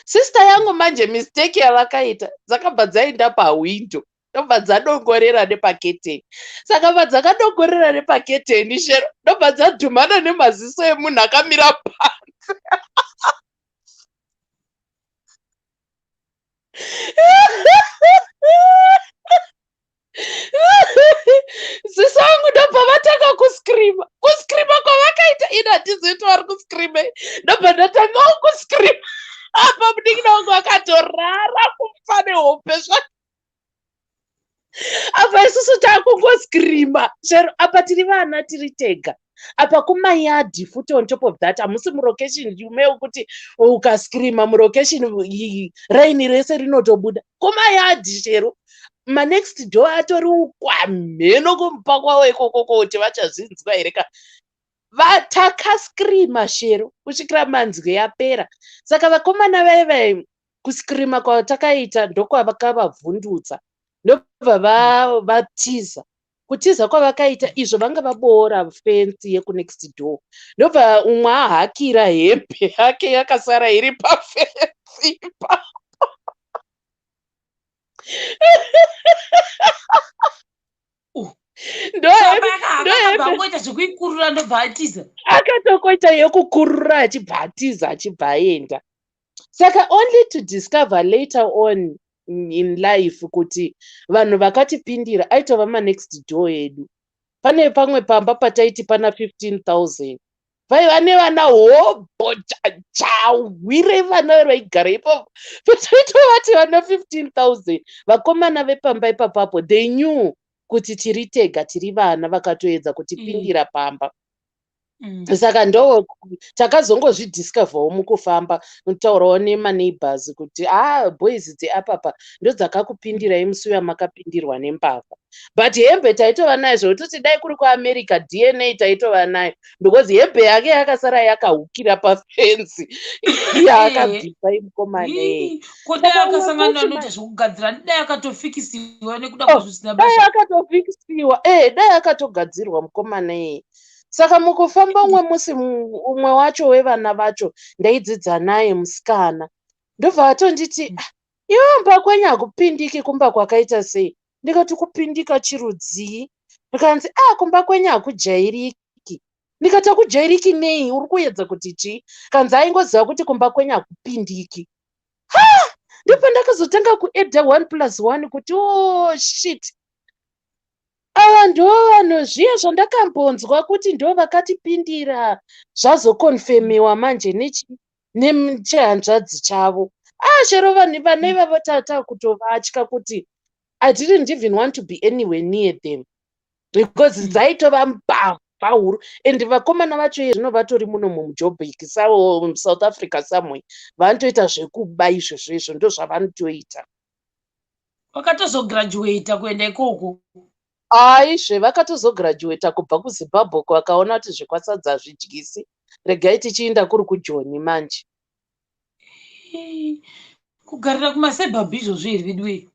Sister yangu manje mistake yavakaita, dzakabva dzaenda pawindow. Ndobva dzadongorera nepaketeni. Saka padzakadongorera nepaketeni shero, ndobva dzadhumana nemaziso emunhu akamira panze. Ziso wangu ndobva vatanga kuskrima. Kuskrima kwavakaita ina handiziti vari kuskrima. Ndobva ndatangawo kuskrima. Apa munin'ina wangu akatorara kufa nehope zvake. Apa isusu takungoskrima. Chero apa tiri vana tiri tega. Apa kumayadhi futi on top of that. Hamusi mulocation yume ukuti ukaskrima mulocation raini rese rinotobuda. Kumayadhi chero. Next door atori ukwamheno kumpa kwawo ikoko kuti vachazvinzwa here ka. Vatakaskrima shero kusvikira manzwi yapera. Saka vakomana vaiva kuskrima kwatakaita ndokwavakavavhundutsa. Ndobva vatiza. Kutiza kwavakaita izvo vanga vaboora fensi yekunext door. Ndobva umwe ahakira hembe yake yakasara iri pafensi ipapo. Ndoita zvekuikurura ndobva atiza. Akatokoita yekukurura achibva atiza achibva aenda. Saka only to discover later on in life kuti vanhu vakatipindira aitova manext door edu. Pane pamwe pamba pataiti pana 15,000. Vaiva nevana hobho chawire vana vaigara ipapo. Pataitova vana 15,000. Vakomana vepamba ipapapo they knew kuti tiri tega tiri vana vakatoedza kutipindira pamba. Saka ndo takazongozvidiscoverwo mukufamba nokutaurawo nemaneighbors kuti boys dzeapapa ndo dzakakupindirai musi uya makapindirwa nembavha. But hembe taitova nayo zvekuti dai kuri kuAmerica DNA taitova nayo because hembe yake yakasara yakahukira pafensi. Yaakabvisa imukomane. Kodai akasangana anoita zvokugadzira dai akatofikisiwa nekuda kwezvisina basa. Dai akatofikisiwa. Dai akatogadzirwa mukomane. Saka mukufamba umwe musi umwe wacho wevana vacho ndaidzidza naye musikana. Ndobva atonditi iwe mba kwenyu hakupindiki kumba kwakaita sei? Ndikati kupindika chirudzii? Ndikanzi kumba kwenyu hakujairiki. Ndikati hakujairiki nei? Uri kuedza kuti chii? Kanzi aingoziva kuti kumba kwenyu hakupindiki. Ndipo ndakazotanga kuedha 1+1 kuti shit. Ava ndo vanhu zviya zvandakambonzwa kuti ndo vakatipindira zvazokonfemiwa manje nechihanzvadzi chavo. Chero vanhu vanaiva tata kutovatya kuti I didn't even want to be anywhere near them because dzaitova mbavha huru. And vakomana vacho zvino vatori muno muJoburg sawo South Africa somewhere vanotoita zvekuba izvozvo ndo zvavanotoita. Vakatozograduata kuenda ikoko. Aizve vakatozograduata kubva kuZimbabwe kwakaona kuti zvekwasadza zvidyisi. Regai tichienda kuri kuJoni manje. Kugarira kumaSebhabhi izvozvo here vedwe.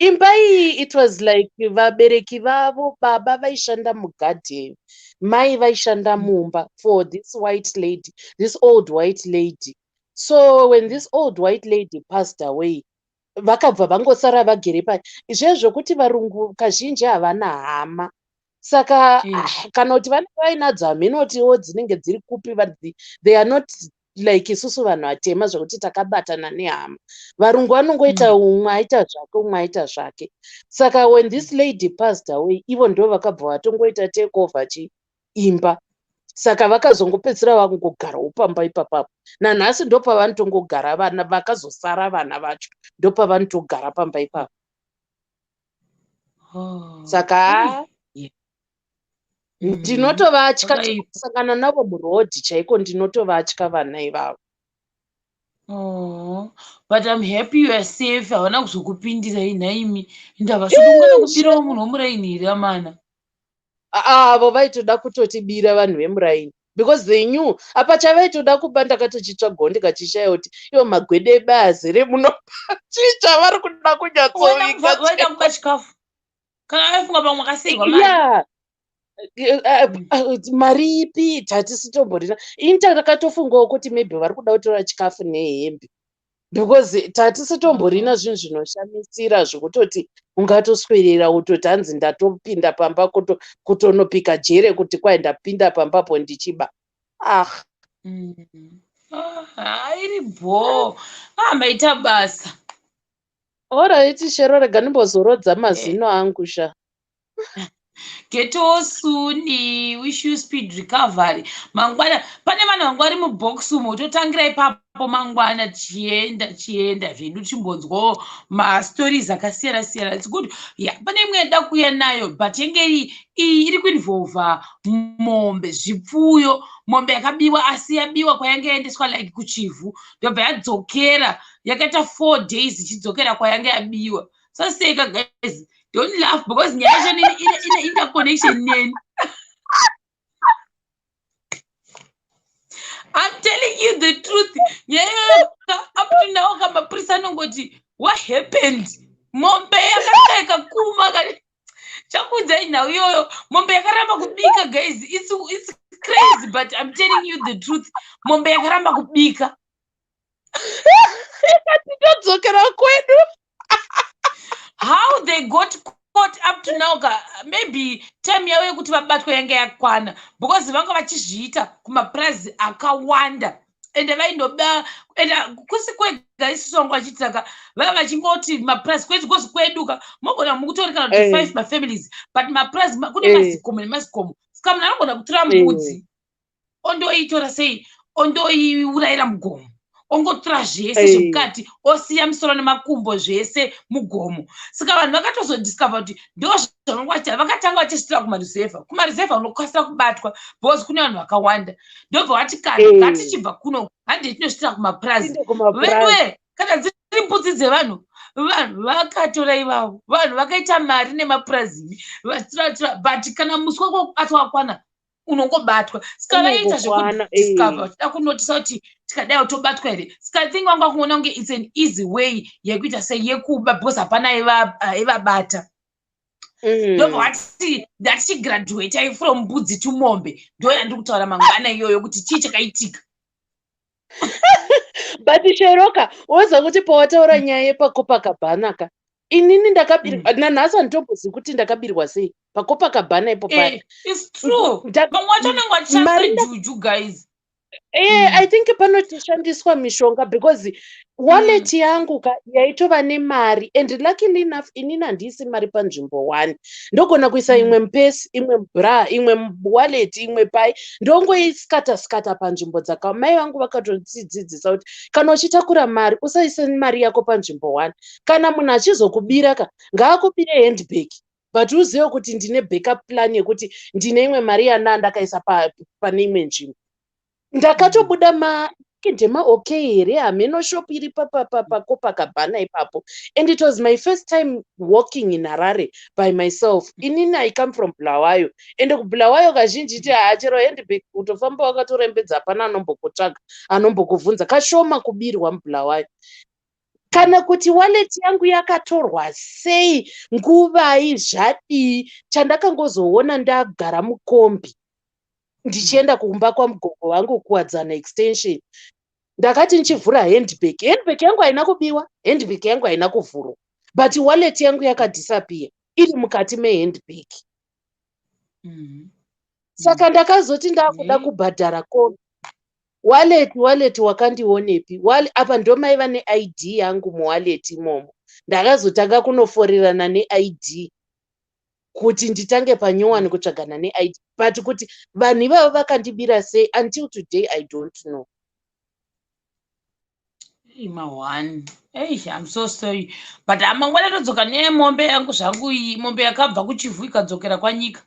imba iyi it was like vabereki vavo baba vaishanda mugarden, mai vaishanda mumba for this white lady, this old white lady. So when this old white lady passed away, vakabva vangosara vagere pa izvezvo kuti varungu kazhinji havana hama, saka kana kuti vanenge vainadzo hamenotiwo dzinenge dziri kupi, they are not like isusu vanhu vatema zvokuti takabatana nehama. Varungu vanongoita umwe aita zvake umwe aita zvake. Saka when this lady passed away, ivo ndo vakabva vatongoita take over chiimba. Saka vakazongopedzisira vakungogarawo pamba ipapapo. Nanhasi ndo pavanotongogara, vana vakazosara vana vacho ndo pavanotogara pamba ipapo. Saka ndinotovatya kusangana navo murodhi chaiko, ndinotovatya vana ivavo. Oh, but I'm happy you are safe. Havana kuzokupindirai naimi ndava sudungana kubirawo munhu womuraini here amana. Avo vaitoda kutotibira vanhu vemuraini because they knew apa chavaitoda kuba ndakatochitsvaga ndikachishaya kuti ivo magwede bazere muno chicha vari kuda kunyatsoviga. Vaida kuba chikafu kana vaifunga pamwe akasirwa mari. Mari ipi tatisitomborina ini takatofungawo kuti maybe vari kuda kutora chikafu nehembe because tatisitomborina zvinhu zvinoshamisira zvekutoti ungatoswerera utoti hanzi ndatopinda pamba kutonopika jere kuti kwai ndapinda pambapo ndichiba. Iri bho maita basa. Alright, Shero, rega ndimbozorodza mazino angu sha. Get well soon. Wish you speed recovery. Mangwana, pane vanhu vangu vari mubox umo totangira ipapo mangwana chienda zvedu chimbonzwawo mastories akasiyana siyana. It's good. Yeah, pane imwe yada kuuya nayo but yenge iri kuinvolva mombe, zvipfuyo, mombe yakabiwa asi yabiwa kwayange yaendeswa like kuchivhu ndobva yadzokera yakaita 4 days ichidzokera kwayange yabiwa. Saseka guys, don't laugh because nyaya ine interconnection neni. I'm telling you the truth. Nyaya up to now kama prisa nongoti what happened? Mombe yakateka kuma kani chakudza ina yoyo mombe yakaramba kubika guys. It's crazy but I'm telling you the truth. Mombe yakaramba kubika. Ikatidzokera kwedu. How they got caught up to now, maybe time yavo yekuti vabatwe yange yakwana because vanga vachizviita kumaprize akawanda ende vaindoba ende kusi kwega isusu vangu vachitaka vava vachingoti maprize kwezi kweduka mogona mukutori kana kuti 5 mafamilies but maprize kune mazikomo nemazikomo saka munhu anogona kutora mbudzi ondoitora sei ondoiurayira mugomo ongotora zvese zvemukati osiya misoro nemakumbo zvese mugomo. Saka vanhu vakatozodiscover kuti ndo zvanongwaita vakatanga vachisvira kumareserva unokasira kubatwa because kune vanhu vakawanda ndobva vati kana ngatichibva kuno handi tinosvira kumaprize veduwe kana dziri mbudzi dzevanhu vakatora ivavo vanhu vakaita mari nemaprize vachitora but kana musi wako kubatwa wakwana unongobatwa. Saka vaita zvekudiscover vachida kunotisa kuti tikadai utobatwa here. Saka think vanga kuona kunge it's an easy way yekuita seyekuba because hapana aivabata. Ndobva vati ndatichigraduate from mbudzi to mombe ndo yandiri kutaura mangwana iyoyo kuti chii chakaitika. But Sheroka woza kuti pawataura nyaya yepaCopacabana ka inini ndakabirwa nanhasi handitombozivi kuti ndakabirwa sei paCopacabana ipo paya. It's true. Vamwe vacho vanenge vachishandisa juju guys. I think panochishandiswa mishonga because wallet yangu yaitova nemari and luckily enough inini handisi mari panzvimbo 1 ndogona kuisa imwe mupesi imwe bra imwe wallet imwe pai ndongoiskata panzvimbo dzaka mai vangu vakatodzidzisa kuti kana uchitakura mari usaise mari yako panzvimbo 1 kana munhu achizokubira ngaakubire handbag but uzive kuti ndine backup plan yekuti ndine imwe mari yandakaisa pane imwe nzvimbo. Ndakatobuda ndema okay here hameno shop iri paCopacabana ipapo and it was my first time walking in Harare by myself. Inini I come from Bulawayo and kubulawayo kazhinji ti chero handbag utofamba wakatorembedza hapana anombokutsvaga anombokuvhunza kashoma kubirwa muBulawayo. kana kuti wallet yangu yakatorwa sei, nguvai, zvadii. Chandakangozoona ndagara mukombi ndichienda kumba kwamugogo wangu kuwadzana extension, ndakati ndichivhura handbag yangu haina kubiwa, handbag yangu haina kuvhurwa, but wallet yangu yakadisappear iri mukati mehandbag. Saka ndakazoti ndakuda kubhadhara kombi, wallet wakandionepi? Apa ndo maiva neID yangu muwallet imomo. Ndakazotanga kunoforirana neID kuti nditange panyowani kutsvagana neID, but kuti vanhu ivavo vakandibira sei until today I don't know. One. Hey, I'm so sorry. But amangwana todzoka nemombe yangu zvangu iyi, mombe yakabva kuchivhu ikadzokera kwanyika.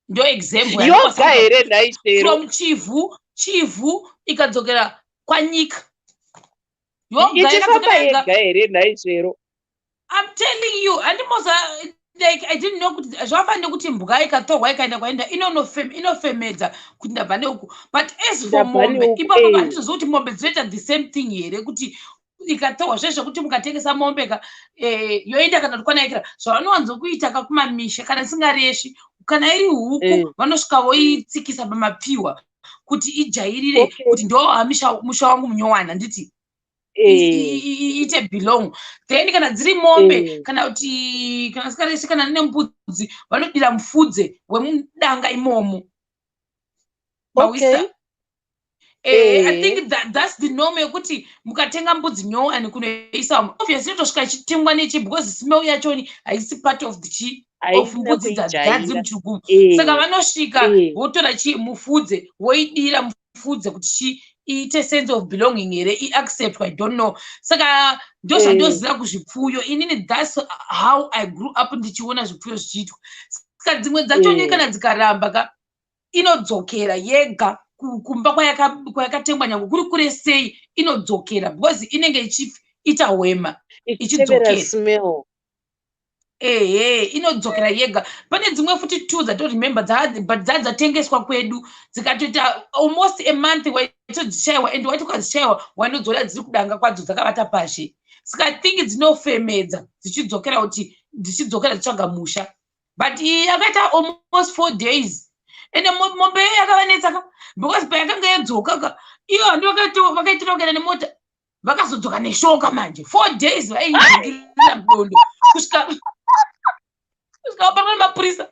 Ndo example yoga here ndaisero. From chivhu ikadzokera kwanyika. Yoga ichifamba yega here ndaisero. I'm telling you, and like I didn't know zvafanira kuti mbuka ikatorwa ikaenda kwaenda inofemedza kuti ndabva neuku, but as for mombe ipapo pandinoziva kuti mombe dzinoita the same thing here, kuti ikatorwa zveshe kuti mukatengesa mombe yoenda kana kuti kwanaikira zvavanowanzokuita kakumamisha kana isingareshi, kana iri huku vanosvika voitsikisa pamapiwa kuti ijairire kuti ndo musha wangu munyowana nditi ite belong. Then kana dziri mombe kana kuti kana sikaresi kana nembudzi vanodira mufudze wemudanga imomo. I think that's the norm yekuti mukatenga mbudzi nyowani kunoisa obviously tosvika ichitemwa nechi because smell yachoni haisi part of the of mbudzi dzadziri muchirugu. Saka vanosvika votora mufudze voidira mufudze kuti ite sense of belonging here, accept, I don't know. Saka ndo zvandoziva kuzvipfuyo inini, that's how I grew up ndichiona zvipfuyo zvichiitwa. Saka dzimwe dzacho kana dzikaramba inodzokera yega kumba kwayakatengwa nyange kuri kure sei inodzokera because inenge ichiita hwema ichidzokera. Inodzokera yega. Pane dzimwe futi two dzatoremember dzadzatengeswa kwedu dzikatoita almost a month waitodzishaiwa, and waiti ukadzishaiwa wanodzora dziri kudanga kwadzo dzakavata pashi. Saka I think dzinofemedza dzichidzokera kuti dzichidzokera dzitsvaga musha, but yakaita almost 4 days ende mombe yakavanetsaka because payakanga yadzoka iyo ndo vakaitira kuenda nemota vakazodzoka neshoka manje 4 days vaingirira mudondo kusvika vabatwa nemapurisa.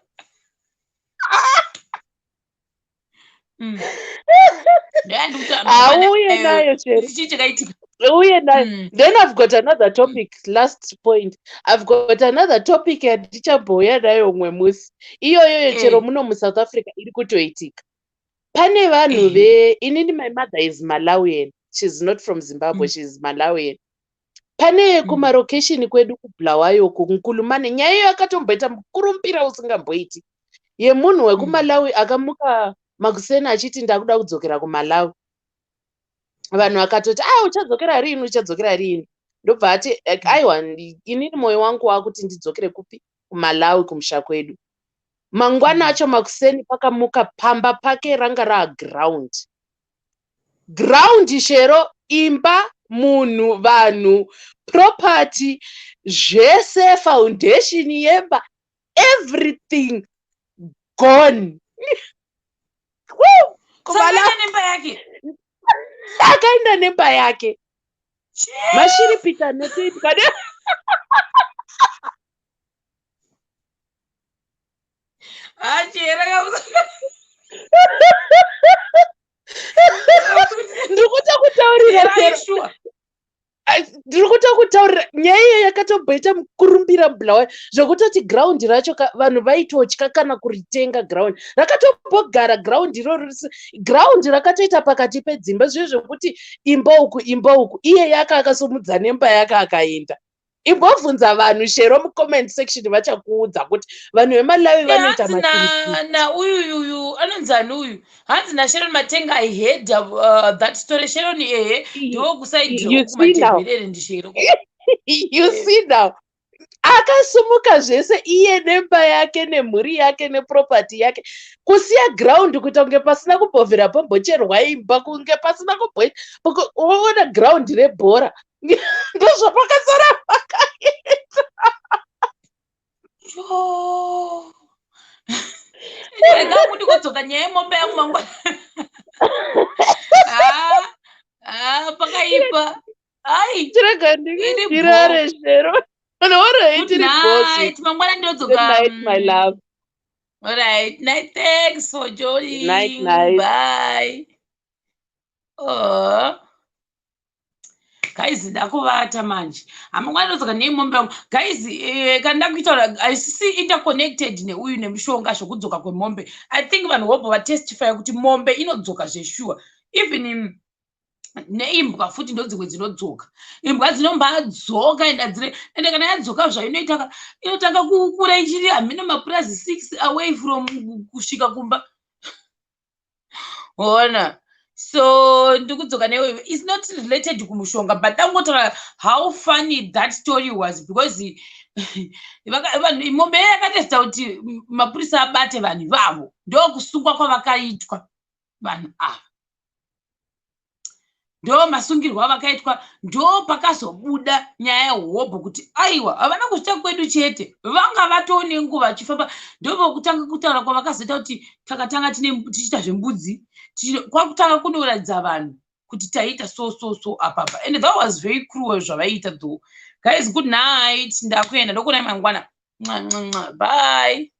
Auye nayo chakaitika. Then I've got another topic, last point. I've got another topic yandichabhuya nayo umwe musi. Iyoyo chero muno muSouth Africa iri kutoitika. Pane vanhu inini, my mother is Malawian. She's not from Zimbabwe, she's Malawian. Pane kumarokesheni kwedu kuBulawayo kunkulumane nyaya iyo yakatomboita mukurumbira usingamboiti. Yemunhu wekumalawi akamuka makuseni achiti ndakuda kudzokera kuMalawi. Vanhu vakatoti uchadzokera riini? Ndobva ati aiwa inini moyo wangu wakuti ndidzokere kupi? kuMalawi kumusha kwedu. Mangwana acho makuseni pakamuka pamba pake ranga raground. Ground shero, imba, munhu, vanhu, property, zvese, foundation yemba, everything gone. Akaenda nemba yake. Mashiripita nekuitwa ndiri kutaurira nyaya iyo yakatomboita mukurumbira muBulawayo zvokutoti ground racho vanhu vaitotya kana kuritenga ground rakatombogara ground iroro ground rakatoita pakati pedzimba zviyo zvokuti imba uku iye yake akasomudza nemba yake akaenda. Imbobvunza vanhu shero mucomment section vachakuudza kuti vanhu veMalawi vanoita na uyu anonzani uyu hanzi naSharon Matenga. I heard that story. Sharon ndo kusaidira kumateverere ndishero. You see now akasumuka zvese iye nemba yake nemhuri yake nepropati yake, kusiya ground kuita kunge pasina kumbobvira pombocherwa imba, kunge pasina kuona ground rebhora. Ndozvapakasara pakaita. Kuti kudzoka nyaya yemombe yangu mangwana. Pakaipa. Ai, chirega ndirare zvero. Good night. Mangwana ndodzoka. Good night, my love. All right. Night. Thanks for joining. Night. Bye. Oh. Guys, ndakuvata manje. Amangwana ndodzoka nemombe yangu. Guys, kana ndakuitaura aisisi interconnected neuyu nemushonga zvokudzoka kwemombe. I think vanhu vobo vatestify kuti mombe inodzoka zveshuwa. Even neimbwa futi ndodzimwe dzinodzoka. Imbwa dzinombadzoka ende kana yadzoka inotanga kukura ichiri hamina mapurazi 6 away from kusvika kumba. Ona. So ndikudzoka newe is not related to kumushonga, but tangotaura how funny that story was because mombe yakatesta kuti mapurisa abate vanhu vavo ndokusungwa kwavakaitwa vanhu ava. Ndo masungirwa vakaitwa, ndo pakazobuda nyaya yehobho kuti aiwa havana kuchita kwedu chete, vanga vatone nguva vachifamba. Ndo kutanga kutaura kwavakazoita kuti takatanga tichiita zvembudzi, kwakutanga kunoratidza vanhu kuti taita so apapa. And that was very cruel zvavaiita though. Guys, good night. Ndakuenda ndokuona mangwana. Bye.